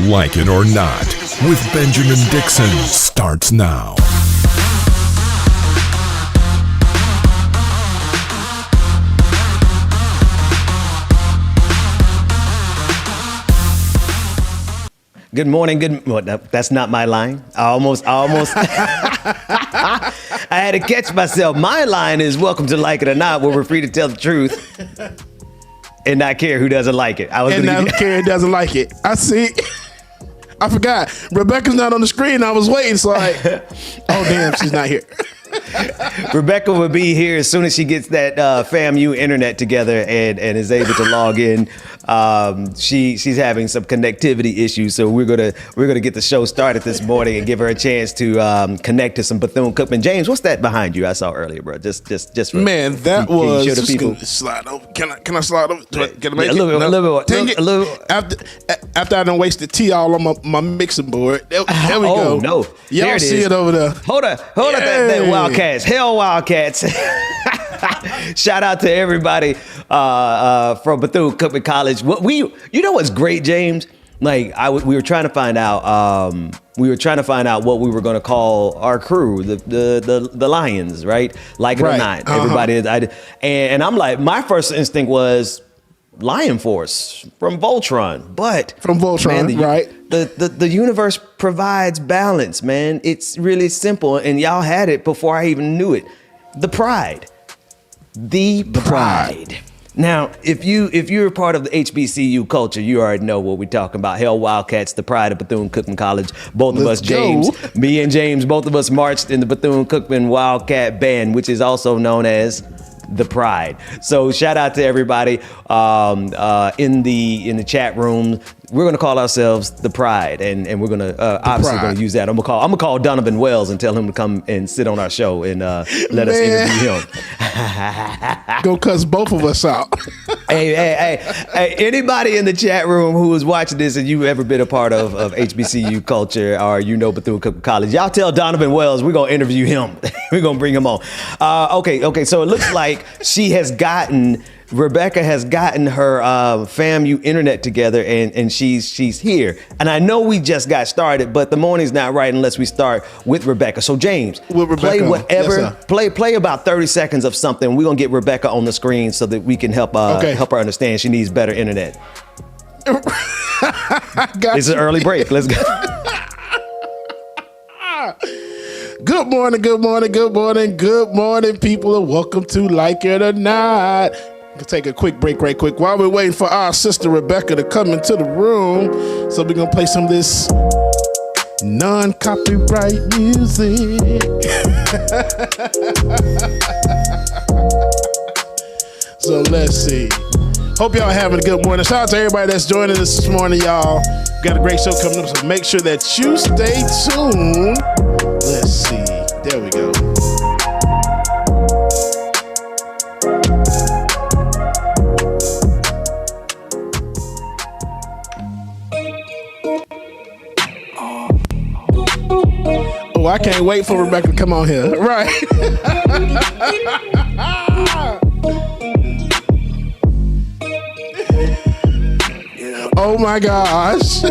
Like It or Not with Benjamin Dixon starts now. Good morning. Well, no, that's not my line. I almost. I had to catch myself. My line is "Welcome to Like It or Not," where we're free to tell the truth and not care who doesn't like it. Care who doesn't like it. I see. I forgot. Rebecca's not on the screen. I was waiting, so oh damn, she's not here. Rebecca will be here as soon as she gets that FAMU internet together and is able to log in. She's having some connectivity issues, so we're gonna get the show started this morning and give her a chance to connect to some Bethune-Cookman. James, what's that behind you? I saw earlier, bro. Just for, man, that can was you show the people? Slide over. Can I slide over? Can I make a little bit. After I done wasted tea all on my mixing board. There we go. Oh no, y'all see it over there. Hold on, that Wildcats. Hell, Wildcats. Shout out to everybody from Bethune-Cookman College. You know what's great, James? Like we were trying to find out. We were trying to find out what we were going to call our crew, the Lions, right? Like it or not, everybody. And I'm like, my first instinct was Lion Force from Voltron, but man, right? The universe provides balance, man. It's really simple, and y'all had it before I even knew it. The Pride. Now, if you're a part of the HBCU culture, you already know what we're talking about. Hell, Wildcats, the pride of Bethune-Cookman College. Both of us, James, me and James, both of us marched in the Bethune-Cookman Wildcat Band, which is also known as the Pride. So shout out to everybody in the chat room. We're gonna call ourselves the Pride, and we're gonna obviously gonna use that. I'm gonna call Donovan Wells and tell him to come and sit on our show and let us interview him. Go cuss both of us out. Hey, anybody in the chat room who is watching this and you've ever been a part of HBCU culture or Bethune-Cookman College, y'all tell Donovan Wells we're gonna interview him. We're gonna bring him on. Okay. So it looks like Rebecca has gotten her FAMU internet together and she's here. And I know we just got started, but the morning's not right unless we start with Rebecca. So James, play whatever, yes, play about 30 seconds of something. We're gonna get Rebecca on the screen so that we can help her understand she needs better internet. It's an early break. Let's go. Good morning, people, and welcome to Like It or Not. We'll take a quick break right quick while we're waiting for our sister Rebecca to come into the room. So we're going to play some of this non-copyright music. So let's see. Hope y'all having a good morning. Shout out to everybody that's joining us this morning, y'all. Got a great show coming up, so make sure that you stay tuned. Let's see. There we go. Oh, I can't wait for Rebecca to come on here. Right. Oh my gosh.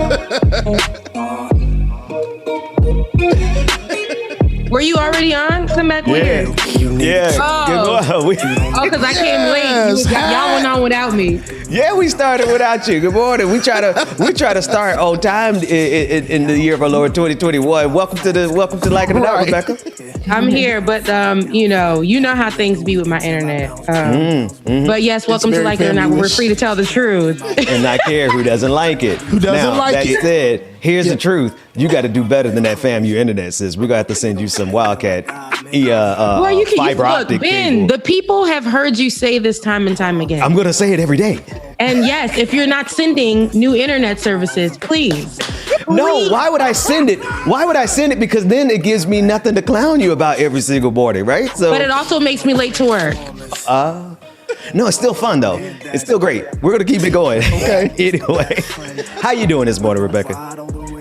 Were you already on? Come back weird. Yeah. Oh, because I came late. Y'all went on without me. Yeah, we started without you. Good morning. We try to start on time in the year of our Lord 2021. Welcome to Like It or Not, Rebecca. I'm here, but you know how things be with my internet. But yes, welcome to Like It or Not. We're free to tell the truth and not care who doesn't like it. That said, here's the truth. You got to do better than that FAMU internet, sis. We're gonna have to send you some Wildcat fiber optic cable. The people have heard you say this time and time again. I'm gonna say it every day. And yes, if you're not sending new internet services, please. No, why would I send it? Because then it gives me nothing to clown you about every single morning, right? But it also makes me late to work. No, it's still fun though. It's still great. We're gonna keep it going. Okay. Anyway, how you doing this morning, Rebecca?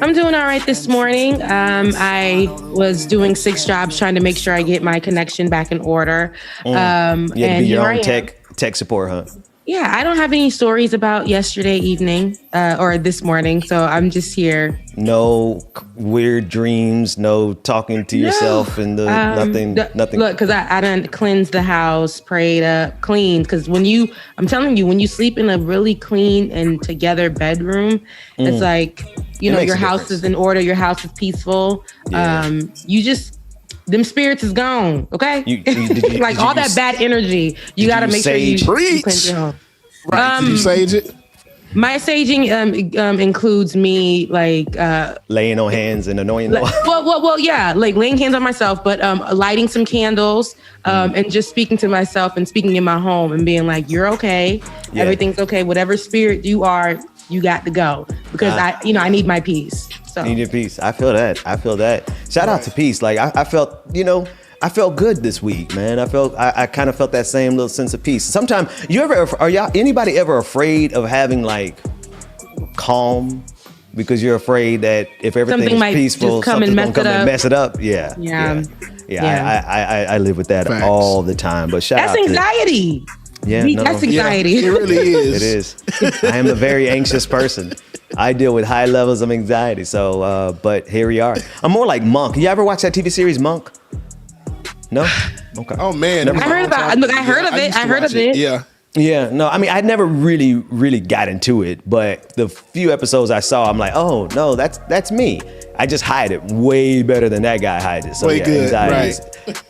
I'm doing all right this morning. I was doing 6 jobs trying to make sure I get my connection back in order. You had to be your own tech support, huh? Yeah, I don't have any stories about yesterday evening or this morning, so I'm just here. No weird dreams, no talking to yourself, and nothing. Look, because I done cleansed the house, prayed up, cleaned. Because I'm telling you, when you sleep in a really clean and together bedroom, it's like, your house is in order, your house is peaceful. Yeah. Them spirits is gone, okay? Like all that bad energy, you got to make sure you cleanse your home. Right. Did you sage it? My saging includes me laying on hands and anointing. Well, yeah, like laying hands on myself, but lighting some candles and just speaking to myself and speaking in my home and being like, "You're okay, everything's okay. Whatever spirit you are, you got to go because I need my peace." So. Need your peace. I feel that. Shout out to peace. Like I felt, I felt good this week, man. I kind of felt that same little sense of peace. Sometimes anybody ever afraid of having like calm because you're afraid that if everything is peaceful, something's gonna come and mess it up? Yeah. I live with that all the time. But that's anxiety. That's anxiety. Yeah, it really is. It is. I am a very anxious person. I deal with high levels of anxiety. So, but here we are. I'm more like Monk. You ever watch that TV series Monk? No? Okay. Oh, man. I heard of it. Yeah. Yeah, no, I mean, I never really got into it, but the few episodes I saw, I'm like, oh, no, that's me. I just hide it way better than that guy hides it. So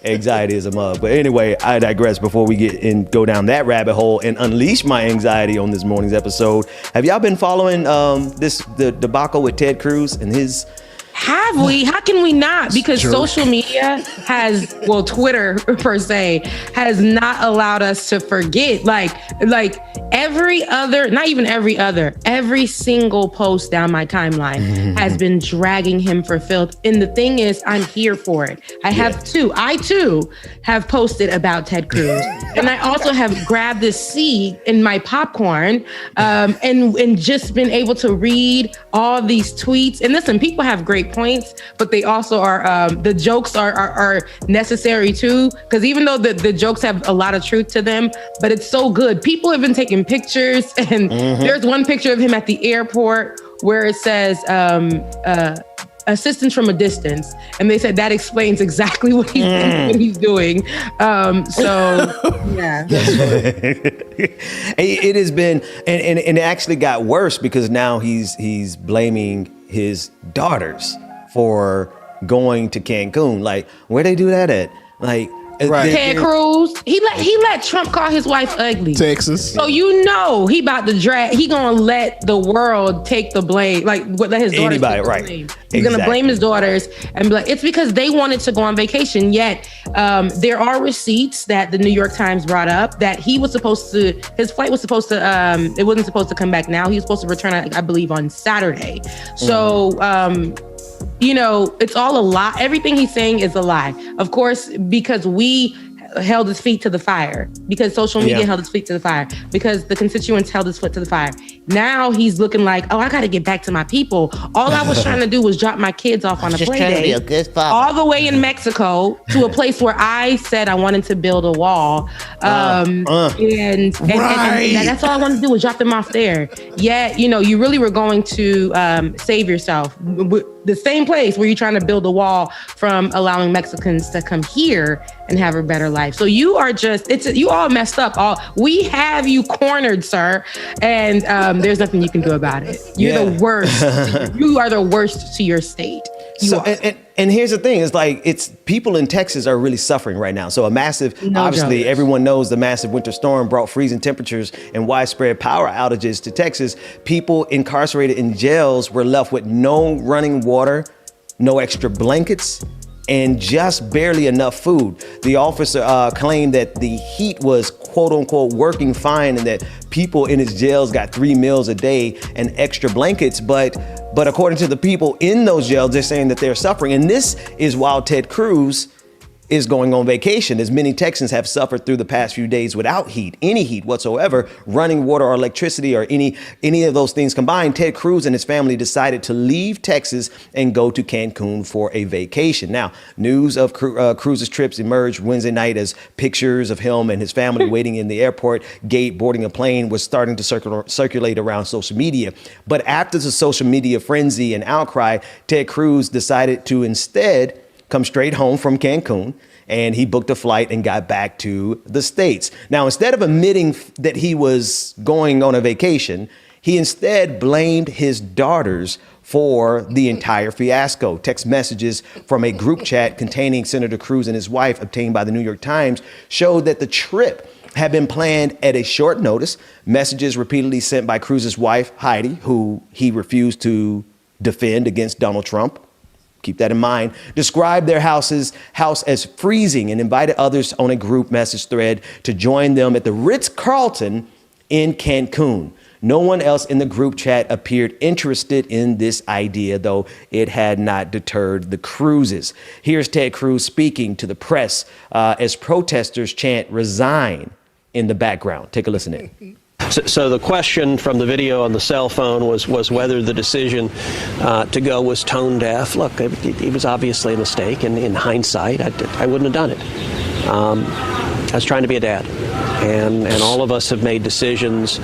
anxiety is a mug. But anyway, I digress before we go down that rabbit hole and unleash my anxiety on this morning's episode. Have y'all been following the debacle with Ted Cruz and his... Have we? How can we not? Because social media Twitter per se, has not allowed us to forget. Like every other, not even every other, every single post down my timeline has been dragging him for filth. And the thing is, I'm here for it. I too have posted about Ted Cruz. And I also have grabbed this seed in my popcorn and just been able to read all these tweets. And listen, people have great points, but they also are the jokes are necessary too, because even though the jokes have a lot of truth to them, but it's so good. People have been taking pictures, and there's one picture of him at the airport where it says assistance from a distance, and they said that explains exactly what he's doing. Yeah. It has been, and it actually got worse because now he's blaming his daughters for going to Cancun. Like, where they do that at? Like, Ted Cruz, he let Trump call his wife ugly. Texas. So he about to he gonna let the world take the blame. Like, let his daughters take the blame. He's gonna blame his daughters and be like, it's because they wanted to go on vacation. Yet there are receipts that the New York Times brought up that his flight was supposed to, it wasn't supposed to come back now. He was supposed to return, I believe, on Saturday. So, it's all a lie. Everything he's saying is a lie. Of course, because we held his feet to the fire, because social media held his feet to the fire, because the constituents held his foot to the fire. Now he's looking like, I got to get back to my people. All I was trying to do was drop my kids off on a play day, all the way in Mexico to a place where I said I wanted to build a wall. And that's all I wanted to do was drop them off there. Yet, you really were going to save yourself. The same place where you're trying to build a wall from allowing Mexicans to come here and have a better life. So you are you all messed up. We have you cornered, sir. And there's nothing you can do about it. You're the worst. You are the worst to your state. And here's the thing, it's people in Texas are really suffering right now. So obviously everyone knows the massive winter storm brought freezing temperatures and widespread power outages to Texas. People incarcerated in jails were left with no running water, no extra blankets, and just barely enough food. The officer claimed that the heat was quote unquote working fine and that people in his jails got 3 meals a day and extra blankets. But according to the people in those jails, they're saying that they're suffering. And this is while Ted Cruz is going on vacation, as many Texans have suffered through the past few days without any heat whatsoever, running water or electricity or any of those things combined. Ted Cruz and his family decided to leave Texas and go to Cancun for a vacation. Now, news of Cruz's trips emerged Wednesday night as pictures of him and his family waiting in the airport gate boarding a plane was starting to circulate around social media. But after the social media frenzy and outcry, Ted Cruz decided to instead come straight home from Cancun, and he booked a flight and got back to the States. Now, instead of admitting that he was going on a vacation, he instead blamed his daughters for the entire fiasco. Text messages from a group chat containing Senator Cruz and his wife, obtained by the New York Times, showed that the trip had been planned at a short notice. Messages repeatedly sent by Cruz's wife, Heidi, who he refused to defend against Donald Trump. Keep that in mind. Described their house as freezing and invited others on a group message thread to join them at the Ritz-Carlton in Cancun. No one else in the group chat appeared interested in this idea, though it had not deterred the Cruzes. Here's Ted Cruz speaking to the press as protesters chant "Resign" in the background. Take a listen in. So the question from the video on the cell phone was whether the decision to go was tone deaf. Look, it was obviously a mistake, and in hindsight, I wouldn't have done it. I was trying to be a dad, and all of us have made decisions.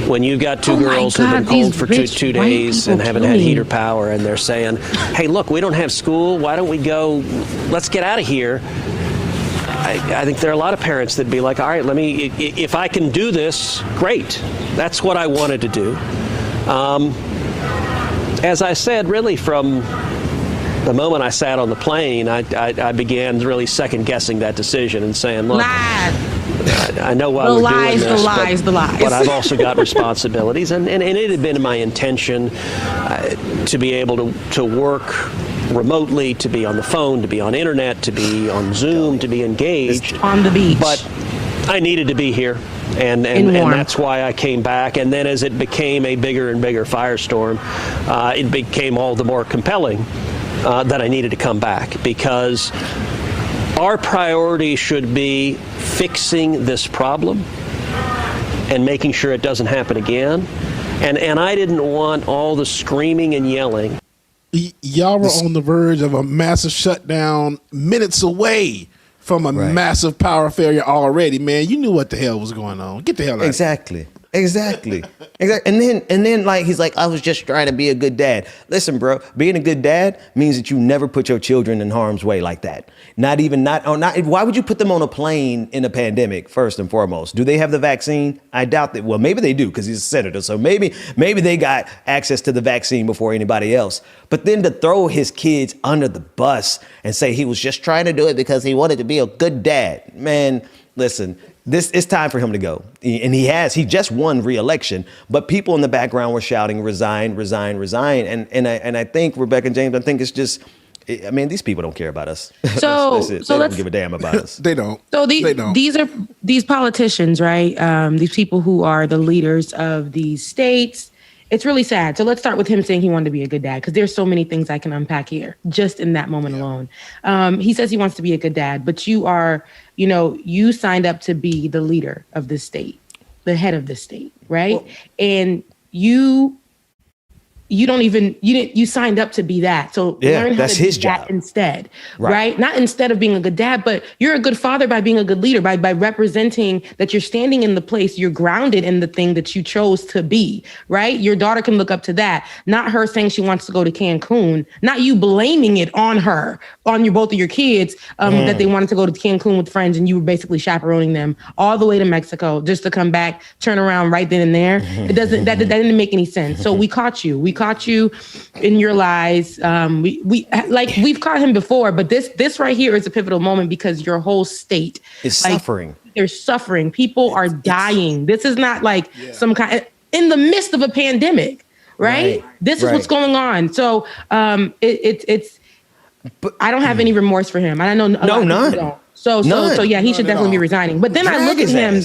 When you've got two girls who've been cold for two days and haven't had heater power, and they're saying, "Hey, look, we don't have school. Why don't we go? Let's get out of here." I think there are a lot of parents that'd be like, all right, if I can do this, great. That's what I wanted to do. As I said, really from the moment I sat on the plane, I began really second guessing that decision and saying, look, I know why we're doing this, but I've also got responsibilities. And it had been my intention to be able to work remotely, to be on the phone, to be on internet, to be on Zoom, to be engaged on the beach. But I needed to be here, and that's why I came back. And then as it became a bigger and bigger firestorm, it became all the more compelling that I needed to come back, because our priority should be fixing this problem and making sure it doesn't happen again. And I didn't want all the screaming and yelling. Y'all were on the verge of a massive shutdown, minutes away from a massive power failure already, man. You knew what the hell was going on. Get the hell out Exactly. And then like he's like, I was just trying to be a good dad. Listen, bro, being a good dad means that you never put your children in harm's way like that. Why would you put them on a plane in a pandemic, first and foremost? Do they have the vaccine? I doubt that. Well, maybe they do, because he's a senator. So maybe they got access to the vaccine before anybody else. But then to throw his kids under the bus and say he was just trying to do it because he wanted to be a good dad. Man, listen, it's time for him to go. And he just won re-election, but people in the background were shouting, resign, resign, resign. And I think, Rebecca and James, I think it's just, I mean, these people don't care about us. So they don't give a damn about us. They don't. So they don't. These politicians, right? These people who are the leaders of these states. It's really sad. So let's start with him saying he wanted to be a good dad, because there's so many things I can unpack here just in that moment alone. He says he wants to be a good dad, but you signed up to be the leader of the state, the head of the state, right? Well, and you signed up to be that. So learn how to do that instead, right? Not instead of being a good dad, but you're a good father by being a good leader, by representing that you're standing in the place, you're grounded in the thing that you chose to be, right? Your daughter can look up to that, not her saying she wants to go to Cancun, not you blaming it on her, on both of your kids, that they wanted to go to Cancun with friends and you were basically chaperoning them all the way to Mexico just to come back, turn around right then and there. That didn't make any sense. So we caught you. We caught you in your lies. We've caught him before, but this right here is a pivotal moment, because your whole state is suffering. They're suffering. People are dying. This is not like some kind in the midst of a pandemic, right? This is what's going on. So it's. But I don't have any remorse for him. I know none. So yeah, he should definitely be resigning. But then I look at him.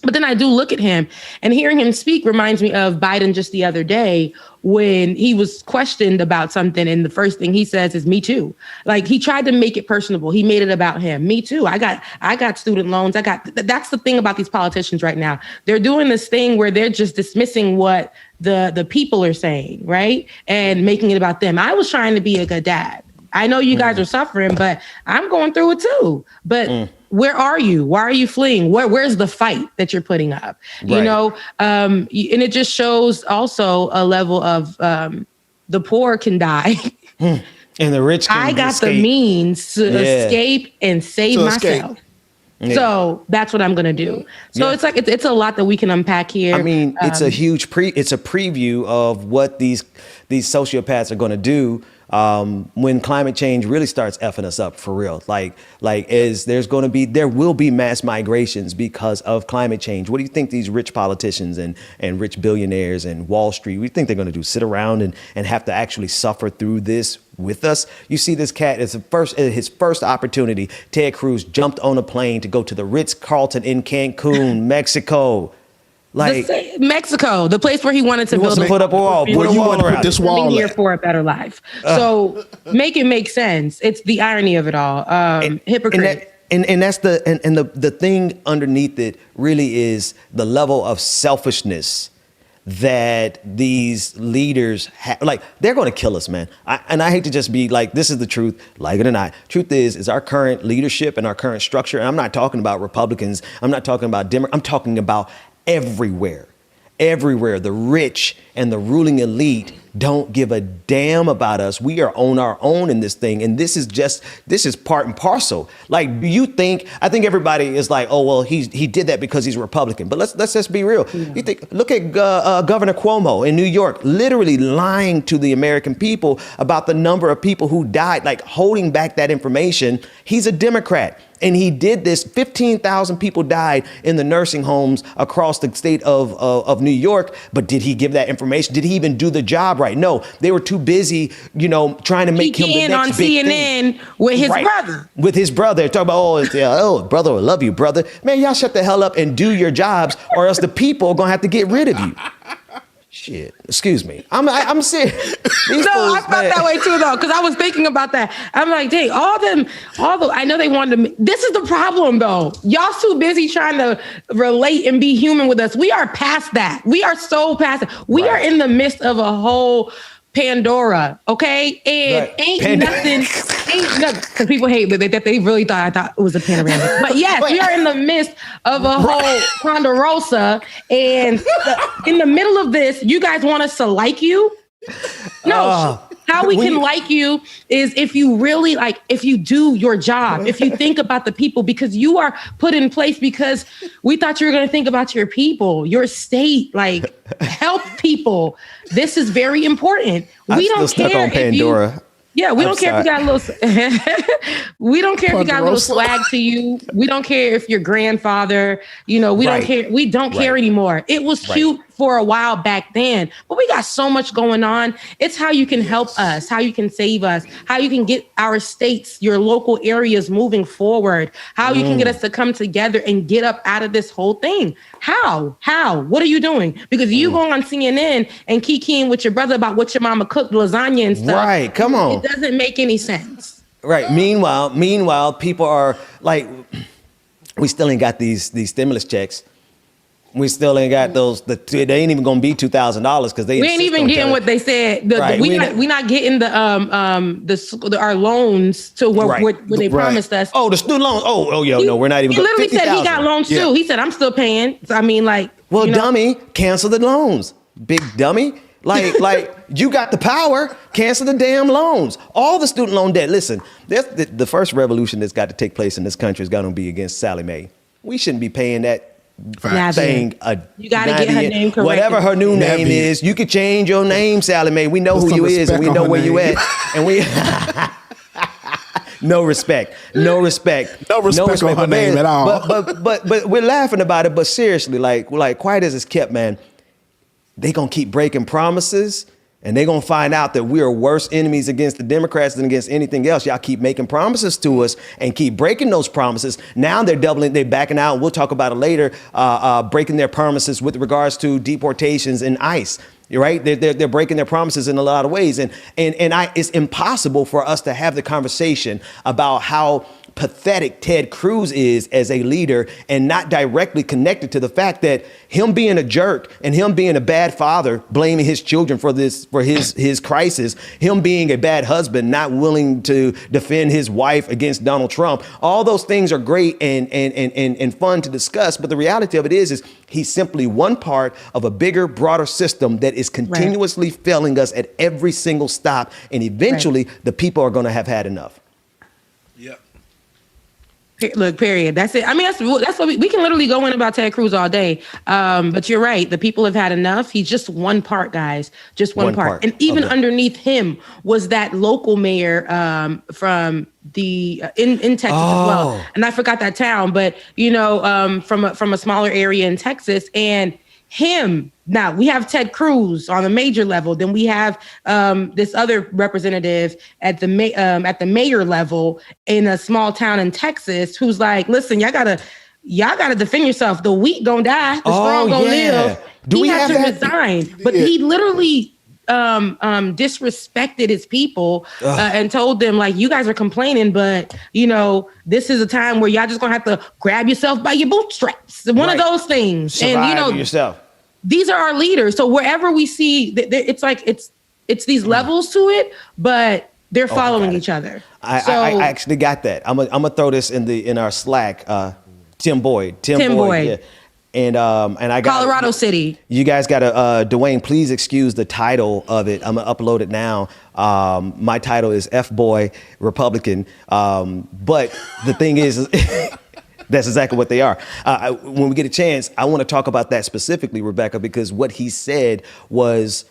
But then I do look at him, and hearing him speak reminds me of Biden just the other day when he was questioned about something. And the first thing he says is, me too. Like, he tried to make it personable. He made it about him. Me too. I got student loans. That's the thing about these politicians right now. They're doing this thing where they're just dismissing what the people are saying, right? And making it about them. I was trying to be a good dad. I know you guys are suffering, but I'm going through it too. But where are you? Why are you fleeing? Where's the fight that you're putting up? Right. You know, and it just shows also a level of the poor can die. And the rich can I got the means to escape and save myself. Yeah. So that's what I'm going to do. So it's like, it's a lot that we can unpack here. I mean, it's a huge it's a preview of what these sociopaths are going to do when climate change really starts effing us up for real. There will be mass migrations because of climate change. What do you think these rich politicians and rich billionaires and Wall Street, what do you think they're going to do? Sit around and have to actually suffer through this with us? You see this cat, it's his first opportunity. Ted Cruz jumped on a plane to go to the Ritz-Carlton in Cancun, Mexico. Like Mexico, the place where he wanted to build put up a wall. Where you want to put this wall here for a better life. So make it make sense. It's the irony of it all. Hypocrite. And that's the thing underneath it really is the level of selfishness that these leaders have. Like, they're going to kill us, man. I hate to just be like, this is the truth, like it or not. Truth is our current leadership and our current structure. And I'm not talking about Republicans. I'm not talking about Democrats. I'm talking about everywhere, the rich and the ruling elite don't give a damn about us. We are on our own in this thing. And this is part and parcel. Like, I think everybody is like, oh, well, he did that because he's Republican. But let's just be real. Yeah. Look at Governor Cuomo in New York, literally lying to the American people about the number of people who died, like holding back that information. He's a Democrat. And he did this. 15,000 people died in the nursing homes across the state of New York. But did he give that information? Did he even do the job right? No, they were too busy, trying to make him the next big thing. With his brother. With his brother. Talk about, brother, I love you, brother. Man, y'all shut the hell up and do your jobs, or else the people are going to have to get rid of you. Shit. Excuse me. I'm serious. I felt that way too, though, because I was thinking about that. I'm like, dang, I know they wanted to. This is the problem, though. Y'all too busy trying to relate and be human with us. We are past that. We are so past it. We are in the midst of a whole Pandora, okay? And ain't nothing, because people hate that they really thought I thought it was a panorama. But yes, we are in the midst of a whole Ponderosa, and in the middle of this, you guys want us to like you? No. How we can like you is if you really if you do your job, if you think about the people, because you are put in place because we thought you were going to think about your people, your state, help people. This is very important. We don't care if you. Yeah, we don't care if you got a little. We don't care if you got a little swag to you. We don't care if your grandfather. We don't care. We don't care anymore. It was cute for a while back then, but we got so much going on. It's how you can help us, how you can save us, how you can get our states, your local areas moving forward, how you can get us to come together and get up out of this whole thing. How? What are you doing? Because you going on CNN and kikiing with your brother about what your mama cooked, lasagna and stuff. Right, come on. It doesn't make any sense. Right. Meanwhile, people are like, we still ain't got these stimulus checks. We still ain't got those. They ain't even gonna be $2,000 because we ain't even getting what they said. We not getting our loans to what they promised us. Oh, the student loans. No, we're not even. He literally said he got loans too. He said I'm still paying. So, I mean, dummy, cancel the loans, big dummy. You got the power, cancel the damn loans. All the student loan debt. Listen, the first revolution that's got to take place in this country is going to be against Sallie Mae. We shouldn't be paying that thing. You got to get her name correct. Whatever her new name is, you could change your name, Sallie Mae. We know who you is and we know where you at. And we... No respect on her name at all. But we're laughing about it. But seriously, quiet as it's kept, man. They gonna keep breaking promises, And they're going to find out that we are worse enemies against the Democrats than against anything else. Y'all keep making promises to us and keep breaking those promises. Now they're backing out. We'll talk about it later, breaking their promises with regards to deportations and ICE. You're right. They're breaking their promises in a lot of ways. And it's impossible for us to have the conversation about how pathetic Ted Cruz is as a leader and not directly connected to the fact that him being a jerk and him being a bad father, blaming his children for his crisis, him being a bad husband, not willing to defend his wife against Donald Trump. All those things are great and fun to discuss. But the reality of it is he's simply one part of a bigger, broader system that is continuously failing us at every single stop. And eventually the people are going to have had enough. Yep. Look, period. That's it. I mean, that's what we can literally go in about Ted Cruz all day. But you're right. The people have had enough. He's just one part, guys. Just one part. And even underneath him was that local mayor from the in Texas as well. And I forgot that town, but from a smaller area in Texas. And him. Now we have Ted Cruz on a major level. Then we have this other representative at the mayor level in a small town in Texas who's like, listen, y'all gotta defend yourself. The weak gonna die, the strong gonna live. He has to resign, but he literally disrespected his people and told them, like, you guys are complaining, but this is a time where y'all just gonna have to grab yourself by your bootstraps. One of those things. Survive and yourself. These are our leaders. So wherever we see, it's like it's these levels to it, but they're following each other. I actually got that. I'm gonna throw this in our Slack. Tim Boyd. Yeah. And I got Colorado City. You guys got to Dwayne. Please excuse the title of it. I'm gonna upload it now. My title is F Boy Republican. But the thing is. That's exactly what they are. When we get a chance, I want to talk about that specifically, Rebecca, because what he said was,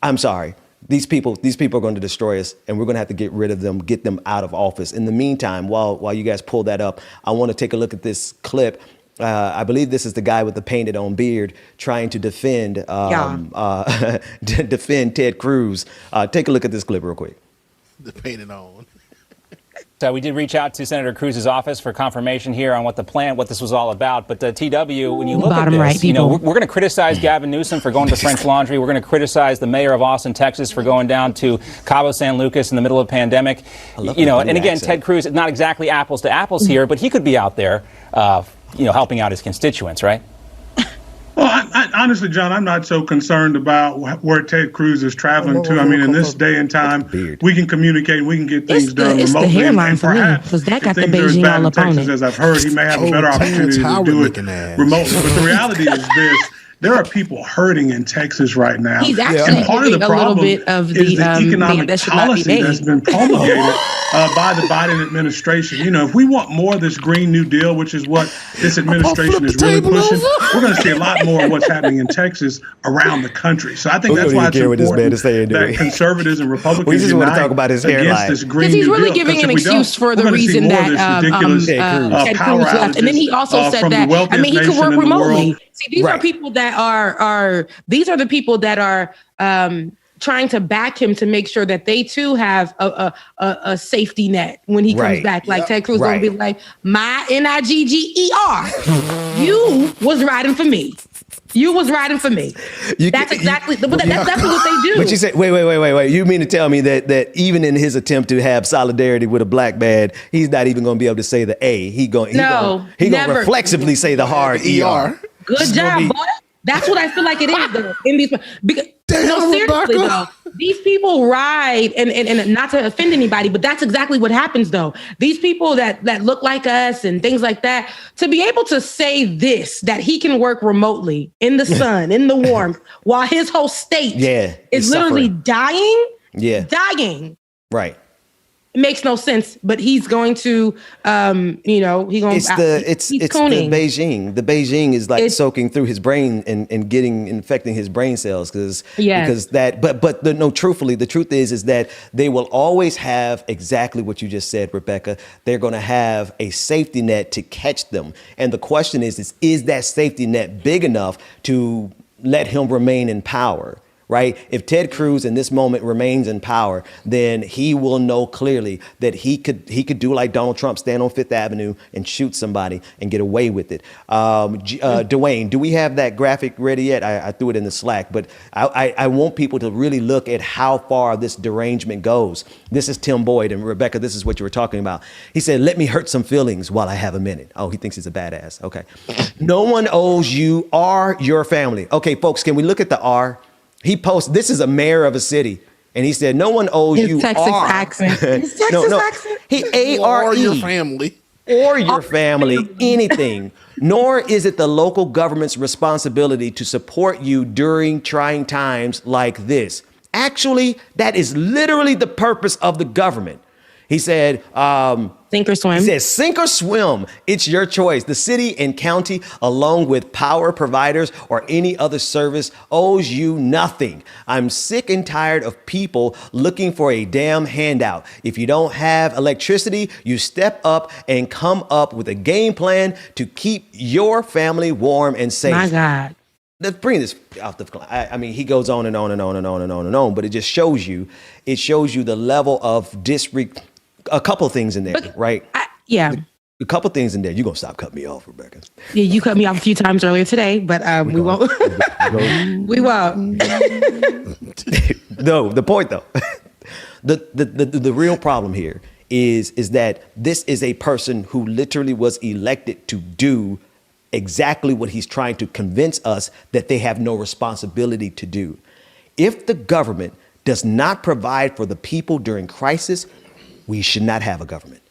I'm sorry, these people are going to destroy us and we're going to have to get rid of them, get them out of office. In the meantime, while you guys pull that up, I want to take a look at this clip. I believe this is the guy with the painted on beard trying to defend Ted Cruz. Take a look at this clip real quick. The painted on. We did reach out to Senator Cruz's office for confirmation here on what this was all about. But TW, when you look at this, we're going to criticize Gavin Newsom for going to French Laundry. We're going to criticize the mayor of Austin, Texas, for going down to Cabo San Lucas in the middle of a pandemic. And again, accent. Ted Cruz, not exactly apples to apples here, but he could be out there, helping out his constituents, right? Well, I, honestly, John, I'm not so concerned about where Ted Cruz is traveling to. I mean, in this day and time, we can communicate, we can get things done remotely. It's the hairline for me, because that got the Beijing all up on it. As I've heard, he may have a better opportunity to do it remotely. But the reality is this. There are people hurting in Texas right now. He's actually and part of the problem a little bit of is the economic that policy that's been promulgated by the Biden administration. If we want more of this Green New Deal, which is what this administration is really pushing, we're going to see a lot more of what's happening in Texas around the country. So I think that's why it's important that conservatives and Republicans unite against this Green New Deal. Because he's really giving an excuse for the reason that Ted Cruz left. And then he also said that, he could work remotely. See, these are people that these are the people that are trying to back him to make sure that they too have a safety net when he comes back. Like Ted Cruz gonna be like, my NIGGER, you was riding for me. You was riding for me. That's exactly what they do. But you say, wait. You mean to tell me that even in his attempt to have solidarity with a black man, he's not even going to be able to say the A. He going to reflexively say the hard ER. Good job, boy. That's what I feel like it is, though. In these, because seriously, though, these people ride, and not to offend anybody, but that's exactly what happens, though. These people that look like us and things like that, to be able to say this, that he can work remotely in the sun, in the warmth, while his whole state is literally dying. Right. It makes no sense, but he's going to, he's going. It's the Beijing. The Beijing is like soaking through his brain and infecting his brain cells because that. But truthfully, the truth is that they will always have exactly what you just said, Rebecca. They're going to have a safety net to catch them, and the question is that safety net big enough to let him remain in power? right? If Ted Cruz in this moment remains in power, then he will know clearly that he could do like Donald Trump, stand on Fifth Avenue and shoot somebody and get away with it. Dwayne, do we have that graphic ready yet? I threw it in the Slack, but I want people to really look at how far this derangement goes. This is Tim Boyd, and Rebecca, this is what you were talking about. He said, let me hurt some feelings while I have a minute. Oh, he thinks he's a badass. Okay. No one owes you or your family. Okay, folks, can we look at the R? He posted, this is a mayor of a city, and he said, no one owes you Texas R. accent. His Texas accent. He A-R-E. Or your family. Or your family, anything. Nor is it the local government's responsibility to support you during trying times like this. Actually, that is literally the purpose of the government. He said, sink or swim. He says, sink or swim. It's your choice. The city and county, along with power providers or any other service, owes you nothing. I'm sick and tired of people looking for a damn handout. If you don't have electricity, you step up and come up with a game plan to keep your family warm and safe. My God. Let's bring this off the. I mean, he goes on and on and on and on and on and on, but it just shows you. It shows you the level of disrespect. A couple of things in there, but, right? A couple of things in there. You're going to stop cutting me off, Rebecca. Yeah, you cut me off a few times earlier today, but we won't. We won't. No, the point though, the real problem here is that this is a person who literally was elected to do exactly what he's trying to convince us that they have no responsibility to do. If the government does not provide for the people during crisis, we should not have a government.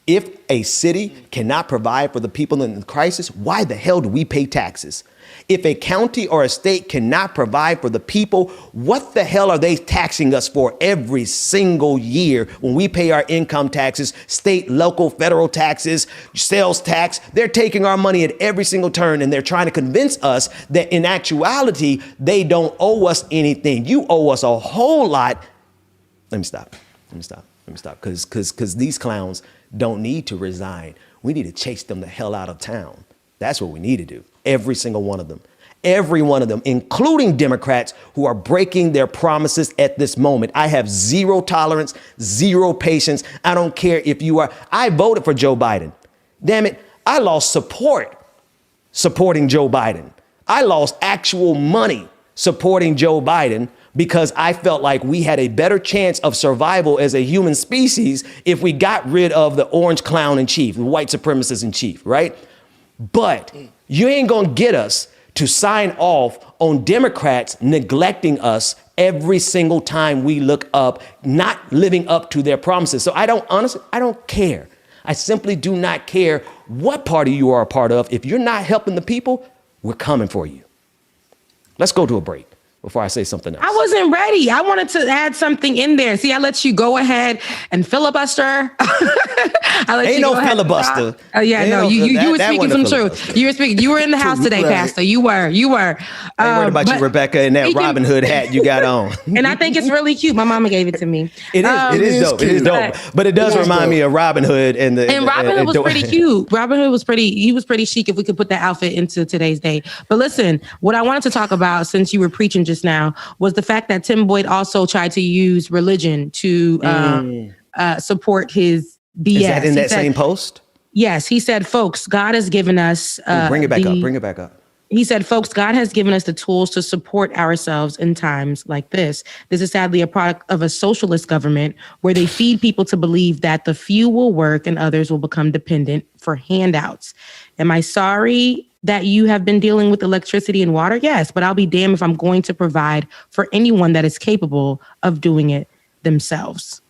If a city cannot provide for the people in the crisis, why the hell do we pay taxes? If a county or a state cannot provide for the people, what the hell are they taxing us for every single year when we pay our income taxes, state, local, federal taxes, sales tax? They're taking our money at every single turn, and they're trying to convince us that in actuality, they don't owe us anything. You owe us a whole lot. Let me stop. Because these clowns don't need to resign. We need to chase them the hell out of town. That's what we need to do. Every single one of them. Every one of them, including Democrats who are breaking their promises at this moment. I have zero tolerance, zero patience. I don't care if you are. I voted for Joe Biden. Damn it. I lost support supporting Joe Biden. I lost actual money supporting Joe Biden because I felt like we had a better chance of survival as a human species if we got rid of the orange clown in chief, the white supremacist in chief, right? But you ain't gonna get us to sign off on Democrats neglecting us every single time we look up, not living up to their promises. So I don't care. I simply do not care what party you are a part of. If you're not helping the people, we're coming for you. Let's go to a break before I say something else. I wasn't ready. I wanted to add something in there. See, I let you go ahead and filibuster. Ain't no filibuster. You were speaking some truth. You were in the house today, right. Pastor. You were. I ain't worried about you, Rebecca, and that Robin Hood hat you got on. And I think it's really cute. My mama gave it to me. It is dope. It is dope. But it does remind me of Robin Hood. And Robin Hood was pretty cute. Robin Hood was he was pretty chic if we could put that outfit into today's day. But listen, what I wanted to talk about, since you were preaching just now, was the fact that Tim Boyd also tried to use religion to support his BS. Is that in that same post? Yes. He said, folks, God has given us... Bring it back up. He said, folks, God has given us the tools to support ourselves in times like this. This is sadly a product of a socialist government where they feed people to believe that the few will work and others will become dependent for handouts. Am I sorry that you have been dealing with electricity and water? Yes, but I'll be damned if I'm going to provide for anyone that is capable of doing it themselves.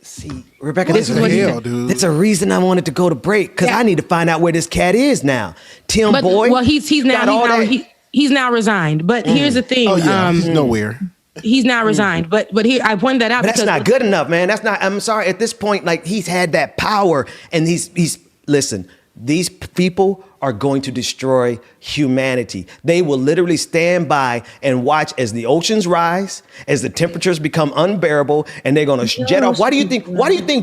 See, Rebecca, there's a reason I wanted to go to break, because I need to find out where this cat is now. Tim Boyd. Well, he's now resigned. But here's the thing. Oh yeah, he's nowhere. He's now resigned. But here, I pointed that out. But that's not good enough, man. That's not. I'm sorry. At this point, like, he's had that power, and he's listen. These people are going to destroy humanity. They will literally stand by and watch as the oceans rise, as the temperatures become unbearable, and they're going to jet off. Why do you think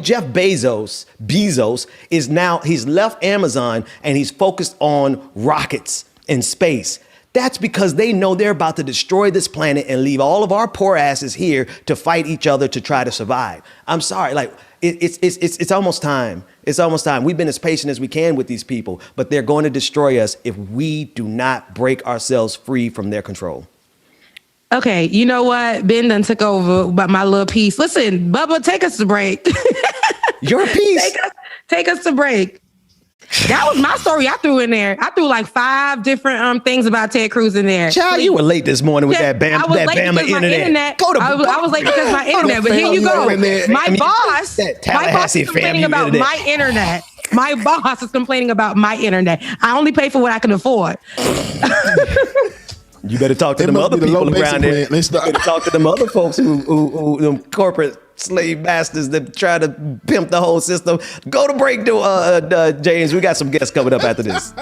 Jeff Bezos is now, he's left Amazon and he's focused on rockets and space? That's because they know they're about to destroy this planet and leave all of our poor asses here to fight each other to try to survive. I'm sorry, like it's almost time. It's almost time. We've been as patient as we can with these people, but they're going to destroy us if we do not break ourselves free from their control. Okay, you know what? Ben done took over by my little piece. Listen, Bubba, take us to break. Your piece. Take us to break. That was my story I threw in there. I threw like 5 different things about Ted Cruz in there. Child, you were late this morning with that Bama internet. I was late because my internet, but here you go. My boss is complaining about my internet. My boss is complaining about my internet. I only pay for what I can afford. You better talk to them other people around there. You better talk to them other folks who them corporate slave masters that try to pimp the whole system. Go to break, James. We got some guests coming up after this.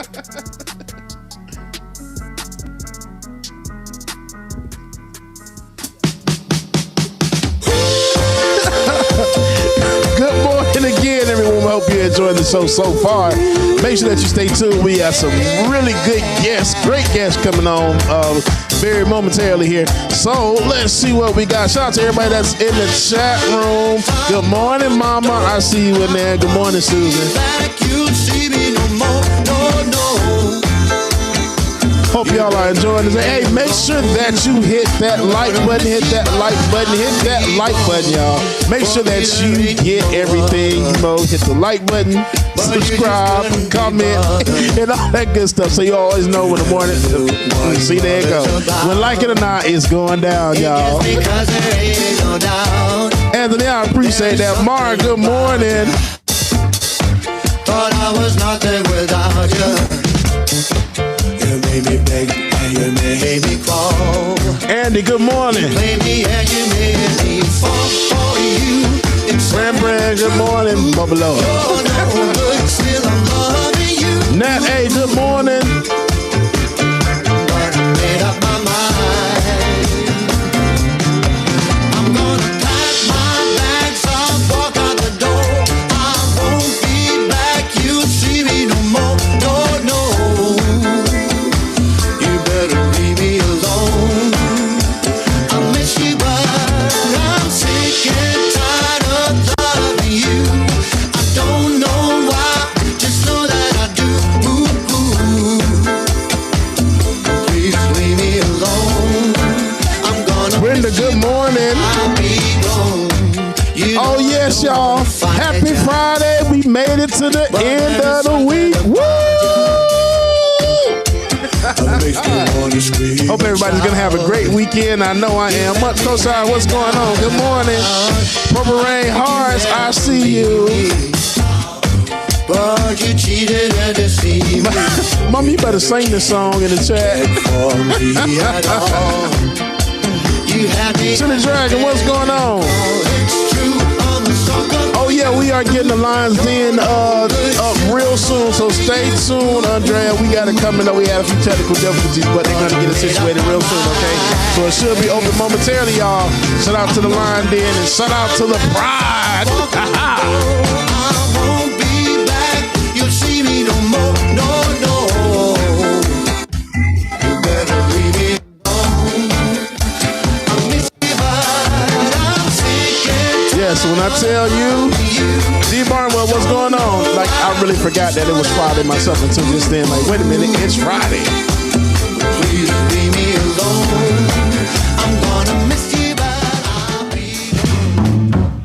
Good morning again, everyone. I hope you enjoyed the show so far. Make sure that you stay tuned. We have some really good guests, great guests coming on very momentarily here. So let's see what we got. Shout out to everybody that's in the chat room. Good morning, Mama. I see you in there. Good morning, Susan. Hope y'all are enjoying this. Hey, make sure that you hit that like button, hit that like button, hit that like button, y'all. Make sure that you get everything, hit the like button, subscribe, comment, and all that good stuff. So you always know when the morning, see, there it go. When like it or not, it's going down, y'all. Anthony, I appreciate that. Mara, good morning. Thought I was not there without you. You made me beg and you made me crawl. Andy, good morning. You played me and you made me fall for you. Brand, good morning. Bubba Lord. You're no good, still I'm loving you. Nat A, good morning. But I made up my mind. I'm gonna pack my bags up, walk out the door. I won't be back, you'll see me no more. No. Oh yes, y'all. Happy Friday. We made it to the end of the week. Woo! Hope everybody's gonna have a great weekend. I know I am. What Cosine, what's going on? Good morning. Purple Rain Hearts, I see you. But you cheated and deceived me. Mom, you better sing this song in the chat. Silly Dragon, what's going on? Oh yeah, we are getting the lines in up real soon, so stay tuned, Andrea. We got it coming up. We had a few technical difficulties, but they're gonna get it situated real soon, okay? So it should be open momentarily, y'all. Shout out to the line in and shout out to the bride. I won't be back. You'll see me no more. No. You better leave me alone. I miss you, but I'm sick and tired. Yeah, so when I tell you, D. Barnwell, what's going on? Like, I really forgot that it was Friday myself until just then. Like, wait a minute, it's Friday. Please leave me alone. I'm gonna miss you, but I'll be gone.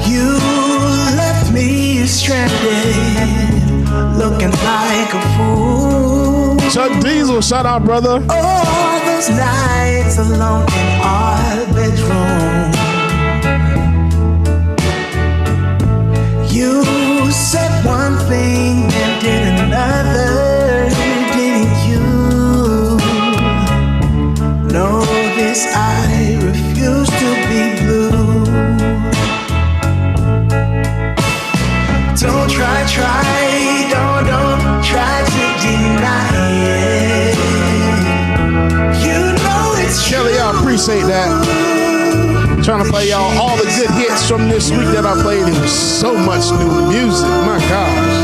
You left me stranded, looking like a fool. Chuck Diesel, shout out, brother. All those nights alone in our bedroom. You said one thing and did another, didn't you? Know this, I refuse to be blue. Don't try, don't try to deny it. You know it's true. Kelly, I appreciate that. Trying to play y'all all the good hits from this week that I played. It was so much new music. My gosh.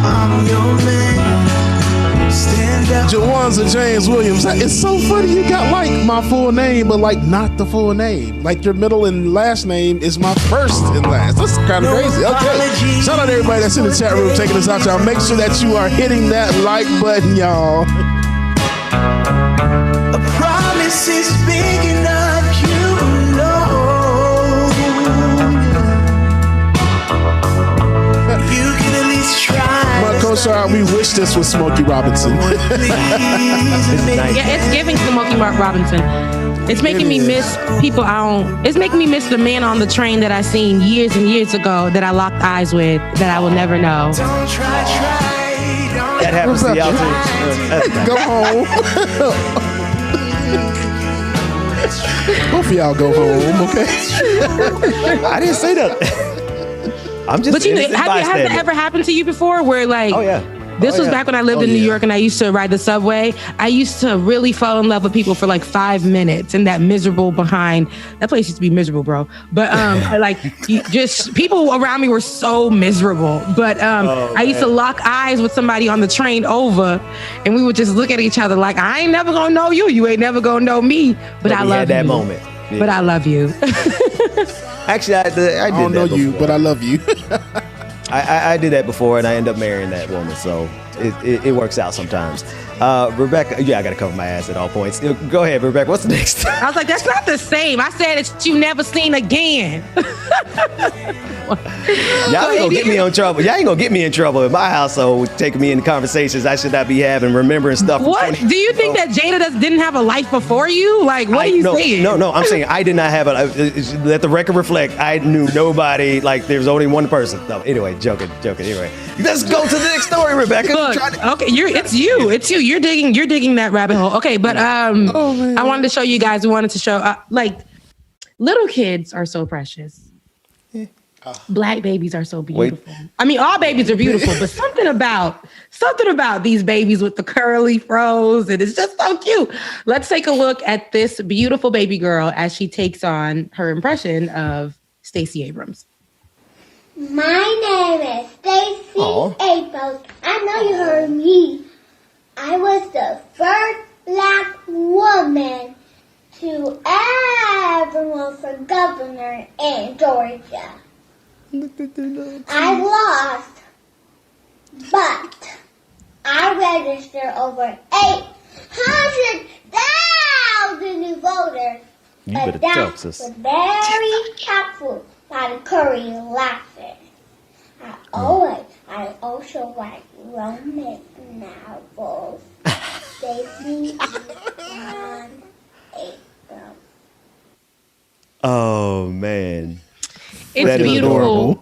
I'm your man. Stand up. Jawan sons of James Williams. It's so funny you got like my full name, but like not the full name. Like your middle and last name is my first and last. That's kind of crazy. Okay. Shout out to everybody that's in the chat room taking us out, y'all. Make sure that you are hitting that like button, y'all. A promise is big enough, you can at least try. My co-star, we wish this was Smokey Robinson. Yeah, it's giving Smokey Robinson. It's making me miss people it's making me miss the man on the train that I seen years and years ago that I locked eyes with that I will never know. Don't try. That happens to y'all too. Go home. Both of y'all go home, okay? I didn't say that. I'm just. But has that ever happened to you before? Where like, oh yeah. This was back when I lived in New York and I used to ride the subway. I used to really fall in love with people for like 5 minutes in that miserable behind. That place used to be miserable, bro. But just people around me were so miserable. But I used to lock eyes with somebody on the train over, and we would just look at each other like, I ain't never gonna know you. You ain't never gonna know me. But I love you. That moment. Yeah. But I love you. Actually, I don't know you, but I love you. I did that before, and I ended up marrying that woman, so it works out sometimes. Rebecca, I got to cover my ass at all points. Go ahead, Rebecca. What's next? I was like, that's not the same. I said it's you never seen again. Y'all ain't gonna get me in trouble. Y'all ain't gonna get me in trouble in my household with taking me into conversations I should not be having, remembering stuff. What? Do you think that Jada didn't have a life before you? Like, what are you saying? No. I'm saying I did not have let the record reflect. I knew nobody. Like, there was only one person. No, anyway, joking. Anyway, let's go to the next story, Rebecca. Look, okay, it's you. You're digging that rabbit hole. Okay, but I wanted to show you guys. We wanted to show little kids are so precious. Black babies are so beautiful. I mean, all babies are beautiful, but something about these babies with the curly froze, and it's just so cute. Let's take a look at this beautiful baby girl as she takes on her impression of Stacey Abrams. My name is Stacey Abrams. I know you heard me. I was the first Black woman to ever run for governor in Georgia. I lost, but I registered over 800,000 new voters. You better talk, sis. Was very helpful by the Curry lashes. I also write romance novels. Stacey Abrams. Oh man. It's beautiful.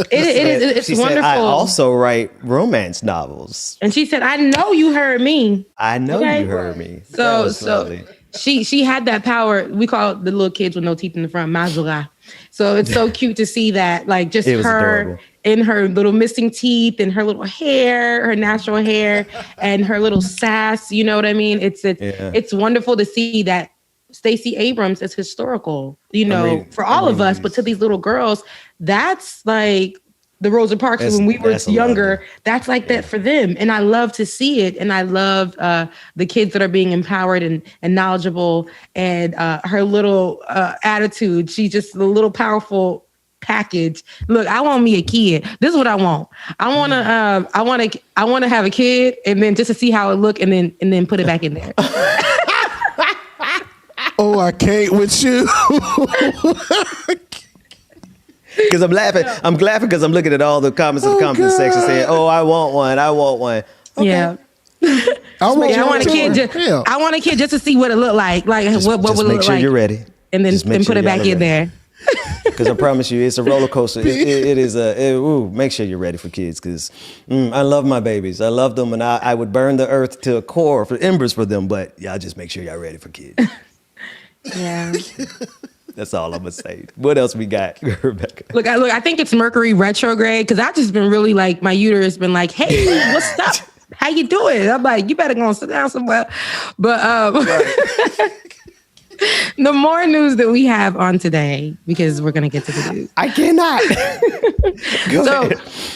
It's she wonderful. Said, I also write romance novels. And she said, I know you heard me. I know you heard me. So she had that power. We call it the little kids with no teeth in the front, Majula. So it's so cute to see that, like, just her adorable. In her little missing teeth and her little hair, her natural hair, and her little sass. You know what I mean? It's wonderful to see that Stacey Abrams is historical, for all of us, but to these little girls, that's like the Rosa Parks when we were younger. That's like that for them. And I love to see it. And I love the kids that are being empowered and knowledgeable, and her little attitude. She's just a little powerful package. Look, I want me a kid. This is what I want. I want to have a kid, and then just to see how it look, and then put it back in there. Oh, I can't with you. Because I'm laughing. I'm laughing because I'm looking at all the comments in the comment section saying, "Oh, I want one. I want one." Okay. Yeah. I want a kid. I want a kid just to see what it look like. Like what would it look like? Make sure you're ready, and then put it back in there. Because I promise you, it's a roller coaster. It is make sure you're ready for kids, because I love my babies. I love them, and I would burn the earth to a core for embers for them. But y'all just make sure y'all ready for kids. Yeah. That's all I'm gonna say. What else we got, Rebecca? Look, I think it's Mercury retrograde, because I've just been really like, my uterus been like, hey, what's up? How you doing? I'm like, you better go and sit down somewhere. But the more news that we have on today, because we're gonna get to the news. I cannot.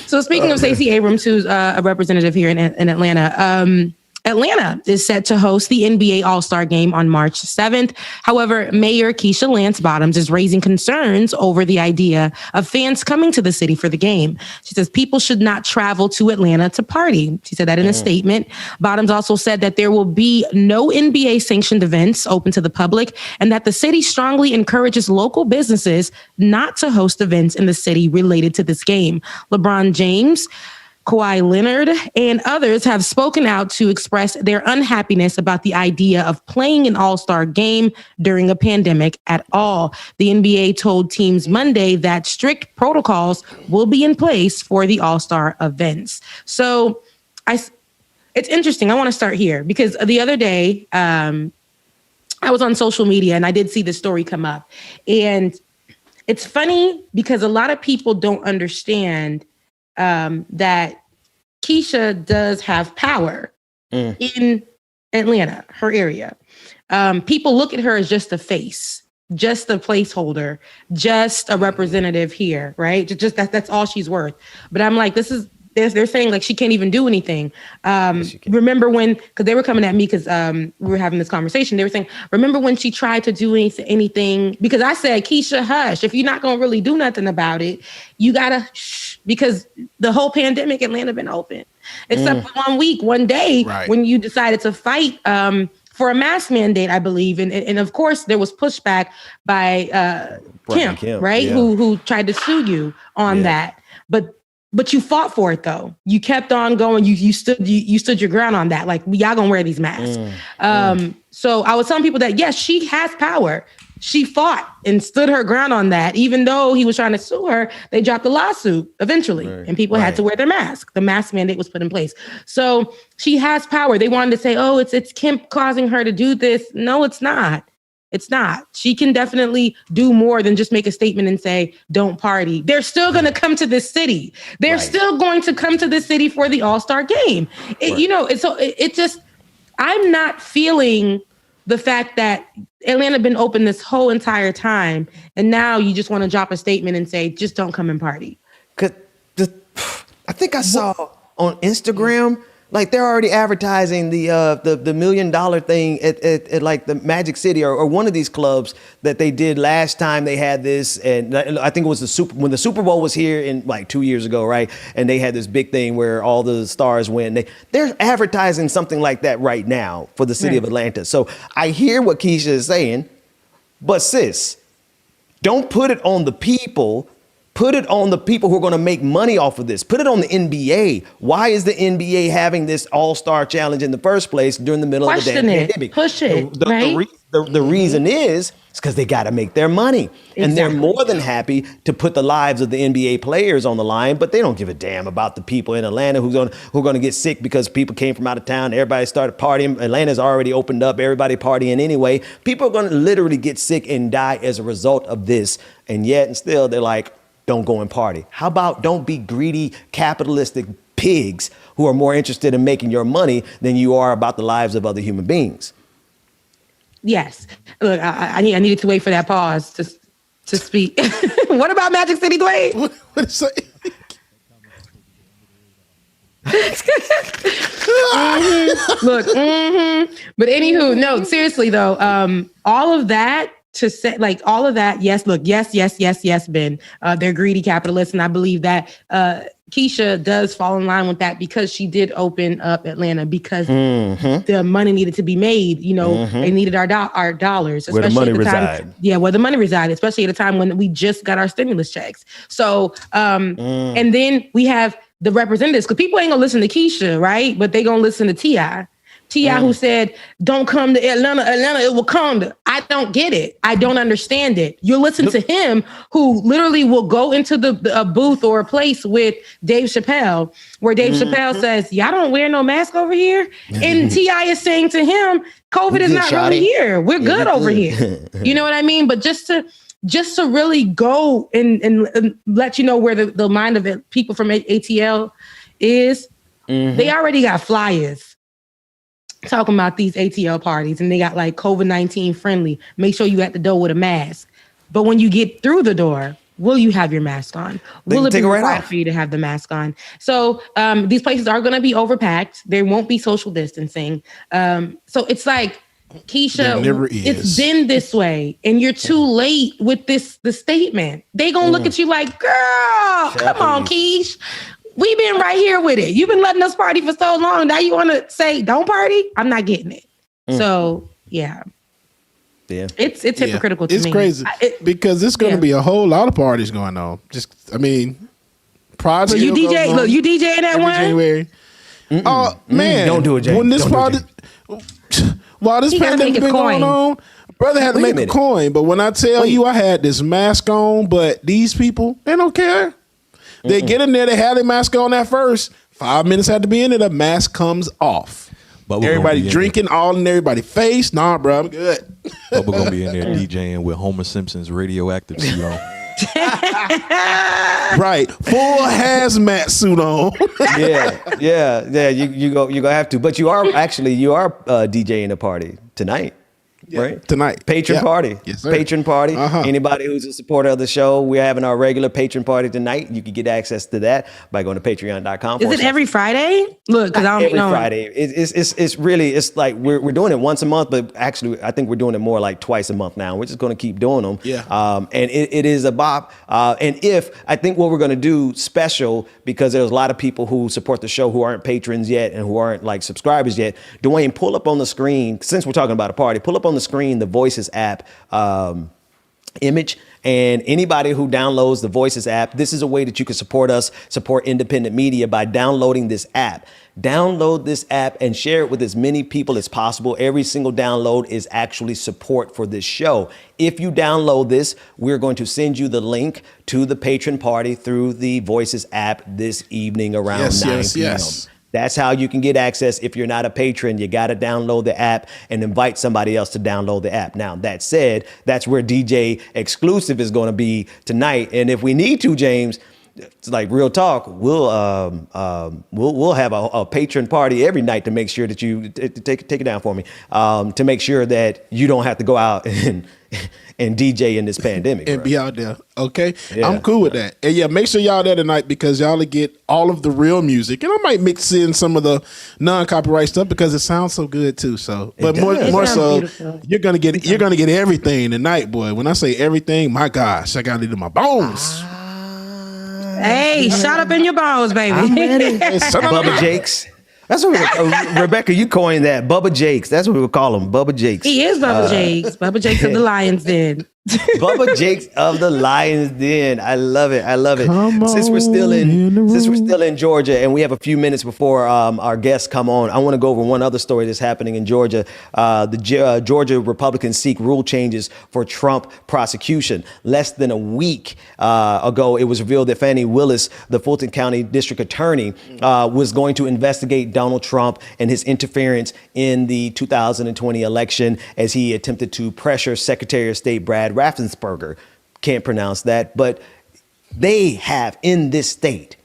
So speaking of Stacey Abrams, who's a representative here in Atlanta, Atlanta is set to host the NBA All-Star Game on March 7th. However, Mayor Keisha Lance Bottoms is raising concerns over the idea of fans coming to the city for the game. She says people should not travel to Atlanta to party. She said that in a statement. Bottoms also said that there will be no NBA-sanctioned events open to the public and that the city strongly encourages local businesses not to host events in the city related to this game. LeBron James, Kawhi Leonard, and others have spoken out to express their unhappiness about the idea of playing an all-star game during a pandemic at all. The NBA told teams Monday that strict protocols will be in place for the all-star events. So it's interesting. I want to start here because the other day I was on social media and I did see this story come up. And it's funny because a lot of people don't understand that Keisha does have power in Atlanta, her area. People look at her as just a face, just a placeholder, just a representative here, right? Just that's all she's worth. But I'm like, they're saying like she can't even do anything. Remember when, because they were coming at me because we were having this conversation. They were saying, remember when she tried to do anything? Because I said, Keisha, hush. If you're not going to really do nothing about it, you got to shh. Because the whole pandemic, Atlanta been open. Except for 1 week, one day, when you decided to fight for a mask mandate, I believe. And of course, there was pushback by Kemp, right? Yeah. Who tried to sue you on that. But you fought for it though. You kept on going. You stood your ground on that. Like, y'all gonna wear these masks. So I was telling people that yes, she has power. She fought and stood her ground on that. Even though he was trying to sue her, they dropped the lawsuit eventually, and people had to wear their mask. The mask mandate was put in place. So she has power. They wanted to say, "Oh, it's Kemp causing her to do this." No, it's not. It's not. She can definitely do more than just make a statement and say, don't party. They're still going to come to this city. They're still going to come to this city for the All-Star game. I'm not feeling the fact that Atlanta been open this whole entire time. And now you just want to drop a statement and say, just don't come and party. I think I saw on Instagram, like they're already advertising the $1 million thing at like the Magic City or one of these clubs that they did last time they had this. And I think it was when the Super Bowl was here in like 2 years ago, right? And they had this big thing where all the stars win. They're advertising something like that right now for the city of Atlanta. So I hear what Keisha is saying, but sis, don't put it on the people. Put it on the people who are going to make money off of this. Put it on the NBA. Why is the NBA having this all-star challenge in the first place during the middle of the damn pandemic? Push it, right? The reason is because they got to make their money. Exactly. And they're more than happy to put the lives of the NBA players on the line, but they don't give a damn about the people in Atlanta who are going to get sick because people came from out of town. Everybody started partying. Atlanta's already opened up. Everybody partying anyway. People are going to literally get sick and die as a result of this. And yet and still they're like, don't go and party. How about don't be greedy, capitalistic pigs who are more interested in making your money than you are about the lives of other human beings? Yes. Look, I needed to wait for that pause to speak. What about Magic City, Dwayne? What is it? Look, but anywho, no, seriously though, all of that to say, like all of that, yes, look, yes, Ben. They're greedy capitalists, and I believe that Keisha does fall in line with that because she did open up Atlanta because the money needed to be made. You know, they needed our dollars, especially where the money at the time. reside. Yeah, where the money resided, especially at a time when we just got our stimulus checks. So, and then we have the representatives, because people ain't gonna listen to Keisha, right? But they gonna listen to T.I. T.I. who said, don't come to Atlanta, it will come to. I don't get it. I don't understand it. You listen to him, who literally will go into a booth or a place with Dave Chappelle, where Dave Chappelle says, y'all don't wear no mask over here. And T.I. is saying to him, COVID is not really here. We're good over here. You know what I mean? But just to really go and let you know where the mind of it, people from ATL is, they already got flyers talking about these ATL parties, and they got like COVID-19 friendly. Make sure you at the door with a mask. But when you get through the door, will you have your mask on? Will it be required for you to have the mask on? So these places are going to be overpacked. There won't be social distancing. So it's like, Keisha, it's been this way, and you're too late with the statement. They gonna look at you like, girl, come on, Keish. We've been right here with it. You've been letting us party for so long. Now you want to say don't party? I'm not getting it. So yeah. It's hypocritical to me. It's crazy because there's going to be a whole lot of parties going on. Pride. You DJ. Look, you DJing that one? January. Oh man, don't do it, James. When this party. While this pandemic been going on, brother had to make a coin. But when I tell you I had this mask on, but these people, they don't care. They get in there, they had their mask on at first. 5 minutes had to be in it, the mask comes off. But everybody drinking all in everybody's face. Nah, bro, I'm good. But we're going to be in there DJing with Homer Simpson's radioactive suit on. Right, full hazmat suit on. yeah. You gonna have to, but you are DJing a party tonight. Right? Tonight. Patron party. Yes, sir. Patron party. Anybody who's a supporter of the show, we're having our regular patron party tonight. You can get access to that by going to patreon.com. Is it every Friday? Look, because I don't know. Every Friday. It's really like we're doing it once a month, but actually I think we're doing it more like twice a month now. We're just going to keep doing them. And it is a bop. And I think what we're going to do special, because there's a lot of people who support the show who aren't patrons yet and who aren't like subscribers yet. Dwayne, pull up on the screen, since we're talking about a party, pull up on the screen the Voices app image, and anybody who downloads the Voices app, this is a way that you can support us, support independent media by downloading this app. Download this app and share it with as many people as possible. Every single download is actually support for this show. If you download this, we're going to send you the link to the patron party through the Voices app this evening around 9 p.m. That's how you can get access. If you're not a patron, you got to download the app and invite somebody else to download the app. Now, that said, that's where DJ Exclusive is going to be tonight. And if we need to, James, it's like real talk, we'll have a patron party every night to make sure that you take it down for me, to make sure that you don't have to go out and DJ in this pandemic and be out there. Okay, I'm cool with that. And make sure y'all there tonight, because y'all will get all of the real music, and I might mix in some of the non-copyright stuff because it sounds so good too. So, but more so, beautiful. You're gonna get everything tonight, boy. When I say everything, my gosh, I gotta do my bones. Hey, shut up in your bones, baby. I'm ready. Bubba Jakes. That's what Rebecca, you coined that. Bubba Jakes. That's what we would call him. Bubba Jakes. He is Bubba Jakes. Bubba Jakes of the Lion's Den. Bubba Jakes of the Lion's Den. I love it. Since we're still in Georgia and we have a few minutes before our guests come on, I want to go over one other story that's happening in Georgia. The Georgia Republicans seek rule changes for Trump prosecution. Less than a week ago, it was revealed that Fani Willis, the Fulton County District Attorney, was going to investigate Donald Trump and his interference in the 2020 election as he attempted to pressure Secretary of State Brad Raffensperger. Can't pronounce that, but they have in this state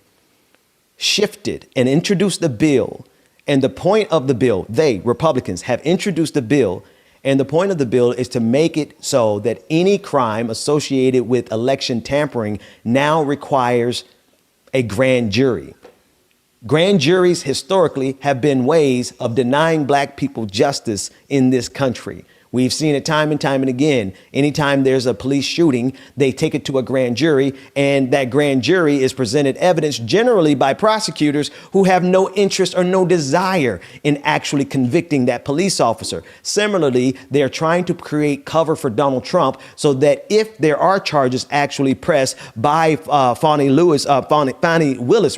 shifted and introduced a bill. And the point of the bill, Republicans, have introduced a bill. And the point of the bill is to make it so that any crime associated with election tampering now requires a grand jury. Grand juries historically have been ways of denying black people justice in this country. We've seen it time and time and again. Anytime there's a police shooting, they take it to a grand jury, and that grand jury is presented evidence generally by prosecutors who have no interest or no desire in actually convicting that police officer. Similarly, they're trying to create cover for Donald Trump so that if there are charges actually pressed by Fani Willis,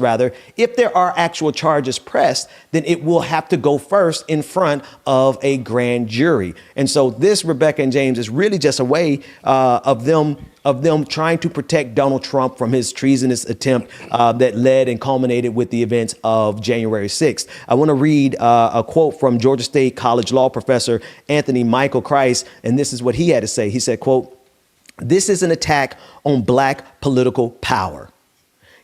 if there are actual charges pressed, then it will have to go first in front of a grand jury. And so this, Rebecca and James, is really just a way of them trying to protect Donald Trump from his treasonous attempt that led and culminated with the events of January 6th. I want to read a quote from Georgia State College law professor Anthony Michael Christ, and this is what he had to say. He said, quote, "This is an attack on black political power."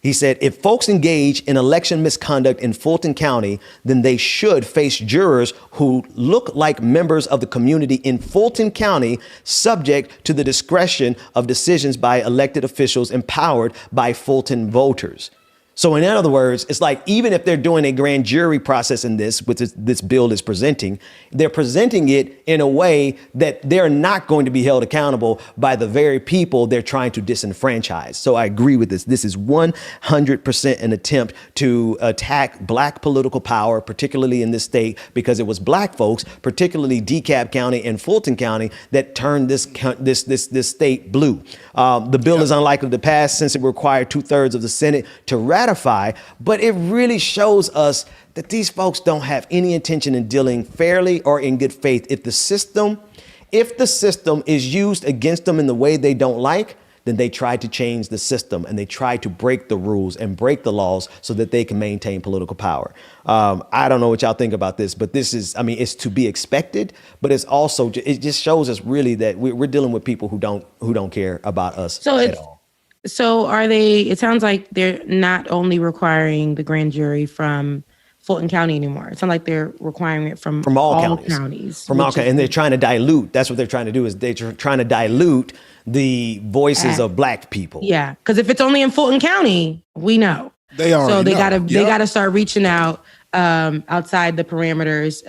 He said, if folks engage in election misconduct in Fulton County, then they should face jurors who look like members of the community in Fulton County, subject to the discretion of decisions by elected officials empowered by Fulton voters. So in other words, it's like, even if they're doing a grand jury process in this, which this bill is presenting, they're presenting it in a way that they're not going to be held accountable by the very people they're trying to disenfranchise. So I agree with this. This is 100% an attempt to attack black political power, particularly in this state, because it was black folks, particularly DeKalb County and Fulton County, that turned this state blue. The bill is unlikely to pass since it required 2/3 of the Senate to ratify, but it really shows us that these folks don't have any intention in dealing fairly or in good faith. If the system is used against them in the way they don't like, then they try to change the system and they try to break the rules and break the laws so that they can maintain political power. I don't know what y'all think about this, but this is, I mean, it's to be expected, but it's also, it just shows us really that we're dealing with people who don't care about us at all. So are they, it sounds like they're not only requiring the grand jury from Fulton County anymore. It sounds like they're requiring it from all counties. From all counties. And they're trying to dilute. That's what they're trying to do, is they're trying to dilute the voices of black people. Yeah. Because if it's only in Fulton County, we know. They already So they know. they gotta start reaching out outside the parameters,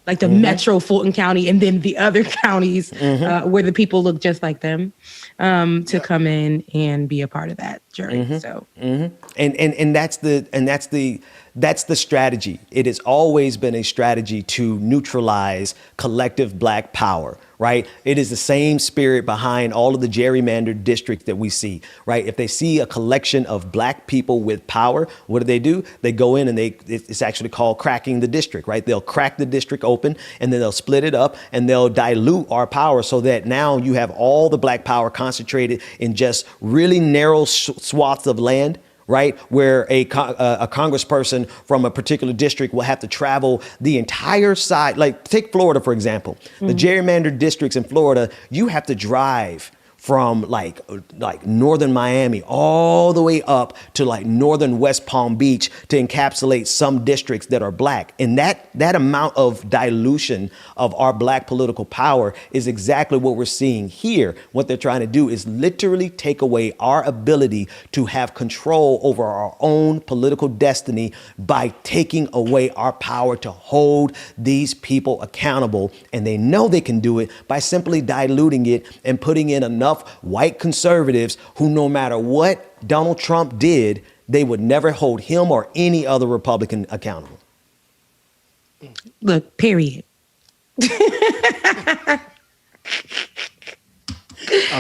like the Metro Fulton County and then the other counties where the people look just like them, to come in and be a part of that jury. So, and that's the strategy. It has always been a strategy to neutralize collective black power, right? It is the same spirit behind all of the gerrymandered districts that we see, right? If they see a collection of black people with power, what do? They go in and it's actually called cracking the district, right? They'll crack the district open and then they'll split it up and they'll dilute our power so that now you have all the black power concentrated in just really narrow swaths of land, right? Where a congressperson from a particular district will have to travel the entire side. Like, take Florida, for example. The gerrymandered districts in Florida, you have to drive from like northern Miami all the way up to like northern West Palm Beach to encapsulate some districts that are black. And that amount of dilution of our black political power is exactly what we're seeing here. What they're trying to do is literally take away our ability to have control over our own political destiny by taking away our power to hold these people accountable. And they know they can do it by simply diluting it and putting in enough white conservatives who, no matter what Donald Trump did, they would never hold him or any other Republican accountable. Look, period. I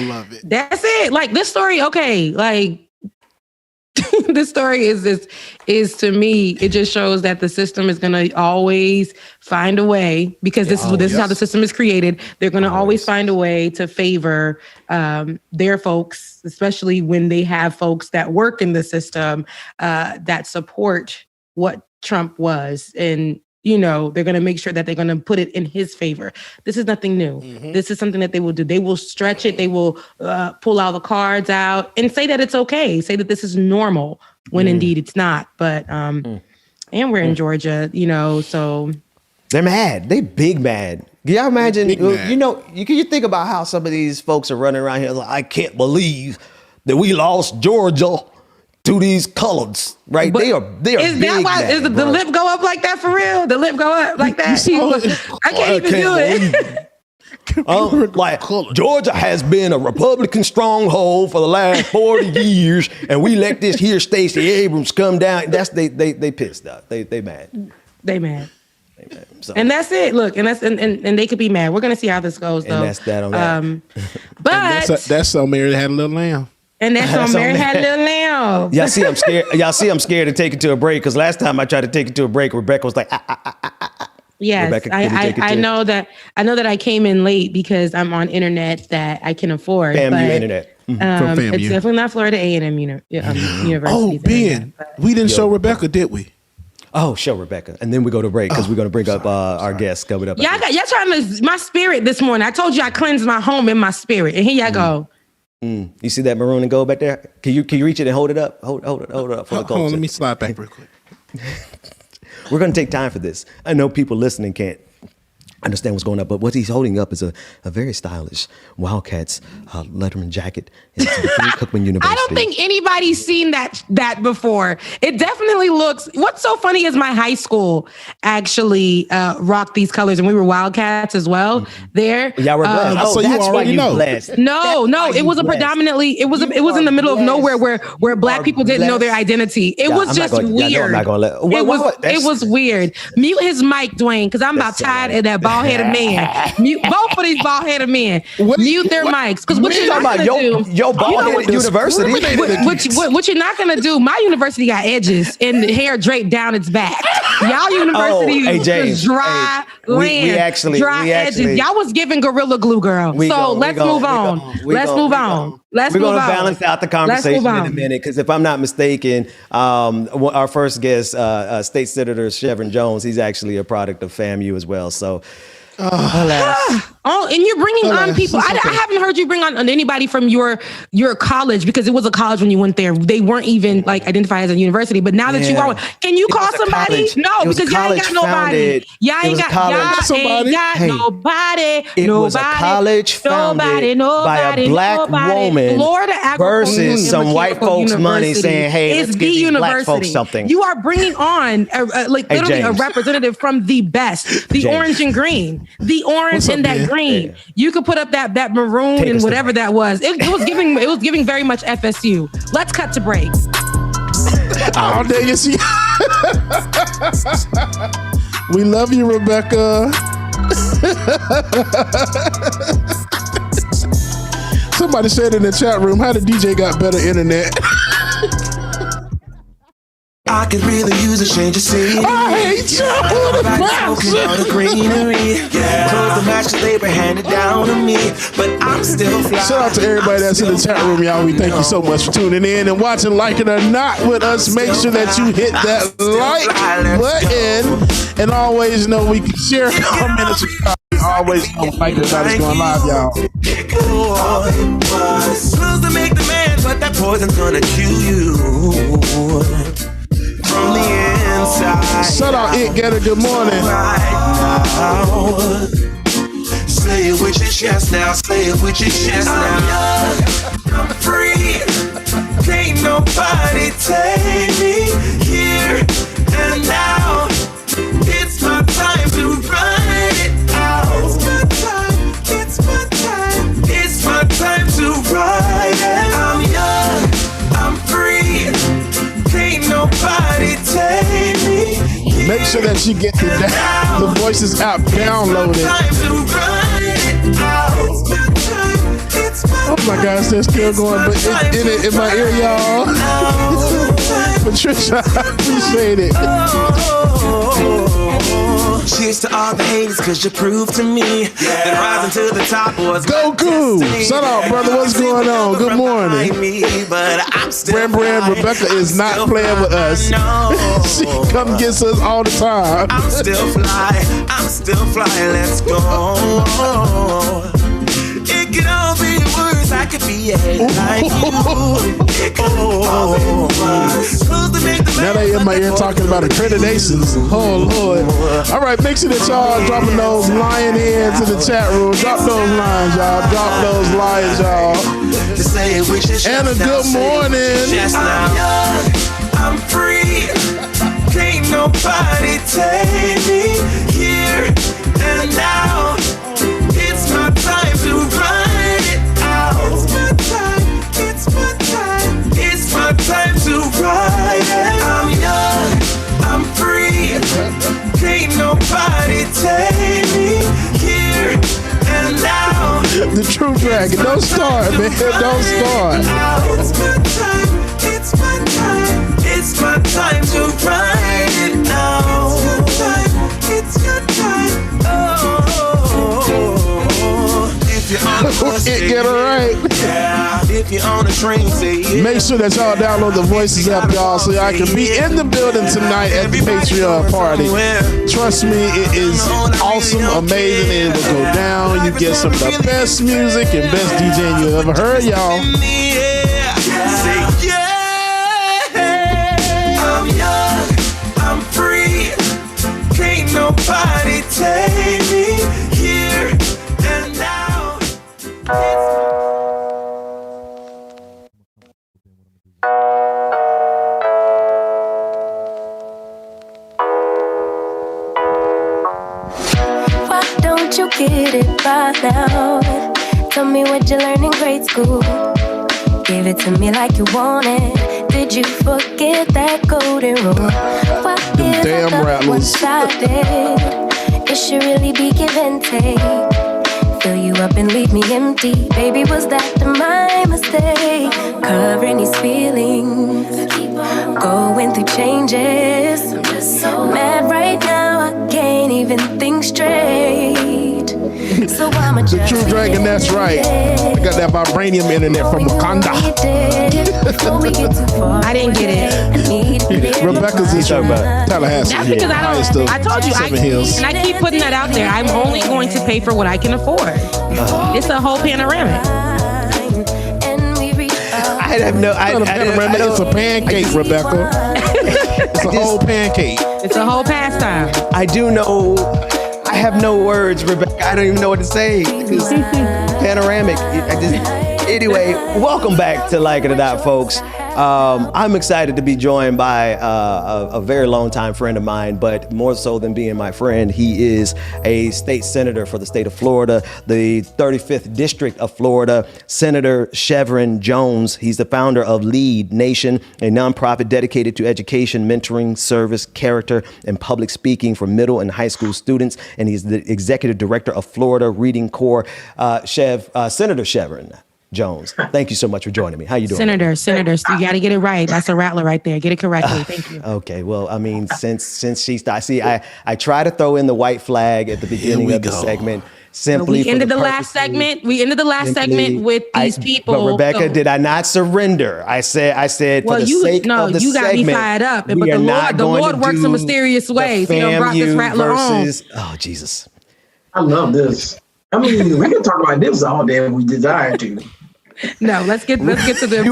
love it. That's it. Like, this story, okay, like this story is to me, it just shows that the system is going to always find a way, because this is how the system is created. They're going to always find a way to favor their folks, especially when they have folks that work in the system that support what Trump was. And they're going to make sure that they're going to put it in his favor. This is nothing new. This is something that they will do. They will stretch it. They will pull all the cards out and say that it's okay. Say that this is normal when indeed it's not. But and we're in Georgia, so they're mad. They big mad. Can y'all imagine? You think about how some of these folks are running around here like, I can't believe that we lost Georgia to these coloreds, right? They are is that why mad, is the lip go up like that for real? The lip go up like that? I can't even do it. Like, Georgia has been a Republican stronghold for the last 40 years, and we let this here Stacey Abrams come down. That's they pissed off. They mad. They mad. So. And that's it. Look, and they could be mad. We're gonna see how this goes, though. And that's that on that. But that's so Mary had a little lamb. And that's on Mary Had a Little Lamb. Y'all see, I'm scared. I'm scared to take it to a break, because last time I tried to take it to a break, Rebecca was like, Yes, Rebecca, I know that. I know that I came in late because I'm on internet that I can afford. FAMU internet. It's definitely not Florida A&M University. Oh, Ben, we didn't show Rebecca, did we? Oh, show Rebecca, and then we go to break because we're going to bring up our guests coming up. Y'all trying to my spirit this morning. I told you I cleansed my home in my spirit, and here y'all go. You see that maroon and gold back there? Can you reach it and hold it up? Hold it up for the culture. Let me slide back real quick. We're going to take time for this. I know people listening can't understand what's going on, but what he's holding up is a very stylish Wildcats Letterman jacket. It's Cookman University. I don't think anybody's seen that before. It definitely looks. What's so funny is my high school actually rocked these colors, and we were Wildcats as well. There, yeah, we're blessed. So you already know. No, it was a predominantly. It was in the middle of nowhere where black people didn't know their identity. It was just weird. It was weird. Mute his mic, Dwayne, because I'm about tired of that bald-headed man. Mute both of these bald-headed men. Mute their mics, because what you're not gonna do. Your bald-headed university. What you're not gonna do? My university got edges and hair draped down its back. Y'all university is dry land, dry edges. Y'all was giving Gorilla Glue, girl. Let's move on. We're going to balance out the conversation in a minute, because if I'm not mistaken, our first guest, State Senator Shevrin Jones, he's actually a product of FAMU as well. So, and you're bringing on people. I haven't heard you bring on anybody from your college, because it was a college when you went there. They weren't even like identified as a university. But now that you are, can you call somebody? No, because y'all ain't got nobody. Y'all ain't got nobody. It was a college founded by a black woman versus some white folks' money saying, "Hey, let's give these black folks something." You are bringing on literally a representative from the best, the orange and green. The orange and that green. You could put up that maroon and whatever that was. It was giving very much FSU. Let's cut to break. Oh, there you see. We love you, Rebecca. Somebody said in the chat room, how the DJ got better internet? I could really use a change of scene. I hate you. The greenery. Clothes and matches they were handed down to me, but I'm still fly. Shout out to everybody that's in the chat room, y'all. We thank you so much for tuning in and watching, like it or not with us. Make sure that you hit that like button, and always know we can share, comment, and subscribe. Always know like it or not is going live, y'all. Clothes to make the man, but that poison's gonna kill you. From the inside. Shut up, It Getter. Good morning. Right now. Say it with your chest now. Say it with your chest now. I'm free. Can't nobody take me here and now. It's my time to run it out. It's my time. It's my time. It's my time to ride it. I'm young. I'm free. Ain't nobody take me. Make sure that you get the Voices app downloaded. Oh my gosh, they're still going, but in my ear, y'all. Patricia, I appreciate it. Cheers to all the haters, cause you proved to me that rising to the top was Goku. Shut up, brother. What's going on? Good morning. Brand Rebecca is not playing with us. She come gets us all the time. I'm still fly, let's go. It could all be worse, I could be a head like you. It could all be worse. Now they in my ear talking about accreditations. Oh, Lord. All right, make sure that y'all dropping those lion heads in the chat room. Drop those lines, y'all. Drop those lions, y'all. And a good morning. I'm free. Can't nobody take me here and now. It's my time to run it out. It's my time. It's my time. It's my time to ride it. I'm young. I'm free. Can't nobody take me here and now. The True Dragon. Don't start, man. Don't start. It's my time. It's my time. It's my time to ride it now. It's your time. Oh. It get it right. Yeah. If you're on a train, say yeah. Make sure that y'all download the Voices app, y'all, so y'all can be in the building tonight at the Patreon party. Trust me, it is awesome, amazing, and it will go down. You get some of the best music and best DJing you ever heard, y'all. Say yeah. I'm young, I'm free. Can't nobody take me here and now. Why don't you get it by now? Tell me what you learned in grade school. Give it to me like you want it. Did you forget that golden rule? Why is it one-sided? It should really be give and take. Fill you up and leave me empty. Baby, was that my mistake? Covering these feelings, going through changes. I'm just so mad right now, I can't even think straight. So I'm The True Dragon, that's right. I got that vibranium internet from Wakanda. I didn't get it. Rebecca's in Tallahassee. That's because I told you, and I keep putting that out there. I'm only going to pay for what I can afford. It's a whole panoramic. I have no. It's a pancake, Rebecca. It's a whole pancake. It's a whole pastime. I do know. I have no words, Rebecca. I don't even know what to say. Panoramic. Anyway, welcome back to Like It or Not, folks. I'm excited to be joined by a very long-time friend of mine, but more so than being my friend, he is a state senator for the state of Florida, the 35th District of Florida, Senator Shevrin Jones. He's the founder of Lead Nation, a nonprofit dedicated to education, mentoring, service, character, and public speaking for middle and high school students, and he's the executive director of Florida Reading Corps. Senator Shevrin Jones, thank you so much for joining me. How you doing? Senator, you got to get it right. That's a rattler right there. Get it correctly. Thank you. Okay. Well, I mean, since she started, see, I try to throw in the white flag at the beginning of the segment. Simply we ended the last segment. We ended the last segment with these people. But Rebecca, did I not surrender? I said well, for the sake of the you got segment, me fired up. But the Lord works in mysterious ways. He done brought this rattler on. Oh, Jesus. I love this. I mean, we can talk about this all day if we desire to. No, let's get to the.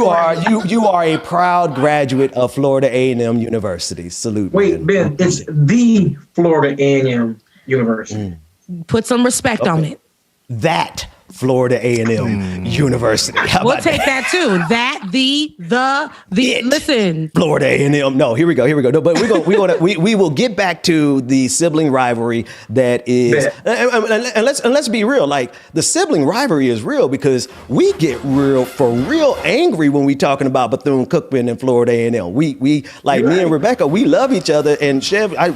You are a proud graduate of Florida A&M University. Salute. Wait, Ben, it's the Florida A&M University. Put some respect on it. That Florida A&M University. We'll take that too. That the listen. Florida A&M. No, here we go. No, but we will get back to the sibling rivalry that is. And let's be real. Like, the sibling rivalry is real because we get real angry when we talking about Bethune-Cookman and Florida A&M. We like me and Rebecca. We love each other, and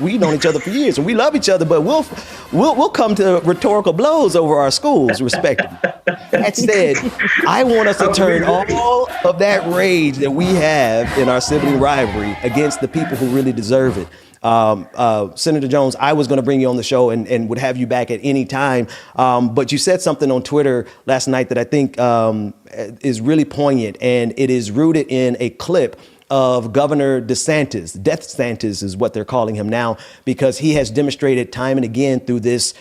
we've known each other for years, and we love each other. But we'll come to rhetorical blows over our schools, respectively. That said, I want us to turn all of that rage that we have in our sibling rivalry against the people who really deserve it. Senator Jones, I was going to bring you on the show and would have you back at any time. But you said something on Twitter last night that I think is really poignant, and it is rooted in a clip of Governor DeSantis. Death Santis is what they're calling him now, because he has demonstrated time and again through this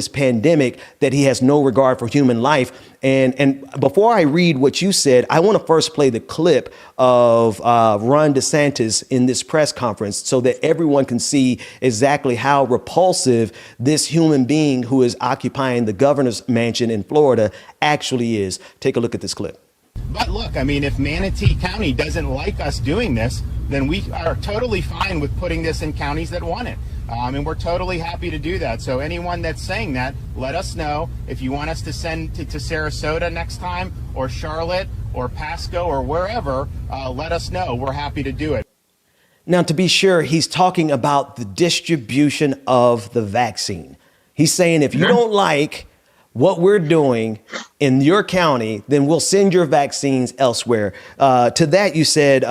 pandemic that he has no regard for human life. And before I read what you said, I want to first play the clip of Ron DeSantis in this press conference so that everyone can see exactly how repulsive this human being who is occupying the governor's mansion in Florida actually is. Take a look at this clip. But look, I mean, if Manatee County doesn't like us doing this, then we are totally fine with putting this in counties that want it. And we're totally happy to do that. So anyone that's saying that, let us know. If you want us to send to Sarasota next time, or Charlotte, or Pasco, or wherever, let us know. We're happy to do it. Now, to be sure, he's talking about the distribution of the vaccine. He's saying if you don't like what we're doing in your county, then we'll send your vaccines elsewhere. To that, you said,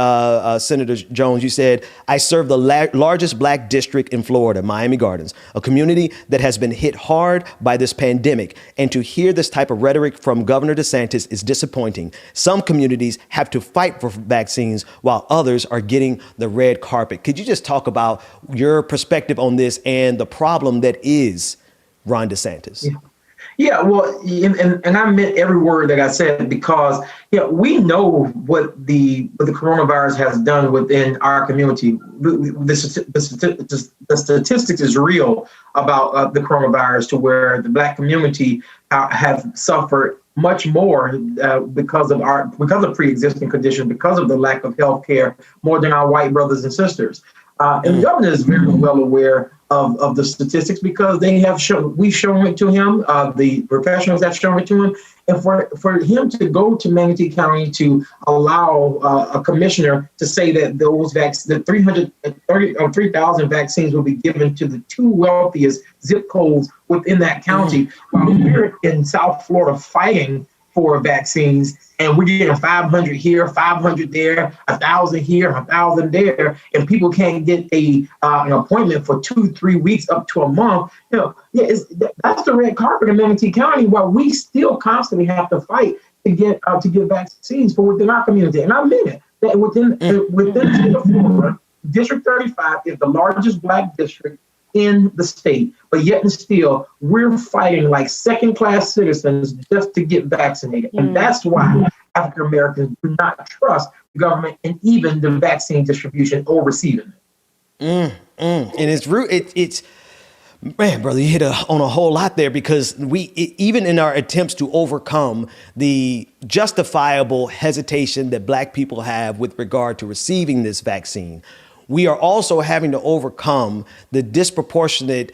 Senator Jones, you said, I serve the largest black district in Florida, Miami Gardens, a community that has been hit hard by this pandemic. And to hear this type of rhetoric from Governor DeSantis is disappointing. Some communities have to fight for vaccines while others are getting the red carpet. Could you just talk about your perspective on this and the problem that is Ron DeSantis? Yeah, well, and I meant every word that I said, because we know what the coronavirus has done within our community. The statistics is real about the coronavirus, to where the black community have suffered much more because of pre-existing conditions, because of the lack of health care, more than our white brothers and sisters. And the governor is very well aware of the statistics, because we've shown it to him, the professionals have shown it to him. And for him to go to Manatee County to allow a commissioner to say that the 3,000 vaccines will be given to the two wealthiest zip codes within that county, while we're in South Florida fighting for vaccines, and we're getting 500 here, 500 there, 1,000 here, 1,000 there, and people can't get an appointment for 2-3 weeks, up to a month. That's the red carpet in Manatee County, while we still constantly have to fight to get vaccines for within our community. And I mean it, that within the state of Florida, District 35 is the largest black district in the state, but yet and still we're fighting like second-class citizens just to get vaccinated. And that's why African Americans do not trust the government and even the vaccine distribution or receiving it. And it's man, brother, you hit on a whole lot there, because even in our attempts to overcome the justifiable hesitation that black people have with regard to receiving this vaccine, we are also having to overcome the disproportionate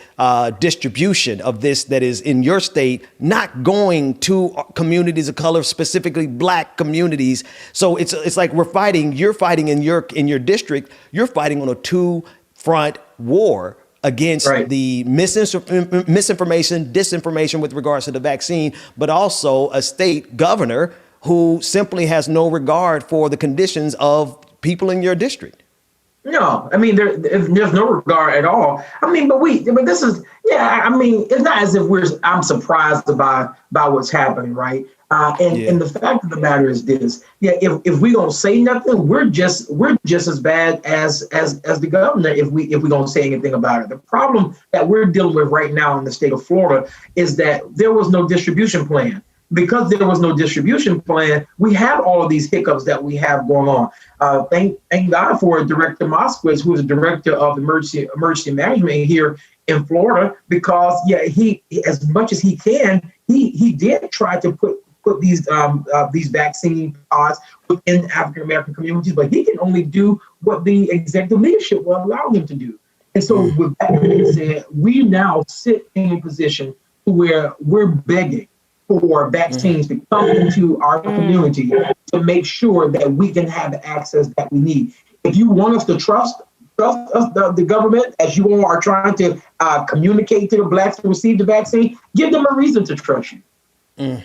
distribution of this that is in your state, not going to communities of color, specifically black communities. So it's like you're fighting in your district, you're fighting on a two-front war against the misinformation, disinformation with regards to the vaccine, but also a state governor who simply has no regard for the conditions of people in your district. No, I mean, there's no regard at all. I mean, but this is, I mean, it's not as if I'm surprised by what's happening, right? And the fact of the matter is this: if we don't say nothing, we're just as bad as the governor if we don't say anything about it. The problem that we're dealing with right now in the state of Florida is that there was no distribution plan. Because there was no distribution plan, we have all of these hiccups that we have going on. Thank God for Director Moskowitz, who is the director of emergency management here in Florida, because he, as much as he can, he did try to put these vaccine pods within African American communities, but he can only do what the executive leadership will allow him to do. And so, with that being said, we now sit in a position where we're begging for vaccines to come into our community to make sure that we can have the access that we need. If you want us to trust us, the government, as you all are trying to communicate to the blacks to receive the vaccine, give them a reason to trust you.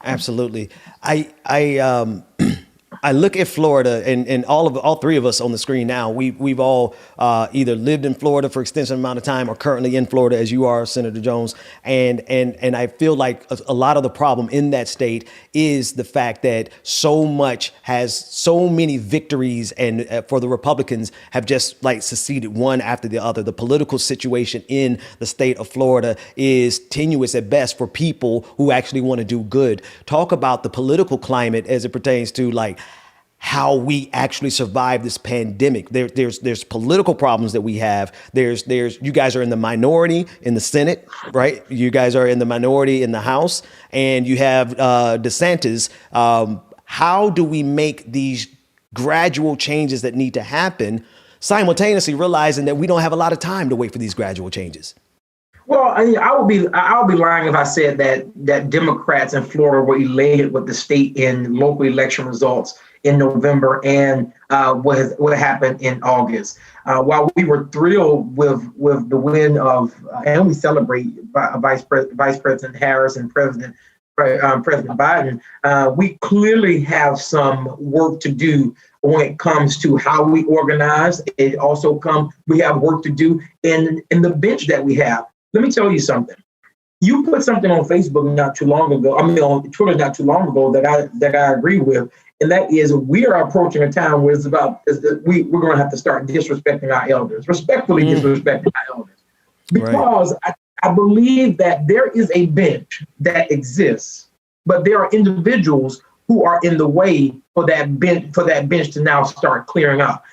Absolutely. I look at Florida, and all three of us on the screen now, we've all either lived in Florida for extensive amount of time or currently in Florida, as you are, Senator Jones. And I feel like a lot of the problem in that state is the fact that so many victories and for the Republicans have just like seceded one after the other. The political situation in the state of Florida is tenuous at best for people who actually want to do good. Talk about the political climate as it pertains to like how we actually survive this pandemic. There's political problems that we have. There's you guys are in the minority in the Senate, right? You guys are in the minority in the House, and you have DeSantis. How do we make these gradual changes that need to happen, simultaneously realizing that we don't have a lot of time to wait for these gradual changes? Well, I would be lying if I said that Democrats in Florida were elated with the state and local election results in November and what happened in August. While we were thrilled with the win of, and we celebrate Vice President Harris and President Biden, we clearly have some work to do when it comes to how we organize. We have work to do in the bench that we have. Let me tell you something. You put something on Facebook on Twitter not too long ago that I agree with, and that is we are approaching a time where we're going to have to start disrespecting our elders, respectfully disrespecting our elders, because I believe that there is a bench that exists, but there are individuals who are in the way for that bench to now start clearing up.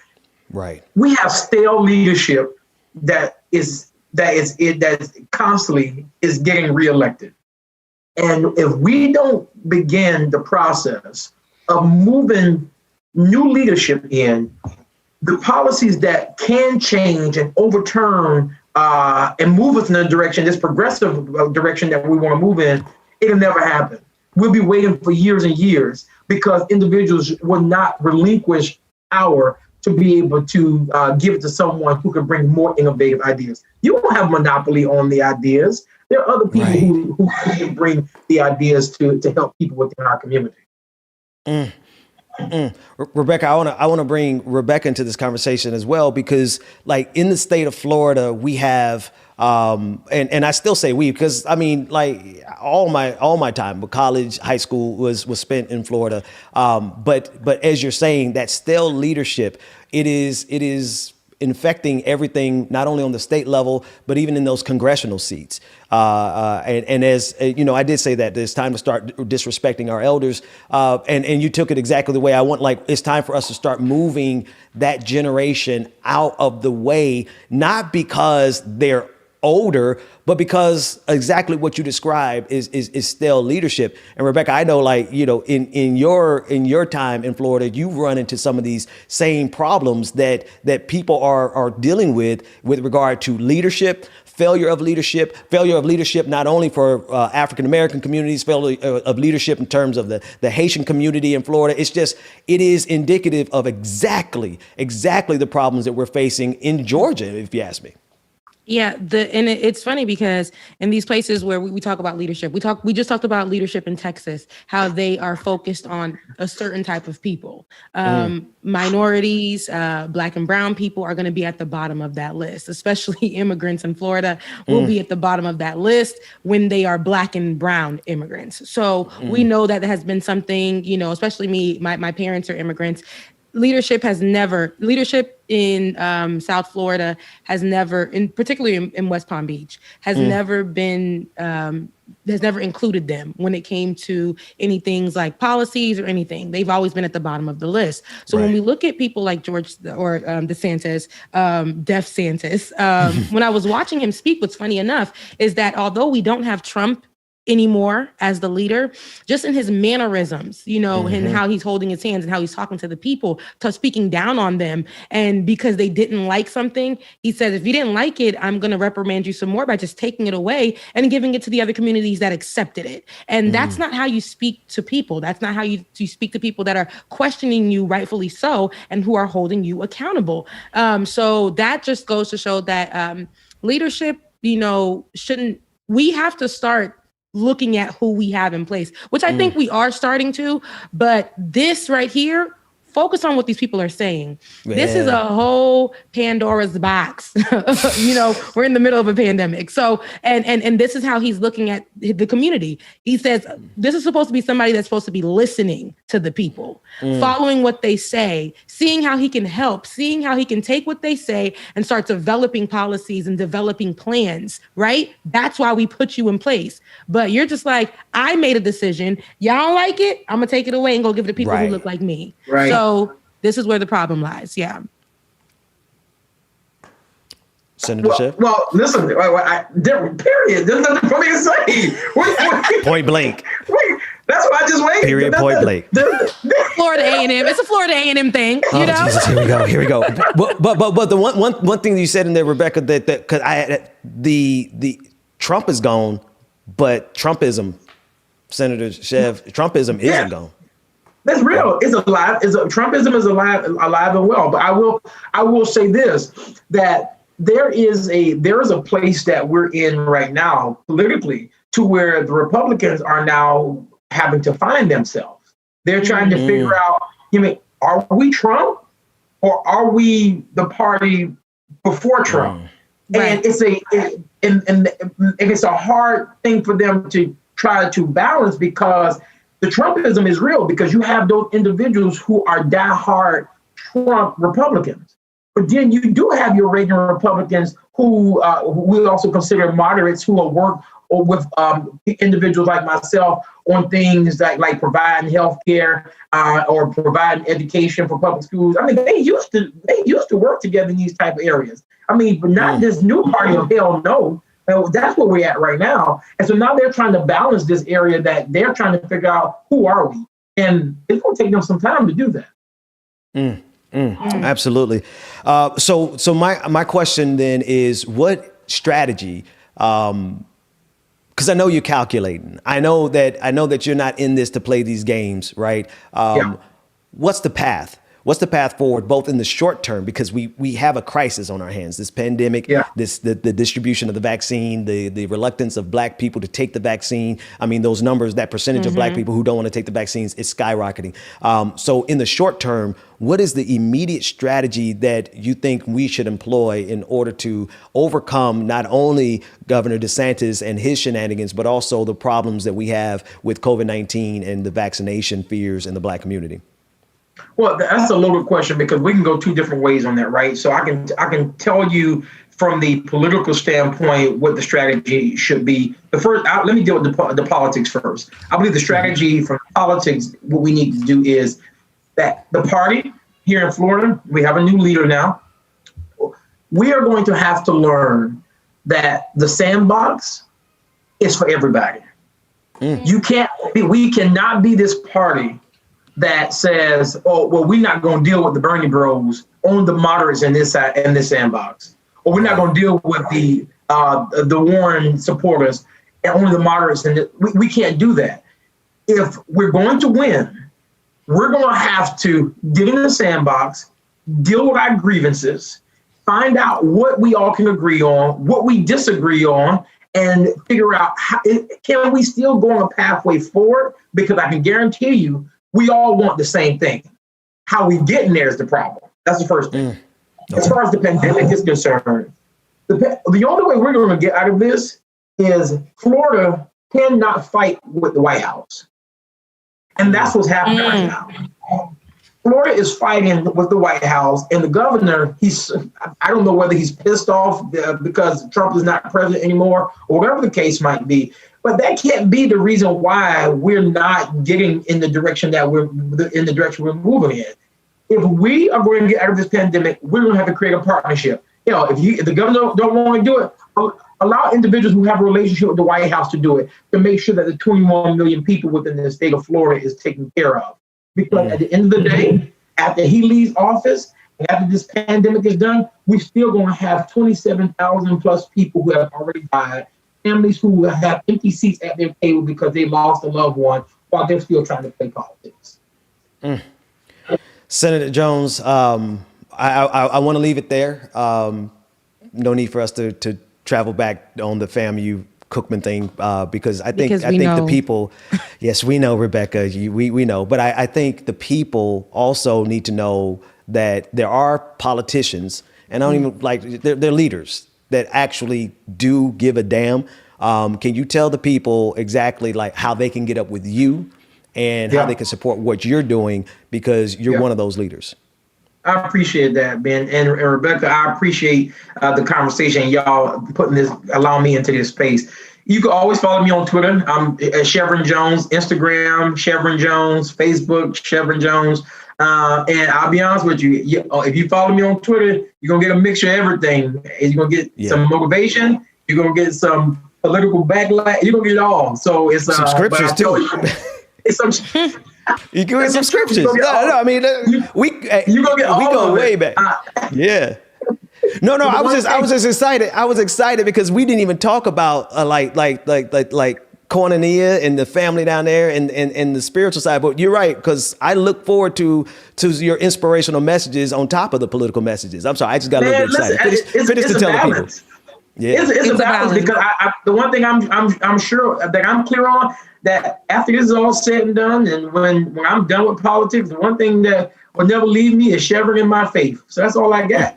Right. We have stale leadership that constantly is getting reelected. And if we don't begin the process of moving new leadership in, the policies that can change and overturn and move us in a direction, this progressive direction that we want to move in, it'll never happen. We'll be waiting for years and years because individuals will not relinquish power to be able to give it to someone who can bring more innovative ideas. You won't have monopoly on the ideas. There are other people who can bring the ideas to help people within our community. Rebecca, I want to bring Rebecca into this conversation as well, because like in the state of Florida, we have and I still say we, because I mean, like all my time, but college, high school was spent in Florida. But as you're saying, that stale leadership, it is infecting everything, not only on the state level, but even in those congressional seats. And as you know, I did say that it's time to start disrespecting our elders. And you took it exactly the way I want. Like, it's time for us to start moving that generation out of the way, not because they're older, but because exactly what you described is stale leadership. And Rebecca, I know, like, you know, in your time in Florida, you've run into some of these same problems that people are dealing with regard to leadership, failure of leadership not only for African-American communities, failure of leadership in terms of the Haitian community in Florida. It is indicative of exactly the problems that we're facing in Georgia, if you ask me. Yeah, it's funny because in these places where we talk about leadership, we just talked about leadership in Texas, how they are focused on a certain type of people. Minorities, Black and brown people are going to be at the bottom of that list, especially immigrants in Florida will be at the bottom of that list when they are Black and brown immigrants. So we know that has been something, you know, especially my parents are immigrants. Leadership in South Florida has never, particularly in West Palm Beach, has never included them when it came to any things like policies or anything. They've always been at the bottom of the list. So when we look at people like George or DeSantis, when I was watching him speak, what's funny enough is that although we don't have Trump anymore as the leader, just in his mannerisms, you know, and how he's holding his hands and how he's talking to the people, speaking down on them. And because they didn't like something, he says, if you didn't like it, I'm going to reprimand you some more by just taking it away and giving it to the other communities that accepted it. And that's not how you speak to people. That's not how you speak to people that are questioning you, rightfully so, and who are holding you accountable. So that just goes to show that leadership, you know, we have to start looking at who we have in place, which I think we are starting to, but this right here, focus on what these people are saying. Yeah. This is a whole Pandora's box. You know, we're in the middle of a pandemic. So, and this is how he's looking at the community. He says, this is supposed to be somebody that's supposed to be listening to the people, following what they say, seeing how he can help, seeing how he can take what they say and start developing policies and developing plans, right? That's why we put you in place. But you're just like, I made a decision. Y'all don't like it? I'm gonna take it away and go give it to people who look like me. Right. So this is where the problem lies. Yeah. Senator Shev? Well, listen, period. There's nothing for me to say. Point blank. Wait, that's what I just made. Period, point blank. Florida A&M. It's a Florida A&M thing, you know? Jesus, here we go. But the one thing that you said in there, Rebecca, that because the Trump is gone, but Trumpism, Senator Shev, Trumpism isn't gone. That's real. It's alive. Trumpism is alive and well. But I will say this, that there is a place that we're in right now politically to where the Republicans are now having to find themselves. They're trying to figure out, are we Trump or are we the party before Trump? And it's a hard thing for them to try to balance, because the Trumpism is real, because you have those individuals who are diehard Trump Republicans. But then you do have your Reagan Republicans who we also consider moderates, who will work with individuals like myself on things like providing health care or providing education for public schools. I mean, they used to work together in these type of areas. I mean, but not this new party of hell no. That's where we're at right now. And so now they're trying to balance this area that they're trying to figure out, who are we? And it's going to take them some time to do that. Absolutely. So my question then is, what strategy? Because I know you're calculating. I know that you're not in this to play these games, right? What's the path? What's the path forward, both in the short term, because we have a crisis on our hands, this pandemic, the distribution of the vaccine, the reluctance of Black people to take the vaccine. I mean, those numbers, that percentage of Black people who don't want to take the vaccines, is skyrocketing. So in the short term, what is the immediate strategy that you think we should employ in order to overcome not only Governor DeSantis and his shenanigans, but also the problems that we have with COVID-19 and the vaccination fears in the Black community? Well, that's a loaded question, because we can go two different ways on that, right? So I can tell you from the political standpoint what the strategy should be. Let me deal with the politics first. I believe the strategy from politics, what we need to do is that the party here in Florida, we have a new leader now. We are going to have to learn that the sandbox is for everybody. We cannot be this party that says, oh, well, we're not going to deal with the Bernie bros, on the moderates in this sandbox, or we're not going to deal with the Warren supporters and only the moderates. And we can't do that. If we're going to win, we're going to have to get in the sandbox, deal with our grievances, find out what we all can agree on, what we disagree on, and figure out can we still go on a pathway forward? Because I can guarantee you, we all want the same thing. How we get in there is the problem. That's the first thing. As far as the pandemic is concerned, the only way we're going to get out of this is Florida cannot fight with the White House. And that's what's happening right now. Florida is fighting with the White House, and the governor, I don't know whether he's pissed off because Trump is not president anymore, or whatever the case might be. But that can't be the reason why we're not getting in the direction that we're moving in. If we are going to get out of this pandemic, we're going to have to create a partnership. If the governor don't want to do it, allow individuals who have a relationship with the White House to do it, to make sure that the 21 million people within the state of Florida is taken care of. Because at the end of the day, after he leaves office, and after this pandemic is done, we're still going to have 27,000 plus people who have already died. Families who have empty seats at their table because they lost a loved one while they're still trying to play politics. Senator Jones, I want to leave it there. No need for us to travel back on the FAMU Cookman thing because I think the people, yes, we know, Rebecca, we know, but I think the people also need to know that there are politicians, and I don't even they're leaders that actually do give a damn. Can you tell the people exactly how they can get up with you and how they can support what you're doing, because you're one of those leaders? I appreciate that, Ben. And Rebecca, I appreciate the conversation, y'all allowing me into this space. You can always follow me on Twitter. I'm at Shevrin Jones, Instagram, Shevrin Jones, Facebook, Shevrin Jones. And I'll be honest with you, if you follow me on Twitter, you're going to get a mixture of everything. You're going to get some motivation. You're going to get some political backlash. You're going to get it all. So it's some scriptures too. It's some. You can get some scriptures. No, I mean, we go way back. Yeah. No, I was just excited. I was excited because we didn't even talk about koinonia and the family down there and the spiritual side. But you're right, because I look forward to your inspirational messages on top of the political messages. I'm sorry, I just got a little bit excited. Finish to tell the people. Yeah, it's a balance because the one thing I'm sure that I'm clear on, that after this is all said and done, and when I'm done with politics, the one thing that will never leave me is Shevrin in my faith. So that's all I got.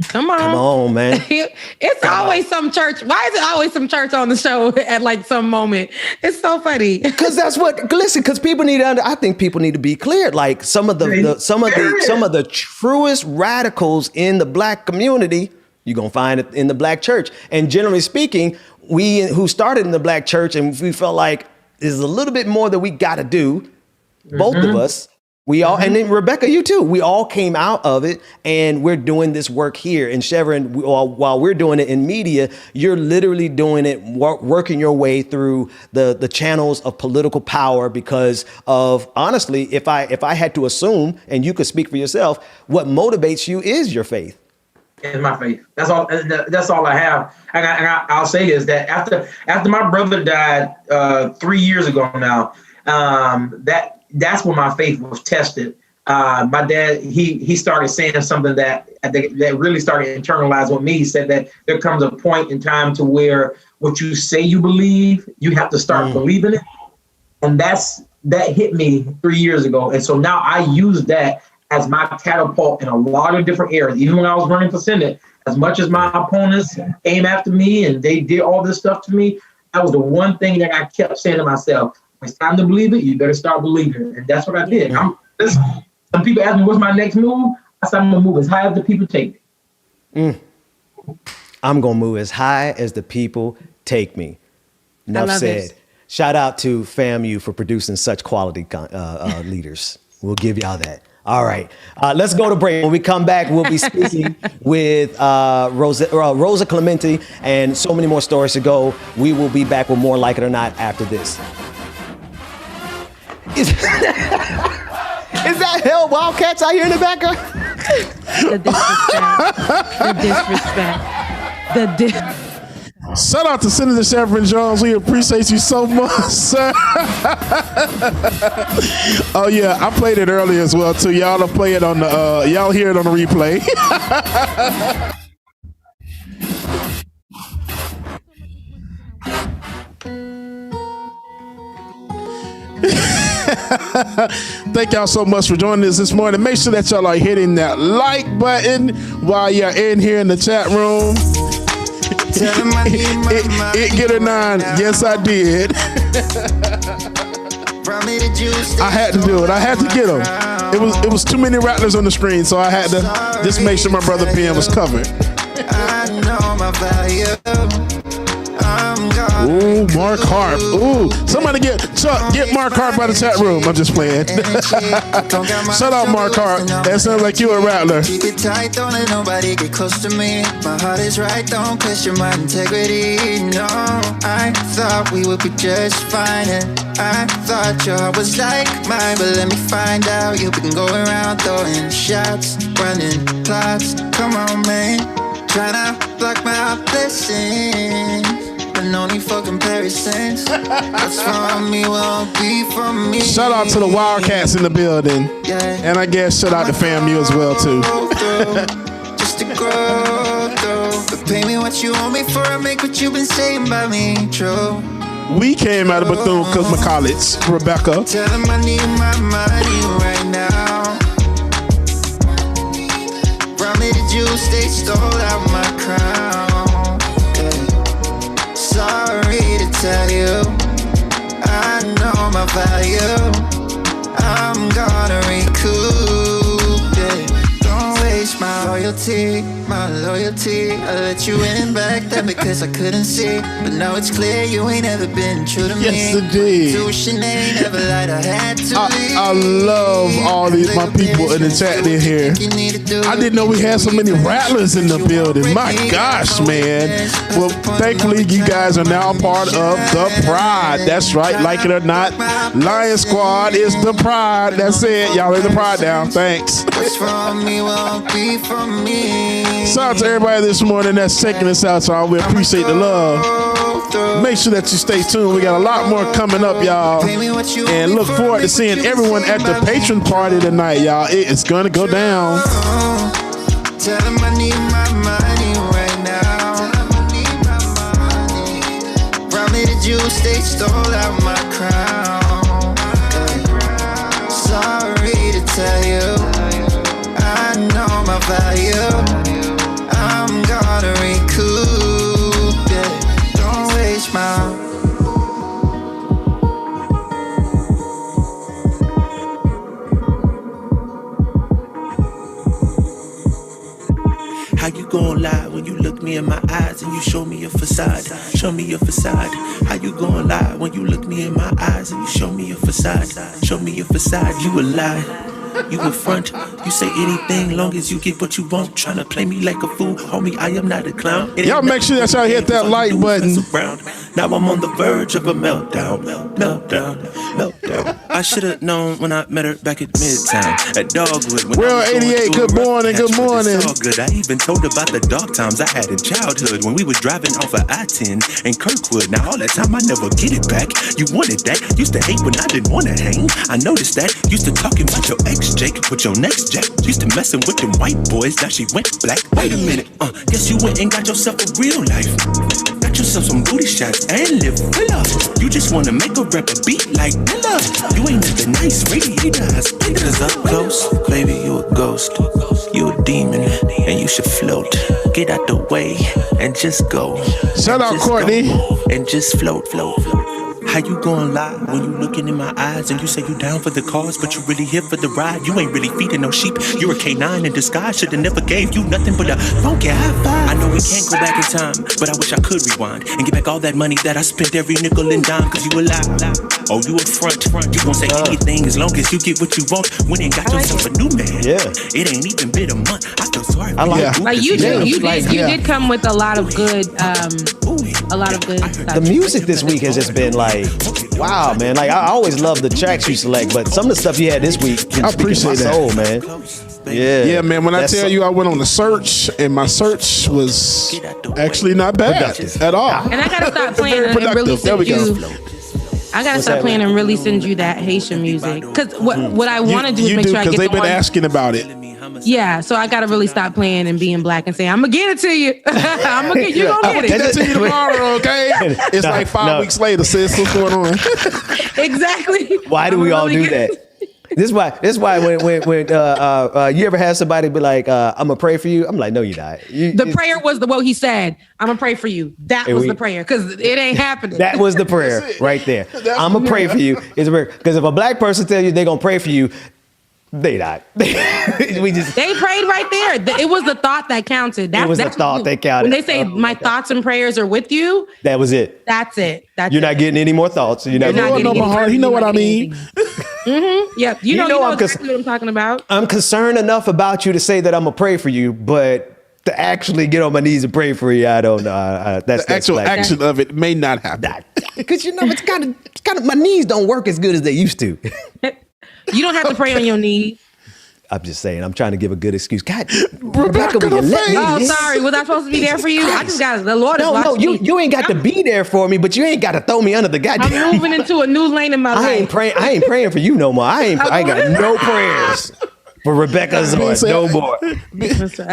Come on, man. It's always some church. Why is it always some church on the show at like some moment? It's so funny. Because that's what. Listen, because people need to. I think people need to be clear. Like some of the truest radicals in the black community, you're gonna find it in the black church. And generally speaking, we who started in the black church and we felt like there's a little bit more that we got to do. Both of us. We all, and then Rebecca, you too. We all came out of it, and we're doing this work here. And Shevrin, while we're doing it in media, you're literally doing it, working your way through the channels of political power. Because of, honestly, if I had to assume, and you could speak for yourself, what motivates you is your faith. It's my faith. That's all. That's all I have. And I'll say this: that after my brother died 3 years ago now, that's when my faith was tested. My dad, he started saying something that really started internalizing with me. He said that there comes a point in time to where what you say you believe, you have to start believing it. And that hit me 3 years ago. And so now I use that as my catapult in a lot of different areas. Even when I was running for Senate, as much as my opponents came after me and they did all this stuff to me, that was the one thing that I kept saying to myself. When it's time to believe it, you better start believing it. And that's what I did. Some people ask me, what's my next move? I said, I'm going to move as high as the people take me. I'm going to move as high as the people take me. Enough said. Shout out to FAMU for producing such quality leaders. We'll give y'all that. All right. Let's go to break. When we come back, we'll be speaking with Rosa Clemente and so many more stories to go. We will be back with more Like It or Not after this. Is that Hell Wildcats out here in the background? The disrespect. Shout out to Senator Shevrin Jones. We appreciate you so much, sir. Oh yeah, I played it earlier as well too. Y'all will play it on the. Y'all hear it on the replay. Thank y'all so much for joining us this morning. Make sure that y'all are hitting that like button while you're in here in the chat room. It get a 9. Yes, I did. I had to do it. I had to get them. It was too many rattlers on the screen, so I had to just make sure my brother PM was covered. I know my value. Ooh, Mark Harp. Ooh, somebody get Mark Harp out of the chat room. I'm just playing. Shut up, Mark Harp. That sounds like you a rattler. Keep it tight, don't let nobody get close to me. My heart is right, don't question my integrity. No, I thought we would be just fine, and I thought your heart was like mine, but let me find out you've been going around throwing shots, running plots. Come on, man, tryna block my blessings. No need for comparisons. What's from me won't be from me. Shout out to the Wildcats in the building. Yeah. And I guess shout out to FAMU as well too. Just to grow through. But pay me what you owe me for. I make what you've been saying about me true. We came out of Bethune-Cookman College, Rebecca. Tell them I need my money right now. Brought me the juice, they stole out my crown. Sorry to tell you, I know my value. I'm gonna recoup it. Don't waste my loyalty, my loyalty. I let you in back then because I couldn't see. But now it's clear you ain't ever been true to me. Yes, indeed. Tuition ain't never lied, I had to leave. I love all these my people in the chat in here. I didn't know we had so many rattlers in the building. My gosh, man. Well, thankfully you guys are now part of the Pride. That's right, like it or not. Lion Squad is the Pride. That's it. Y'all in the Pride now. Thanks. What's from me won't be from me. Shout out to everybody this morning that's checking us out, y'all. We appreciate the love. Make sure that you stay tuned. We got a lot more coming up, y'all. And look forward to seeing everyone at the patron party tonight, y'all. It's going to go down. Tell them I need my money right now. Probably the juice they stole out my crown. Sorry to tell you, I know my value. I'm gonna recoup it. Don't waste my. How you gon' lie when you look me in my eyes and you show me your facade? Show me your facade. How you gon' lie when you look me in my eyes and you show me your facade? Show me your facade. You a lie. You a front. You say anything long as you get what you want. Tryna play me like a fool, homie. I am not a clown. Y'all make sure that y'all hit that like button. Now I'm on the verge of a meltdown. I should've known when I met her back at Midtown at Dogwood. Well, 88, good morning, good morning. It's all good. I even told about the dark times I had in childhood when we were driving off of I-10 in Kirkwood. Now all that time I never get it back. You wanted that. Used to hate when I didn't want to hang. I noticed that. Used to talking about your ex, Jake, with your next Jack. Used to messing with them white boys. Now she went black. Wait a minute. Guess you went and got yourself a real life. Got yourself some booty shots and live villa. You just wanna make a rapper beat like Dilla. You ain't nothing nice, radiator has fingers up close. Baby, you a ghost, you a demon, and you should float. Get out the way and just go. Shout out Courtney. And just float. How you gon' lie when you looking in my eyes and you say you down for the cause, but you really here for the ride? You ain't really feeding no sheep. You're a canine in disguise. Shoulda never gave you nothing but a funky high five. I know we can't go back in time, but I wish I could rewind and get back all that money that I spent every nickel and dime. Cause you a lie. Oh, you a front. You gon' say anything as long as you get what you want. When you got yourself a new man. Yeah. It ain't even been a month. I feel sorry. Like you did come with a lot of good The music this week has just been like, wow, man. Like I always love the tracks you select, but some of the stuff you had this week can speak to my soul, man. Yeah, man. When I tell you I went on the search, and my search was actually not bad at all. And I gotta stop playing and really send you. I gotta stop playing and really send you that Haitian music, because what I want to do is make sure I get because they've been asking about it. Yeah, so I gotta really stop playing and being black and saying I'm gonna get it to you. You gonna get it. I'm gonna get that to you tomorrow, okay? It's like 5 weeks later, sis. What's going on? Exactly. Why do we all do that? This is why when you ever have somebody be like, I'm gonna pray for you, I'm like, no, you're not. The prayer was what he said. I'm gonna pray for you. That was the prayer, because it ain't happening. That was the prayer right there. I'm gonna pray for you. It's a prayer. Because if a black person tell you they're gonna pray for you, they not. They prayed right there. It was the thought that counted. It was the thought that counted. When they say my thoughts and prayers are with you, that was it. That's it. You're not getting any more thoughts. You're not getting any more. You know what I mean? Mm-hmm. Yep. You know exactly what I'm talking about. I'm concerned enough about you to say that I'm gonna pray for you, but to actually get on my knees and pray for you, I don't know. That's the actual action of it may not happen. Because it's kind of my knees don't work as good as they used to. You don't have to pray on your knees. I'm just saying, I'm trying to give a good excuse. God, Rebecca, will you let me? Oh, sorry. Was I supposed to be there for you? I just got the Lord is watching me. You ain't got to be there for me, but you ain't got to throw me under the goddamn. I'm moving into a new lane in my life. I ain't praying for you no more. I ain't got no prayers for Rebecca's no more.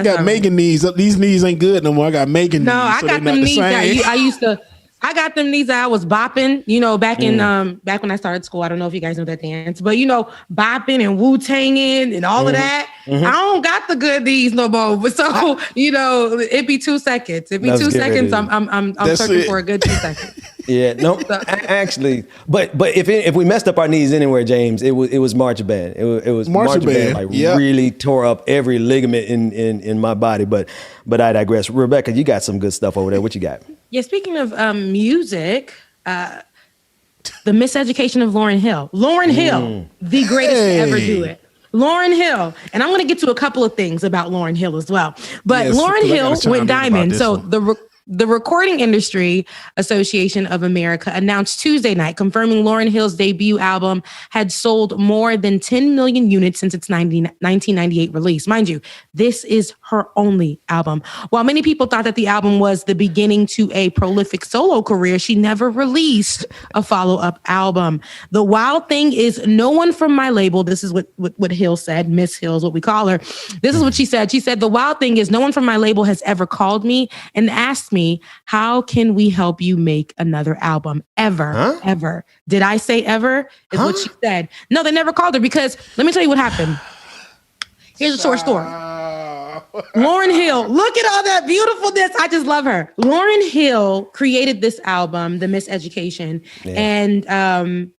Got Megan knees. These knees ain't good no more. I got Megan knees. No, I got them knees that I used to. I got them knees that I was bopping, back in back when I started school. I don't know if you guys know that dance, but bopping and Wu-Tanging and all of that. Mm-hmm. I don't got the good knees no more. But so it'd be 2 seconds. It'd be 2 seconds. I'm searching for a good 2 seconds. Yeah, no, actually, but if we messed up our knees anywhere, James, it was marching band. It was marching band. Like really tore up every ligament in my body. But I digress. Rebecca, you got some good stuff over there. What you got? Yeah, speaking of music, the miseducation of Lauryn Hill. Lauryn Hill, the greatest to ever do it. Lauryn Hill, and I'm going to get to a couple of things about Lauryn Hill as well. But Lauryn Hill went diamond. So the Recording Industry Association of America announced Tuesday night, confirming Lauryn Hill's debut album had sold more than 10 million units since its 1998 release. Mind you, this is her only album. While many people thought that the album was the beginning to a prolific solo career, she never released a follow-up album. The wild thing is no one from my label, this is what Hill said, Miss Hill is what we call her. This is what she said. She said, the wild thing is no one from my label has ever called me and asked me, how can we help you make another album? Ever. Did I say ever? Is what she said. No, they never called her because let me tell you what happened. Here's a short story. Lauryn Hill, look at all that beautifulness. I just love her. Lauryn Hill created this album, The Miseducation. Yeah. And,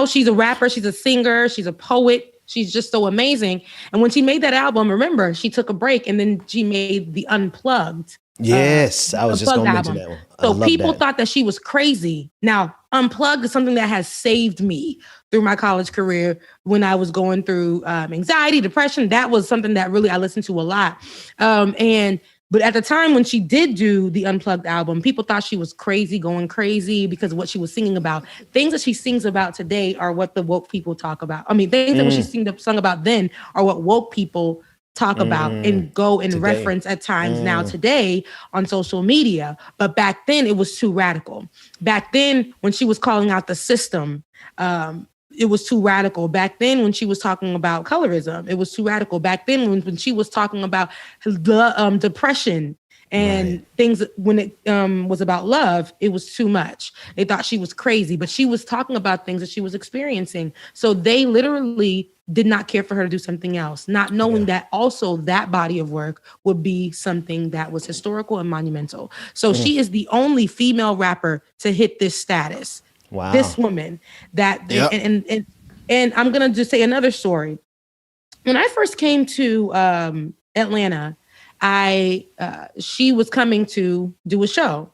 she's a rapper, she's a singer, she's a poet. She's just so amazing. And when she made that album, remember, she took a break and then she made the Unplugged. Yes, I was just going to mention that one. So people thought that she was crazy. Now, Unplugged is something that has saved me through my college career when I was going through anxiety, depression. That was something that really I listened to a lot. But at the time when she did do the Unplugged album, people thought she was crazy, going crazy because of what she was singing about. Things that she sings about today are what the woke people talk about. I mean, things that she sung about then are what woke people talk about and go and today. Reference at times now today on social media. But back then it was too radical. Back then when she was calling out the system, it was too radical. Back then when she was talking about colorism, it was too radical. Back then when she was talking about the depression and things, when it was about love, it was too much. They thought she was crazy, but she was talking about things that she was experiencing. So they literally did not care for her to do something else, not knowing that also that body of work would be something that was historical and monumental. So she is the only female rapper to hit this status. Wow. This woman that, and I'm going to just say another story. When I first came to Atlanta, she was coming to do a show,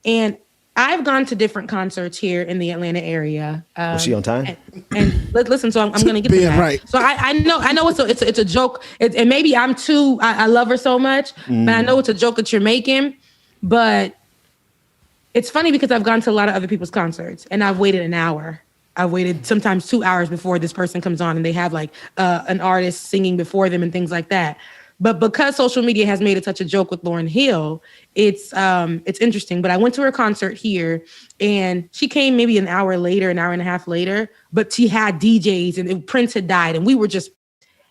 and I've gone to different concerts here in the Atlanta area. Was she on time? And listen, so I'm going to get to that. Right. So I know it's a joke, and maybe I'm too. I love her so much, but I know it's a joke that you're making. But it's funny because I've gone to a lot of other people's concerts, and I've waited an hour. I waited sometimes 2 hours before this person comes on, and they have like an artist singing before them and things like that. But because social media has made it such a joke with Lauryn Hill, it's interesting. But I went to her concert here, and she came maybe an hour later, an hour and a half later. But she had DJs, and Prince had died, and we were just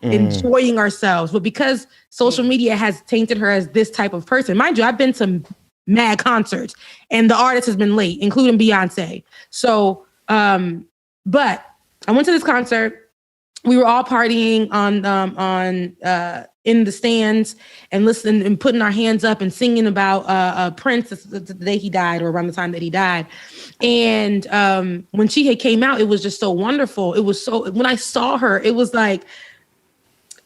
enjoying ourselves. But because social media has tainted her as this type of person, mind you, I've been to mad concerts, and the artist has been late, including Beyonce. So, but I went to this concert. We were all partying on in the stands and listening and putting our hands up and singing about Prince the day he died, or around the time that he died. And when she had came out, it was just so wonderful. It was so, when I saw her, it was like,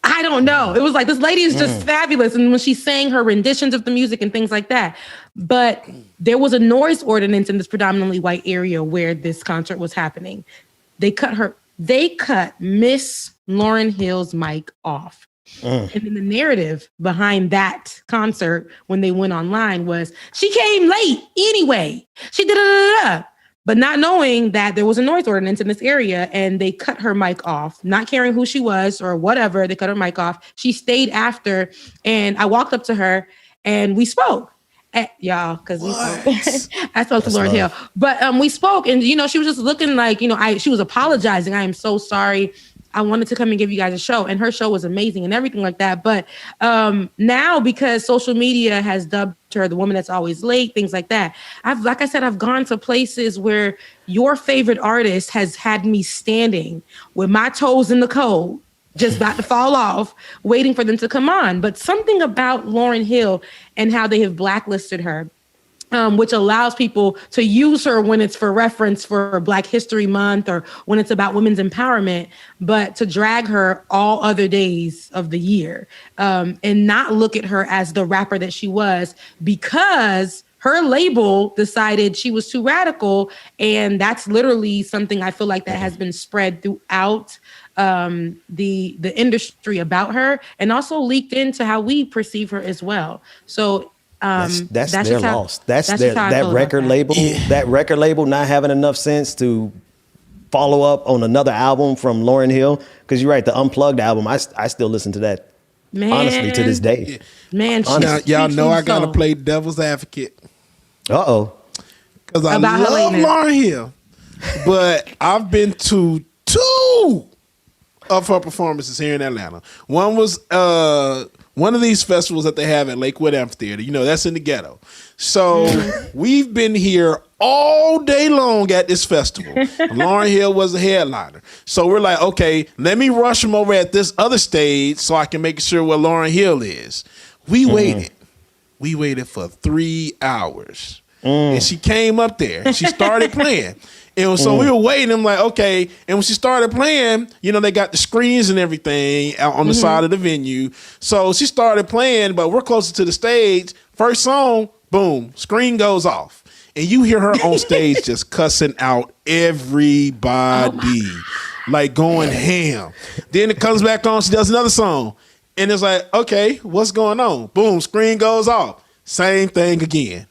I don't know. It was like, this lady is just fabulous. And when she sang her renditions of the music and things like that. But there was a noise ordinance in this predominantly white area where this concert was happening. They cut Miss Lauryn Hill's mic off. And then the narrative behind that concert when they went online was she came late anyway. She did but not knowing that there was a noise ordinance in this area, and they cut her mic off, not caring who she was or whatever. They cut her mic off. She stayed after, and I walked up to her and we spoke. Y'all, because I spoke to Lauryn Hill, but we spoke, and she was just looking like, she was apologizing. I am so sorry. I wanted to come and give you guys a show, and her show was amazing and everything like that. But now, because social media has dubbed her the woman that's always late, things like that. Like I said, I've gone to places where your favorite artist has had me standing with my toes in the cold, just about to fall off, waiting for them to come on. But something about Lauryn Hill and how they have blacklisted her, which allows people to use her when it's for reference for Black History Month or when it's about women's empowerment, but to drag her all other days of the year and not look at her as the rapper that she was, because her label decided she was too radical. And that's literally something I feel like that has been spread throughout the industry about her, and also leaked into how we perceive her as well. So that's their loss. That record label. That record label not having enough sense to follow up on another album from Lauryn Hill. Because you're right, the Unplugged album, I still listen to that Man. Honestly, to this day. Man, now, y'all know I gotta play devil's advocate. Uh-oh. Because I love Lauryn Hill, but I've been to 2 of her performances here in Atlanta. One was one of these festivals that they have at Lakewood Amphitheater. You know, that's in the ghetto. So we've been here all day long at this festival. Lauryn Hill was the headliner. So we're like, okay, let me rush him over at this other stage so I can make sure where Lauryn Hill is. We waited. We waited for 3 hours. And she came up there. She started playing. And so we were waiting. I'm like, okay. And when she started playing, you know, they got the screens and everything out on the side of the venue. So she started playing, but we're closer to the stage. First song, boom, screen goes off. And you hear her on stage just cussing out everybody, like going ham. Then it comes back on. She does another song. And it's like, okay, what's going on? Boom, screen goes off. Same thing again.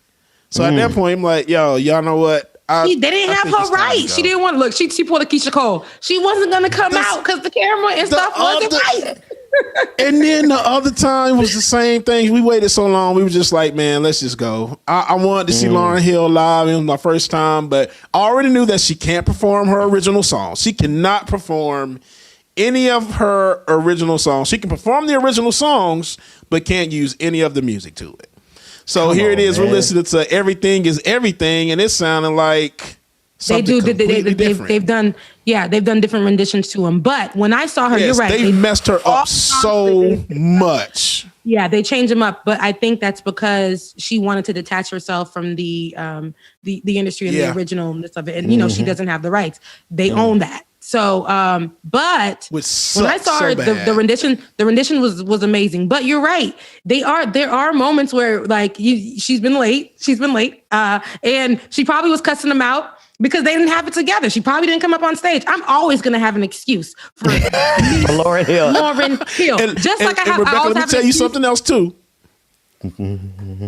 So at that point, I'm like, yo, y'all know what? They didn't have her right. She didn't want to look. She pulled a Keisha Cole. She wasn't going to come out because the camera and stuff wasn't right. And then the other time was the same thing. We waited so long. We were just like, man, let's just go. I wanted to see Lauryn Hill live. It was my first time, but I already knew that she can't perform her original song. She cannot perform any of her original songs. She can perform the original songs, but can't use any of the music to it. So here it is. Man. We're listening to Everything Is Everything, and it's sounding like they've done different renditions to them. But when I saw her, you're right. They messed her up so much. Yeah, they changed them up, but I think that's because she wanted to detach herself from the industry and the originalness of it, and you know she doesn't have the rights. They own that. So, but when I saw her, the rendition was amazing. But you're right. There are moments where like she's been late, and she probably was cussing them out because they didn't have it together. She probably didn't come up on stage. I'm always going to have an excuse for Lauryn Hill. Like I have. Rebecca, let me tell you something else too.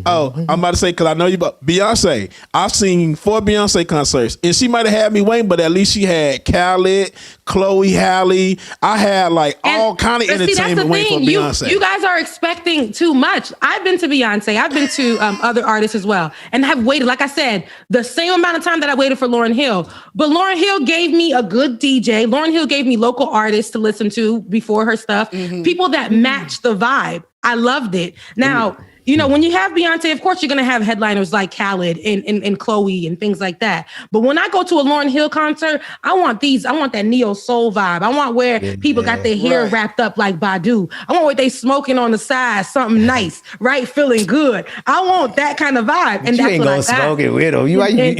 Oh, I'm about to say, because I know you about Beyonce. I've seen 4 Beyonce concerts, and she might have had me waiting, but at least she had Khaled, Chloe Halle. I had like all kind of entertainment waiting for Beyonce. You guys are expecting too much. I've been to Beyonce. I've been to other artists as well, and have waited, like I said, the same amount of time that I waited for Lauryn Hill. But Lauryn Hill gave me a good DJ. Lauryn Hill gave me local artists to listen to before her stuff. People that match the vibe. I loved it. Now, you know, when you have Beyonce, of course, you're going to have headliners like Khaled and Chloe and things like that. But when I go to a Lauryn Hill concert, I want that neo soul vibe. I want where people got their hair wrapped up like Badu. I want where they smoking on the side, something nice, right? Feeling good. I want that kind of vibe. And you ain't going to smoke it with them.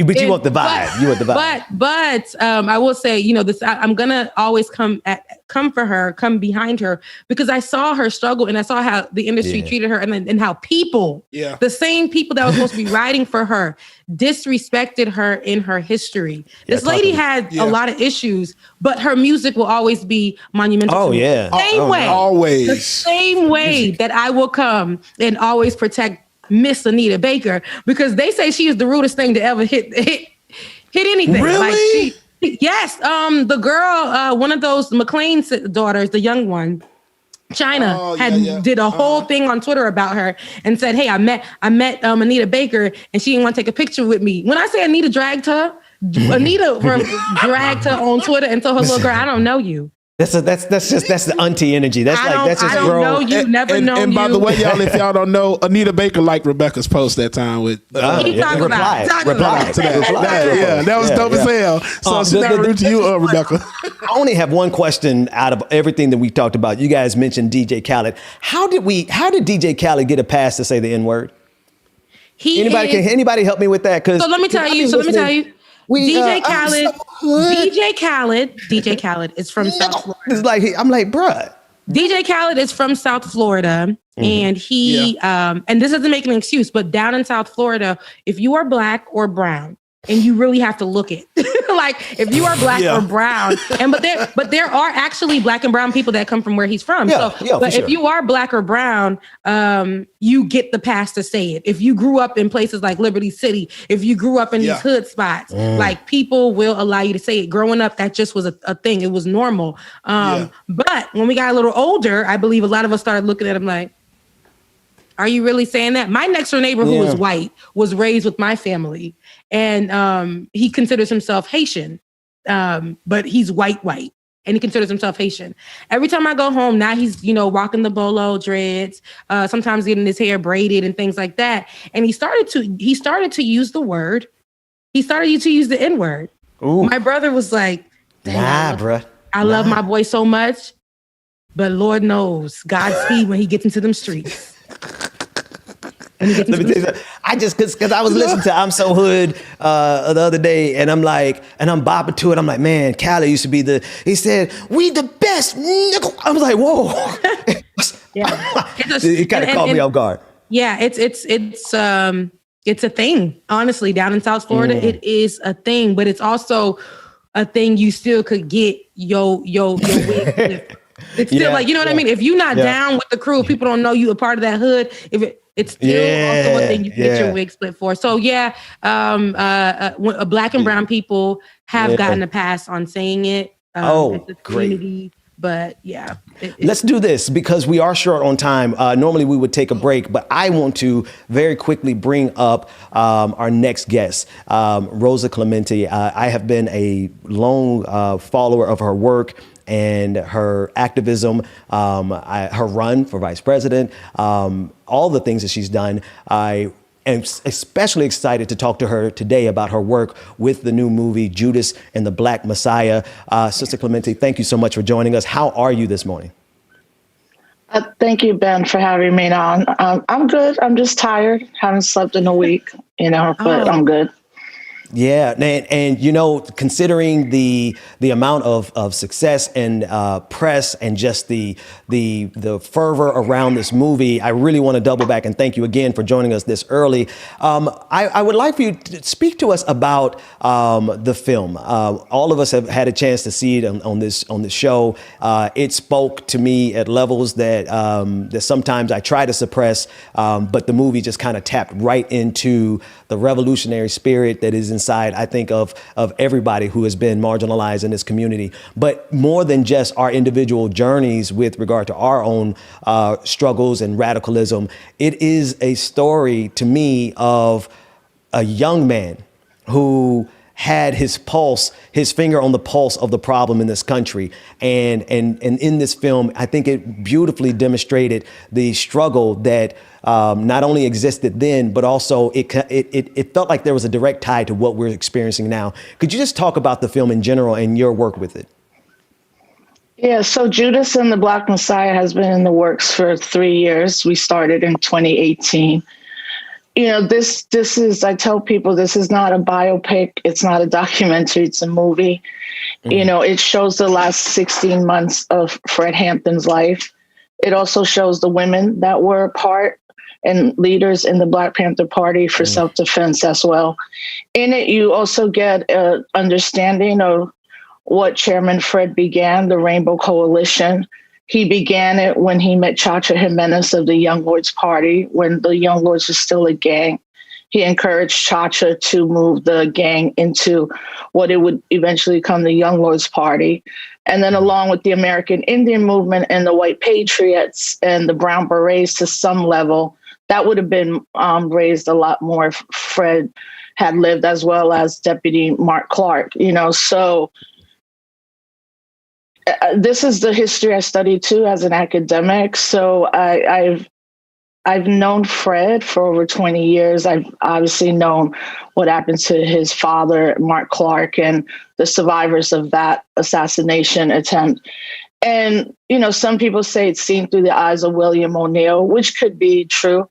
But you want the vibe. You want the vibe. But I will say, you know, this. I'm going to always come behind her, because I saw her struggle and I saw how the industry treated her and how people, the same people that were supposed to be writing for her, disrespected her in her history. This lady had a lot of issues, but her music will always be monumental. Oh, yeah. The same way that I will come and always protect Miss Anita Baker, because they say she is the rudest thing to ever hit anything. Really? Yes, the girl, one of those McLean's daughters, the young one, China, did a whole thing on Twitter about her and said, "Hey, I met Anita Baker, and she didn't want to take a picture with me." When I say Anita dragged her, Anita dragged her on Twitter and told her little girl, "I don't know you." That's the auntie energy. That's just I don't know you, never known you. And by the way, y'all, if y'all don't know, Anita Baker liked Rebecca's post that time with reply to that. Yeah, that was dope as hell. So she's not rude to you, Rebecca. I only have one question out of everything that we talked about. You guys mentioned DJ Khaled. How did DJ Khaled get a pass to say the N-word? Anybody help me with that? So let me tell you. DJ Khaled is from South Florida. It's like I'm like, bruh. DJ Khaled is from South Florida, and he and this doesn't make an excuse, but down in South Florida, if you are black or brown, and you really have to look it, like, if you are black or brown, but there are actually black and brown people that come from where he's from. But if you are black or brown, you get the pass to say it. If you grew up in places like Liberty City, if you grew up in these hood spots, like people will allow you to say it. Growing up, that just was a thing. It was normal. But when we got a little older, I believe a lot of us started looking at him like, are you really saying that? My next door neighbor, who was white, was raised with my family, and he considers himself Haitian, but he's white, and he considers himself Haitian. Every time I go home, now he's, rocking the bolo dreads, sometimes getting his hair braided and things like that. And he started to use the word. He started to use the N-word. My brother was like, bruh. I love my boy so much, but Lord knows, Godspeed when he gets into them streets. Let me tell you something. I just, because I was listening to I'm So Hood the other day, and I'm like, and I'm bopping to it. I'm like, man, Cali used to be he said, we the best. I was like, whoa. It kind of caught me off guard. Yeah, it's a thing. Honestly, down in South Florida, it is a thing, but it's also a thing you still could get yo wig. It's still like, you know what I mean? If you're not down with the crew, if people don't know you a part of that hood, it's still also a thing you can get your wig split for. So black and brown people have gotten a pass on saying it. It's a community, but let's do this because we are short on time. Normally we would take a break, but I want to very quickly bring up our next guest, Rosa Clemente. I have been a long follower of her work and her activism, her run for vice president, all the things that she's done. I am especially excited to talk to her today about her work with the new movie, Judas and the Black Messiah. Sister Clemente, thank you so much for joining us. How are you this morning? Thank you, Ben, for having me on. I'm good. I'm just tired. Haven't slept in a week, but I'm good. Yeah, and considering the amount of success and press and just the fervor around this movie, I really want to double back and thank you again for joining us this early. I would like for you to speak to us about the film. All of us have had a chance to see it on this show. It spoke to me at levels that sometimes I try to suppress, but the movie just kind of tapped right into the revolutionary spirit that is inside, I think, of everybody who has been marginalized in this community. But more than just our individual journeys with regard to our own struggles and radicalism, it is a story to me of a young man who had his finger on the pulse of the problem in this country. And in this film, I think it beautifully demonstrated the struggle that not only existed then, but also it felt like there was a direct tie to what we're experiencing now. Could you just talk about the film in general and your work with it? Yeah, so Judas and the Black Messiah has been in the works for 3 years. We started in 2018. This is, I tell people, this is not a biopic. It's not a documentary. It's a movie. It shows the last 16 months of Fred Hampton's life. It also shows the women that were a part and leaders in the Black Panther Party for self-defense as well. In it, you also get an understanding of what Chairman Fred began, the Rainbow Coalition. He began it when he met Chacha Jimenez of the Young Lords Party, when the Young Lords was still a gang. He encouraged Chacha to move the gang into what it would eventually become the Young Lords Party. And then along with the American Indian movement and the White Patriots and the Brown Berets to some level, that would have been raised a lot more if Fred had lived, as well as Deputy Mark Clark, so this is the history I studied too as an academic. So I've known Fred for over 20 years. I've obviously known what happened to his father, Mark Clark, and the survivors of that assassination attempt. And, some people say it's seen through the eyes of William O'Neill, which could be true.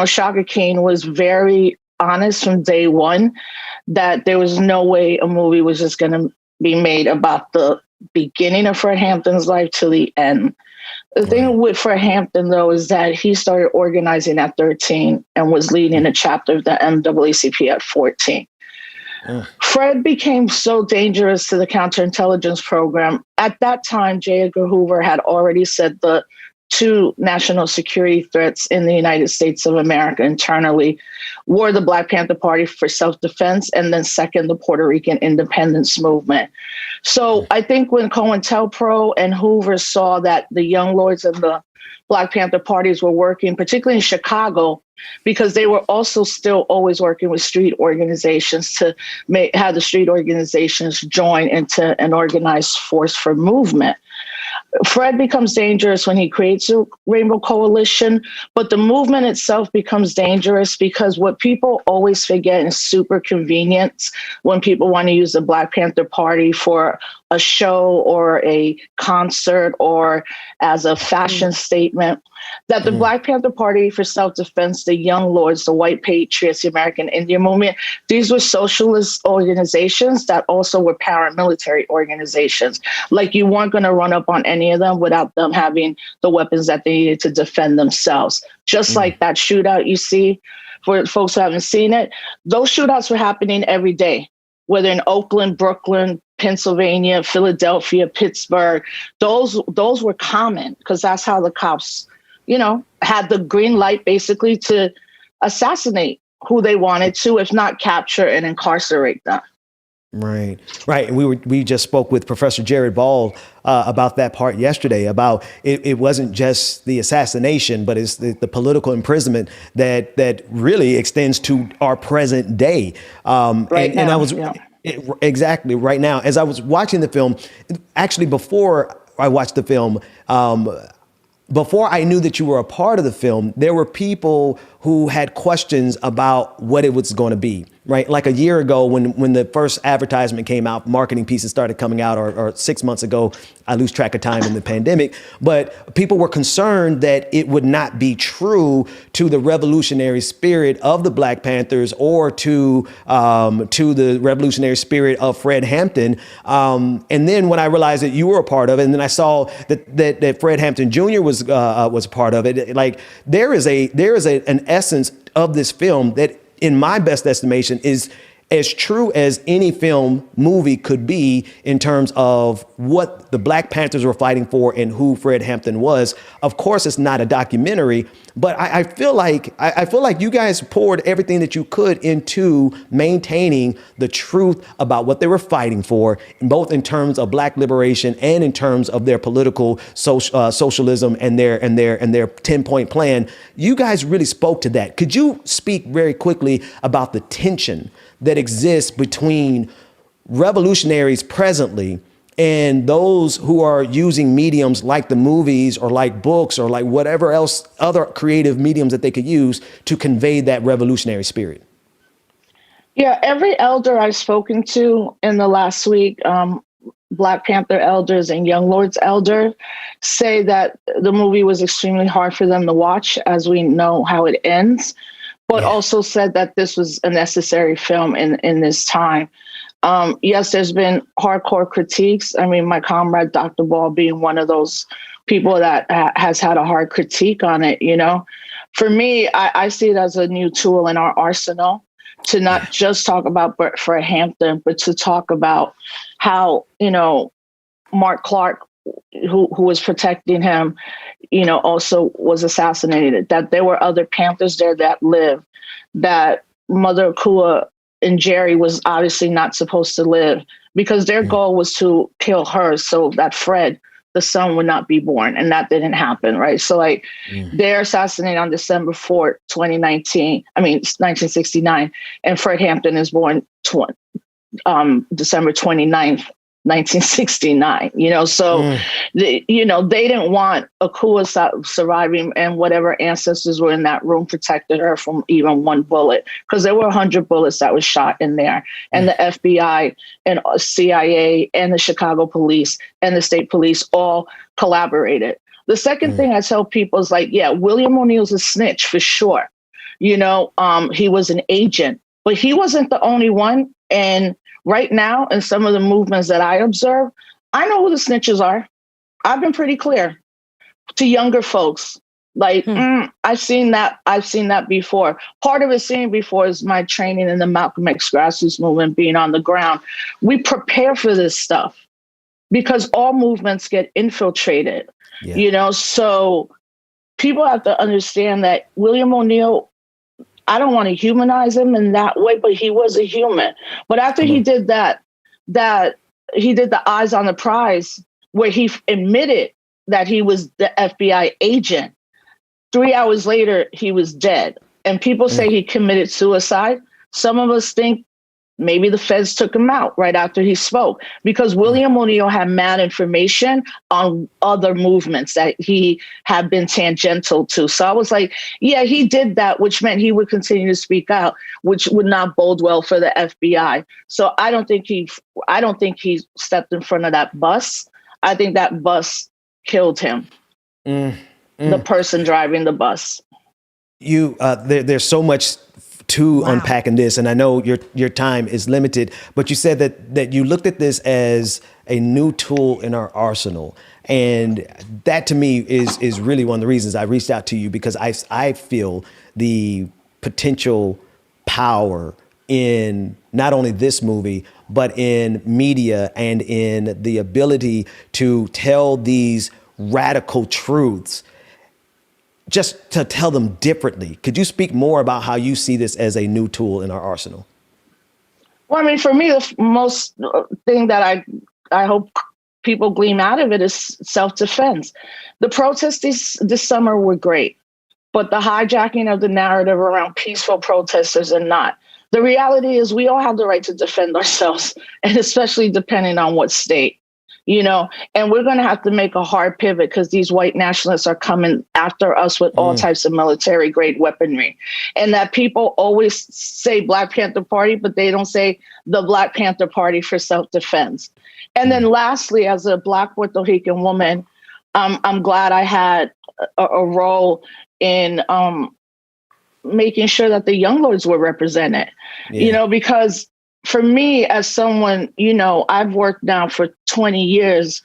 Shaka Kane was very honest from day one that there was no way a movie was just going to be made about the beginning of Fred Hampton's life to the end. The thing with Fred Hampton, though, is that he started organizing at 13 and was leading a chapter of the NAACP at 14. Fred became so dangerous to the counterintelligence program. At that time, J. Edgar Hoover had already said the two national security threats in the United States of America internally were the Black Panther Party for self-defense, and then second, the Puerto Rican independence movement. So I think when COINTELPRO and Hoover saw that the Young Lords and the Black Panther parties were working, particularly in Chicago, because they were also still always working with street organizations to have the street organizations join into an organized force for movement. Fred becomes dangerous when he creates a Rainbow Coalition, but the movement itself becomes dangerous because what people always forget is super convenience when people want to use the Black Panther Party for a show or a concert or as a fashion statement, that the Black Panther Party for self-defense, the Young Lords, the White Patriots, the American Indian Movement, these were socialist organizations that also were paramilitary organizations. Like, you weren't going to run up on any of them without them having the weapons that they needed to defend themselves. Just like that shootout you see, for folks who haven't seen it, those shootouts were happening every day, whether in Oakland, Brooklyn, Pennsylvania, Philadelphia, Pittsburgh. Those were common because that's how the cops, had the green light basically to assassinate who they wanted to, if not capture and incarcerate them. Right. And we just spoke with Professor Jared Ball about that part yesterday, about it wasn't just the assassination, but it's the political imprisonment that really extends to our present day. Exactly right now, as I was watching the film, actually before I watched the film, before I knew that you were a part of the film, there were people who had questions about what it was going to be, right? Like a year ago when the first advertisement came out, marketing pieces started coming out, or 6 months ago, I lose track of time in the pandemic, but people were concerned that it would not be true to the revolutionary spirit of the Black Panthers or to the revolutionary spirit of Fred Hampton. And then when I realized that you were a part of it, and then I saw that Fred Hampton Jr. was a part of it, like there is an essence of this film that, in my best estimation, is as true as any movie could be in terms of what the Black Panthers were fighting for and who Fred Hampton was. Of course, it's not a documentary, but I feel like you guys poured everything that you could into maintaining the truth about what they were fighting for, both in terms of Black liberation and in terms of their political socialism and their 10-point plan. You guys really spoke to that. Could you speak very quickly about the tension that exists between revolutionaries presently and those who are using mediums like the movies or like books or like whatever else, other creative mediums that they could use to convey that revolutionary spirit? Yeah, every elder I've spoken to in the last week, Black Panther elders and Young Lords elder, say that the movie was extremely hard for them to watch, as we know how it ends, but also said that this was a necessary film in this time. Yes, there's been hardcore critiques. I mean, my comrade, Dr. Ball, being one of those people that has had a hard critique on it, For me, I see it as a new tool in our arsenal to not just talk about Fred Hampton, but to talk about how, Mark Clark, who was protecting him, also was assassinated, that there were other Panthers there that lived, that Mother Akua and Jerry was obviously not supposed to live because their goal was to kill her so that Fred, the son, would not be born. And that didn't happen, right? So they're assassinated on December 4th, 1969. And Fred Hampton is born December 29th, 1969, so, they didn't want Akua surviving, and whatever ancestors were in that room protected her from even one bullet, because there were 100 bullets that was shot in there. And the FBI and CIA and the Chicago police and the state police all collaborated. The second thing I tell people is William O'Neill's a snitch for sure. He was an agent, but he wasn't the only one. And right now, in some of the movements that I observe, I know who the snitches are. I've been pretty clear to younger folks. Like, I've seen that before. Part of it seeing before is my training in the Malcolm X grassroots movement, being on the ground. We prepare for this stuff because all movements get infiltrated, so people have to understand that William O'Neill, I don't want to humanize him in that way, but he was a human. But after he did that he did the Eyes on the Prize, where he admitted that he was the FBI agent. 3 hours later, he was dead. And people say he committed suicide. Some of us think maybe the feds took him out right after he spoke, because William O'Neill had mad information on other movements that he had been tangential to. So I was like, yeah, he did that, which meant he would continue to speak out, which would not bode well for the FBI. So I don't think he stepped in front of that bus. I think that bus killed him. The person driving the bus. There's so much to unpack in this, and I know your time is limited, but you said that you looked at this as a new tool in our arsenal, and that to me is really one of the reasons I reached out to you, because I feel the potential power in not only this movie, but in media and in the ability to tell these radical truths, just to tell them differently. Could you speak more about how you see this as a new tool in our arsenal? Well, I mean, for me, the most thing that I hope people glean out of it is self-defense. The protests this summer were great, but the hijacking of the narrative around peaceful protesters are not. The reality is we all have the right to defend ourselves, and especially depending on what state. And we're going to have to make a hard pivot, because these white nationalists are coming after us with all types of military grade weaponry. And that people always say Black Panther Party, but they don't say the Black Panther Party for self-defense. And then lastly, as a Black Puerto Rican woman, I'm glad I had a role in making sure that the Young Lords were represented, because for me, as someone, I've worked now for 20 years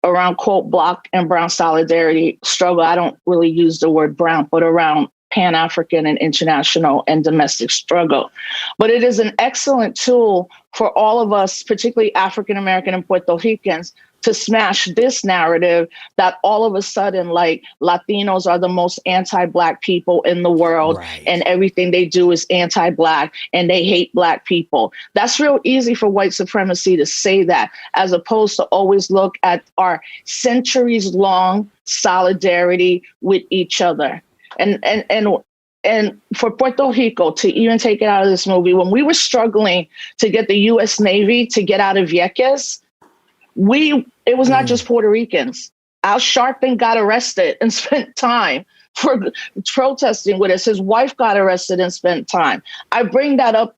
around, quote, Black and Brown solidarity struggle. I don't really use the word brown, but around Pan-African and international and domestic struggle. But it is an excellent tool for all of us, particularly African-American and Puerto Ricans, to smash this narrative that all of a sudden, like, Latinos are the most anti-Black people in the world, and everything they do is anti-Black, and they hate Black people. That's real easy for white supremacy to say that, as opposed to always look at our centuries-long solidarity with each other. And for Puerto Rico to even take it out of this movie, when we were struggling to get the U.S. Navy to get out of Vieques, it was not just Puerto Ricans. Al Sharpton got arrested and spent time for protesting with us. His wife got arrested and spent time. I bring that up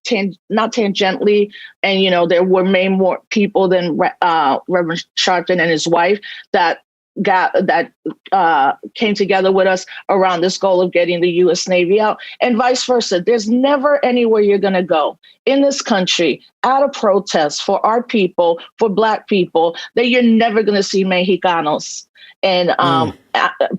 not tangentially, and there were many more people than Reverend Sharpton and his wife that came together with us around this goal of getting the U.S. Navy out, and vice versa. There's never anywhere you're going to go in this country at a protest for our people, for Black people, that you're never going to see Mexicanos and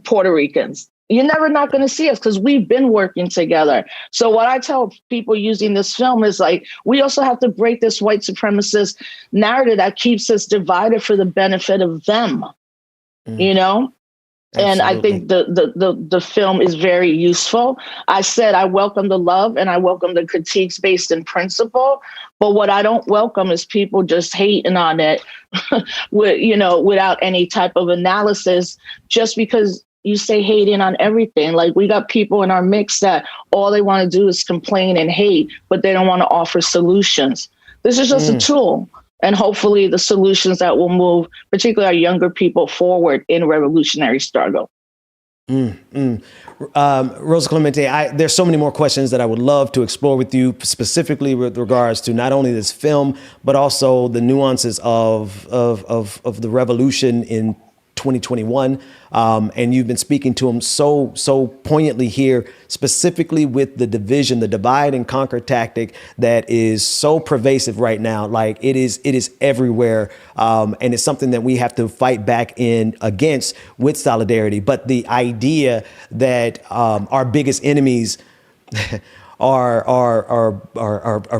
Puerto Ricans. You're never not going to see us, because we've been working together. So what I tell people using this film is, like, we also have to break this white supremacist narrative that keeps us divided for the benefit of them. And I think the film is very useful. I said I welcome the love and I welcome the critiques based in principle, but what I don't welcome is people just hating on it without any type of analysis, just because you say hating on everything. Like, we got people in our mix that all they want to do is complain and hate, but they don't want to offer solutions. This is just a tool. And hopefully the solutions that will move, particularly our younger people, forward in revolutionary struggle. Rosa Clemente, there's so many more questions that I would love to explore with you, specifically with regards to not only this film, but also the nuances of the revolution in 2021. And you've been speaking to them so poignantly here, specifically with the division, the divide and conquer tactic that is so pervasive right now. Like it is everywhere. And it's something that we have to fight back in against with solidarity. But the idea that our biggest enemies are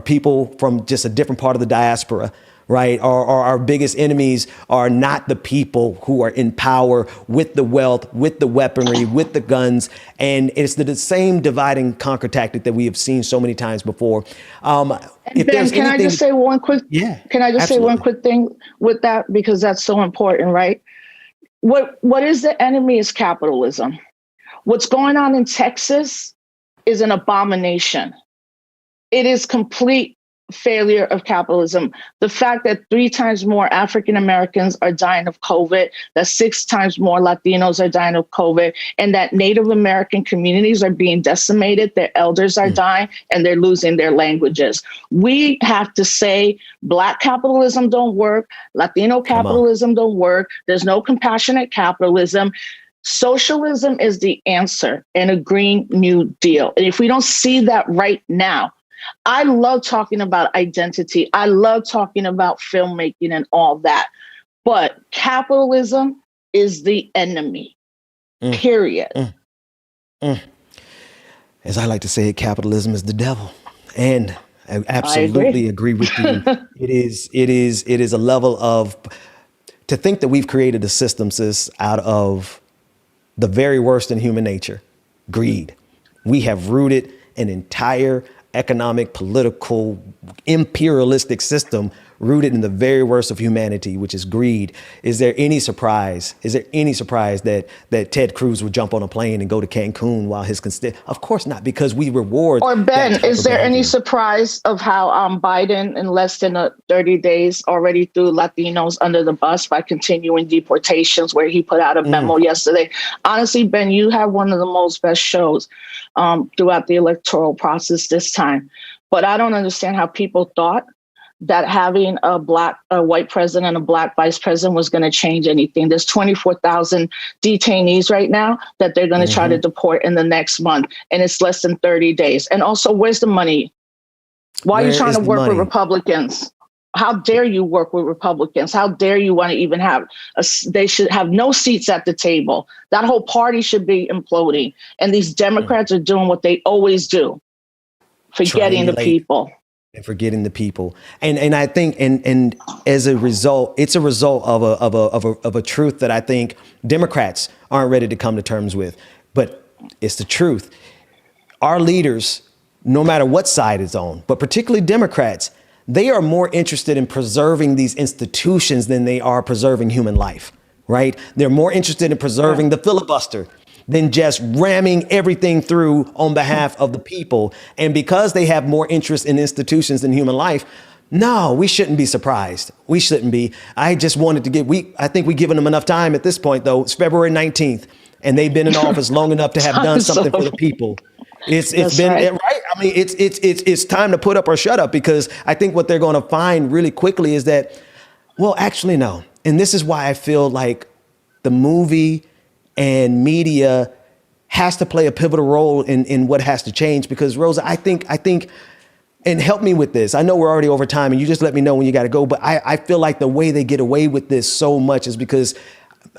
people from just a different part of the diaspora, right? Or our biggest enemies are not the people who are in power with the wealth, with the weaponry, with the guns. And it's the same divide and conquer tactic that we have seen so many times before. Can I just say one quick? Yeah. Can I just say one quick thing with that, because that's so important, right? What is the enemy is capitalism. What's going on in Texas is an abomination. It is complete failure of capitalism. The fact that 3 times more African Americans are dying of COVID, that 6 times more Latinos are dying of COVID, and that Native American communities are being decimated, their elders are dying, and they're losing their languages. We have to say Black capitalism don't work, Latino capitalism don't work, there's no compassionate capitalism. Socialism is the answer and a Green New Deal. And if we don't see that right now, I love talking about identity. I love talking about filmmaking and all that. But capitalism is the enemy, period. As I like to say, capitalism is the devil. And I absolutely agree with you. It is a level of, to think that we've created a system, sis, out of the very worst in human nature, greed. We have rooted an entire economic, political, imperialistic system rooted in the very worst of humanity, which is greed. Is there any surprise? That Ted Cruz would jump on a plane and go to Cancun while his Of course not, because we reward. Or Ben, is there any surprise of how Biden in less than 30 days already threw Latinos under the bus by continuing deportations, where he put out a memo yesterday? Honestly, Ben, you have one of the most best shows throughout the electoral process this time. But I don't understand how people thought that having a white president, a Black vice president was going to change anything. There's 24,000 detainees right now that they're going to try to deport in the next month. And it's less than 30 days. And also, where's the money? Why are you trying to work with Republicans? How dare you work with Republicans? How dare you want to even have they should have no seats at the table. That whole party should be imploding. And these Democrats are doing what they always do, forgetting the people. And forgetting the people. And I think, and as a result, it's a result of a truth that I think Democrats aren't ready to come to terms with. But it's the truth. Our leaders, no matter what side it's on, but particularly Democrats, they are more interested in preserving these institutions than they are preserving human life, right? They're more interested in preserving the filibuster than just ramming everything through on behalf of the people. And because they have more interest in institutions than human life, no, we shouldn't be surprised. We shouldn't be. I just wanted to I think we've given them enough time at this point, though. It's February 19th, and they've been in office long enough to have done something for the people. It's been right. I mean, it's time to put up or shut up, because I think what they're going to find really quickly is that, well, actually, no. And this is why I feel like the movie and media has to play a pivotal role in what has to change. Because Rosa, I think, and help me with this. I know we're already over time and you just let me know when you got to go. But I feel like the way they get away with this so much is because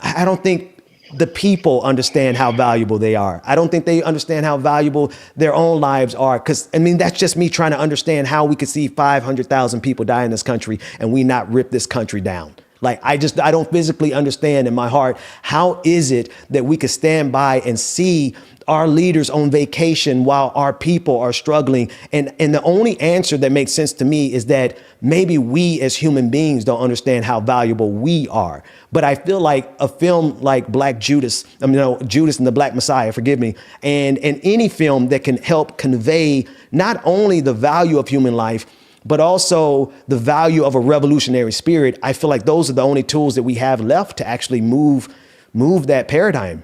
I don't think the people understand how valuable they are. I don't think they understand how valuable their own lives are. Because, I mean, that's just me trying to understand how we could see 500,000 people die in this country and we not rip this country down. Like, I don't physically understand in my heart, how is it that we could stand by and see our leaders on vacation while our people are struggling? And the only answer that makes sense to me is that maybe we as human beings don't understand how valuable we are. But I feel like a film like Judas and the Black Messiah, forgive me, and any film that can help convey not only the value of human life, but also the value of a revolutionary spirit, I feel like those are the only tools that we have left to actually move that paradigm.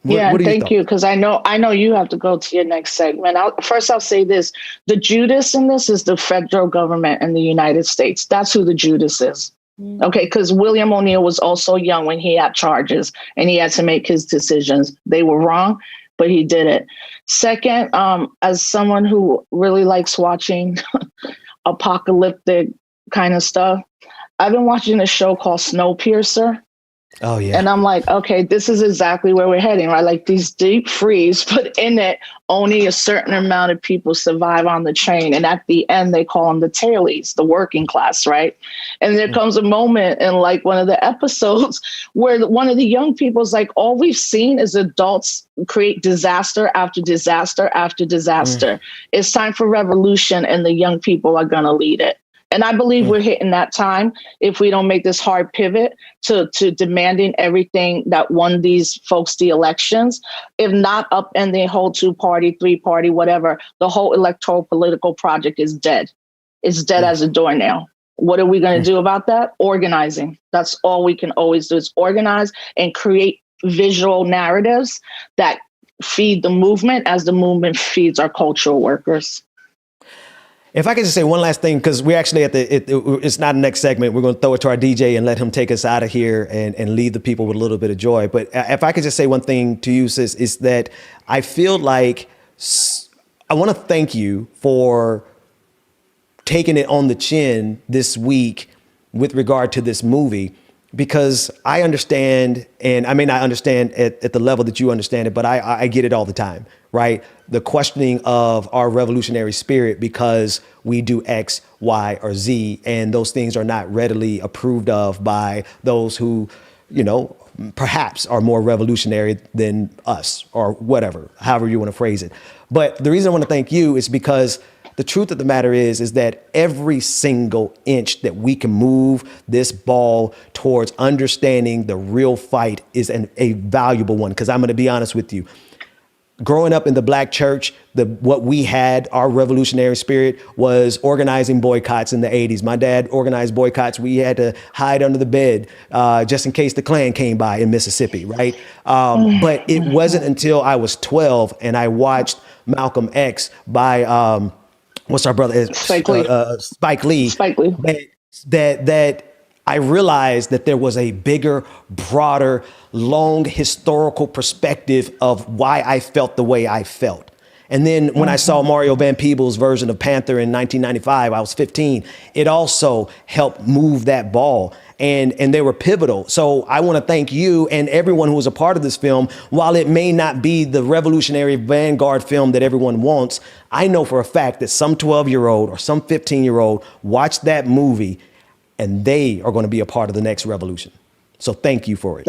Thank you, because I know you have to go to your next segment. I'll say this. The Judas in this is the federal government in the United States. That's who the Judas is. Okay, because William O'Neill was also young when he had charges and he had to make his decisions. They were wrong, but he did it. Second, as someone who really likes watching apocalyptic kind of stuff, I've been watching a show called Snowpiercer. Oh, yeah. And I'm like, okay, this is exactly where we're heading, right? Like these deep freeze, but in it, only a certain amount of people survive on the train. And at the end, they call them the tailies, the working class, right? And there comes a moment in like one of the episodes where one of the young people is like, all we've seen is adults create disaster after disaster after disaster. It's time for revolution and the young people are going to lead it. And I believe we're hitting that time if we don't make this hard pivot to demanding everything that won these folks the elections. If not upending the whole 2-party, 3-party, whatever, the whole electoral political project is dead. It's dead as a doornail. What are we going to do about that? Organizing. That's all we can always do is organize and create visual narratives that feed the movement as the movement feeds our cultural workers. If I could just say one last thing, because we're actually it's not the next segment. We're going to throw it to our DJ and let him take us out of here and leave the people with a little bit of joy. But if I could just say one thing to you, sis, is that I feel like I want to thank you for taking it on the chin this week with regard to this movie, because I understand, and I may not understand at the level that you understand it, but I get it all the time, right? The questioning of our revolutionary spirit because we do X, Y, or Z, and those things are not readily approved of by those who, you know, perhaps are more revolutionary than us or whatever, however you want to phrase it. But the reason I want to thank you is because the truth of the matter is that every single inch that we can move this ball towards understanding the real fight is a valuable one. Because I'm going to be honest with you. Growing up in the Black church, what we had, our revolutionary spirit, was organizing boycotts in the 80s. My dad organized boycotts. We had to hide under the bed just in case the Klan came by in Mississippi, right? But it wasn't until I was 12 and I watched Malcolm X by what's our brother? Spike Lee. That I realized that there was a bigger, broader, long historical perspective of why I felt the way I felt. And then when I saw Mario Van Peebles' version of Panther in 1995, I was 15. It also helped move that ball. And they were pivotal. So I want to thank you and everyone who was a part of this film. While it may not be the revolutionary vanguard film that everyone wants, I know for a fact that some 12-year-old or some 15-year-old watched that movie and they are going to be a part of the next revolution. So thank you for it.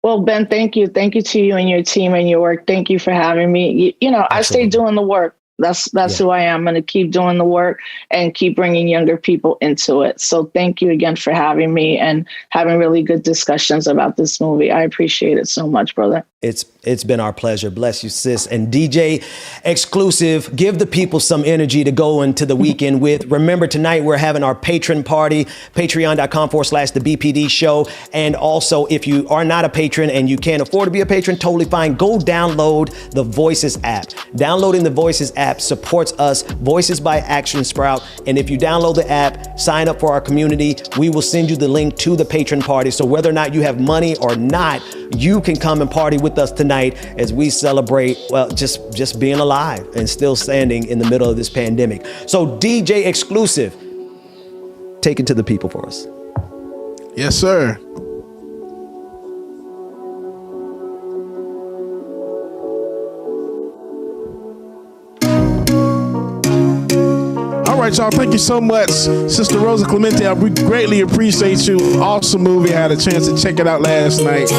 Well, Ben, thank you. Thank you to you and your team and your work. Thank you for having me. You know, I stay doing the work. That's who I am. I'm going to keep doing the work and keep bringing younger people into it. So thank you again for having me and having really good discussions about this movie. I appreciate it so much, brother. It's been our pleasure. Bless you, sis. And DJ Exclusive, give the people some energy to go into the weekend with. Remember, tonight we're having our patron party, patreon.com/the BPD show. And also, if you are not a patron and you can't afford to be a patron, totally fine. Go download the Voices app. Downloading the Voices app supports us, Voices by Action Sprout. And if you download the app, sign up for our community, we will send you the link to the patron party. So whether or not you have money or not, you can come and party with us tonight as we celebrate, well, just being alive and still standing in the middle of this pandemic. So DJ Exclusive, take it to the people for us. Yes, sir. All right, y'all. Thank you so much, Sister Rosa Clemente. We greatly appreciate you. Awesome movie. I had a chance to check it out last night.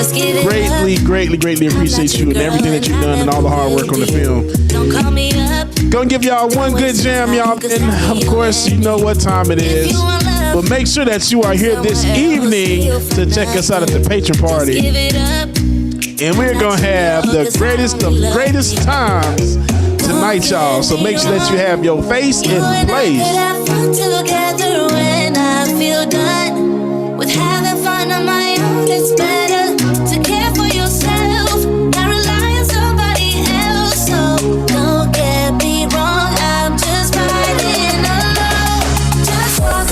Greatly appreciate you and everything that you've done and all the hard work on the film. Gonna give y'all one good jam, y'all. And of course, you know what time it is. But make sure that you are here this evening to check us out at the patron party. And we're gonna have the greatest of greatest times tonight, y'all. So make sure that you have your face in place. Together when I feel done with having fun on my own, it's better to care for yourself, not rely on somebody else. So don't get me wrong, I'm just riding alone. Just walk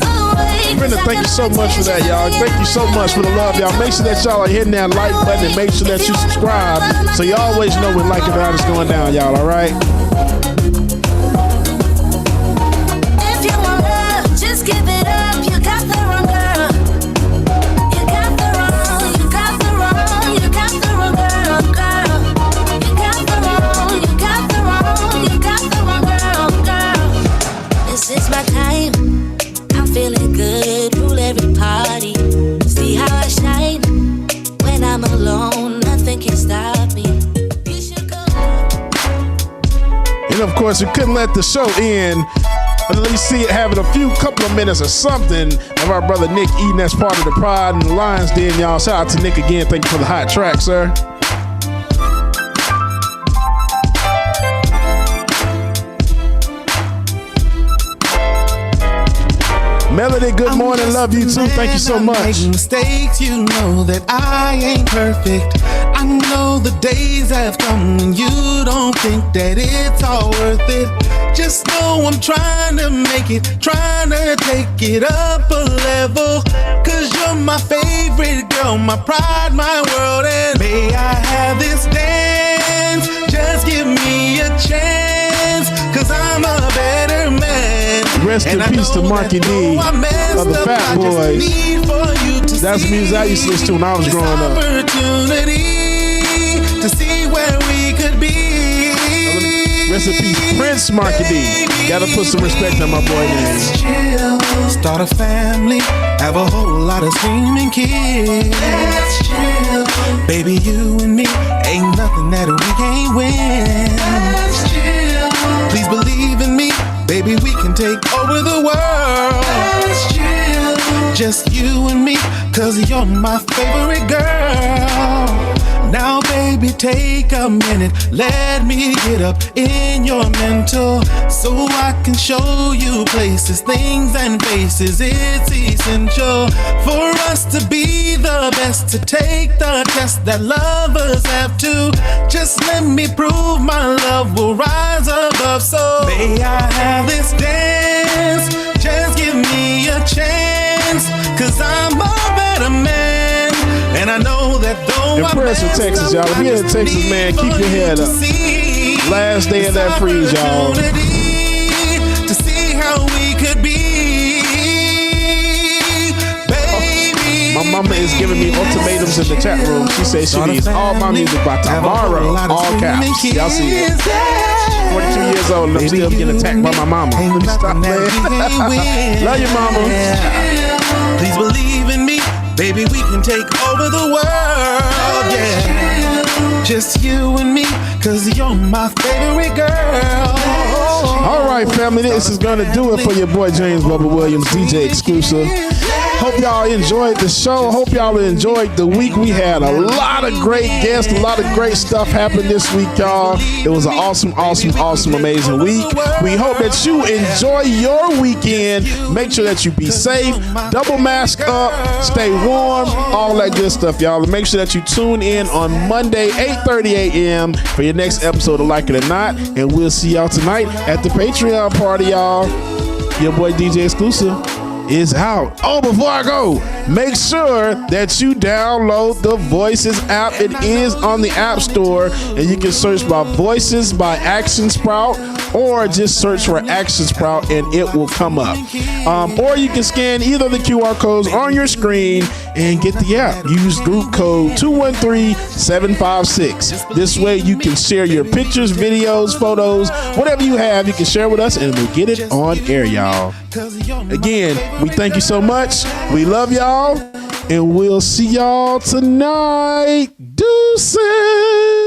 away. We're in the Thank you so much for that, y'all. Thank you so much for the love, y'all. Make sure that y'all are hitting that like button and make sure that you subscribe so you always know when Like It Loud is going down, y'all. All right? If you want love, just give it up. You got the wrong girl. You got the wrong, you got the wrong, you got the wrong girl, girl. You got the wrong, you got the wrong, you got the wrong girl, girl. This is my time. I'm feeling good, rule every party. See how I shine when I'm alone. Nothing can stop me. You should go. And of course, we couldn't let the show end until you see it having a couple of minutes or something of our brother Nick Eden. That's part of the Pride and the Lions Den, y'all. Shout out to Nick again. Thank you for the hot track, sir. Melody, good morning. Love you too. Thank you so much. Make mistakes, you know that I ain't perfect. I know the days have come when you don't think that it's all worth it. Just know I'm trying to make it, trying to take it up a level. Cause you're my favorite girl, my pride, my world. And may I have this dance? Just give me a chance. Cause I'm a better man. Rest in peace to Marky D of the Fat Boys. That's the music I used to listen to when I was growing up. To see where we could be. Rest in peace, Prince Marky D. Gotta put some respect on my boy name. Start a family, have a whole lot of screaming kids. Let's chill. Baby, you and me ain't nothing that we can't win. Let's chill. Please believe in me, baby, we can take over the world. Let's chill. Just you and me, cause you're my favorite girl. Now, baby, take a minute. Let me get up in your mental so I can show you places, things, and faces. It's essential for us to be the best, to take the test that lovers have to. Just let me prove my love will rise above. So, may I have this dance? Just give me a chance, cause I'm a better man. And I know that though in prayers for Texas, y'all. If you're in Texas, man, keep your head up. Last day of that freeze, y'all. To see how we could be, baby. My mama is giving me ultimatums in the chat room. She says she needs all my music by tomorrow. All caps. Y'all see it. 42 years old and I'm still getting attacked by my mama. Let me stop playing. Love you, mama. Please believe in me. Baby, we can take over the world, yeah. Just you and me, cause you're my favorite girl. All right, family, this is gonna do it for your boy James Bubba Williams, DJ Exclusive. Hope y'all enjoyed the show. Hope y'all enjoyed the week. We had a lot of great guests, a lot of great stuff happened this week, y'all. It was an awesome, amazing week. We hope that you enjoy your weekend. Make sure that you be safe, double mask up, stay warm, all that good stuff, y'all. Make sure that you tune in on Monday, 8:30 a.m. for your next episode of Like It or Not. And we'll see y'all tonight at the Patreon party, y'all. Your boy DJ Exclusive is out. Oh, before I go, make sure that you download the Voices app. It is on the App Store, and you can search by Voices by Action Sprout, or just search for Action Sprout and it will come up. Or you can scan either of the QR codes on your screen and get the app. Use group code 213756. This way you can share your pictures, videos, photos, whatever you have, you can share with us and we'll get it on air, y'all. Again, we thank you so much. We love y'all, and we'll see y'all tonight. Deuces.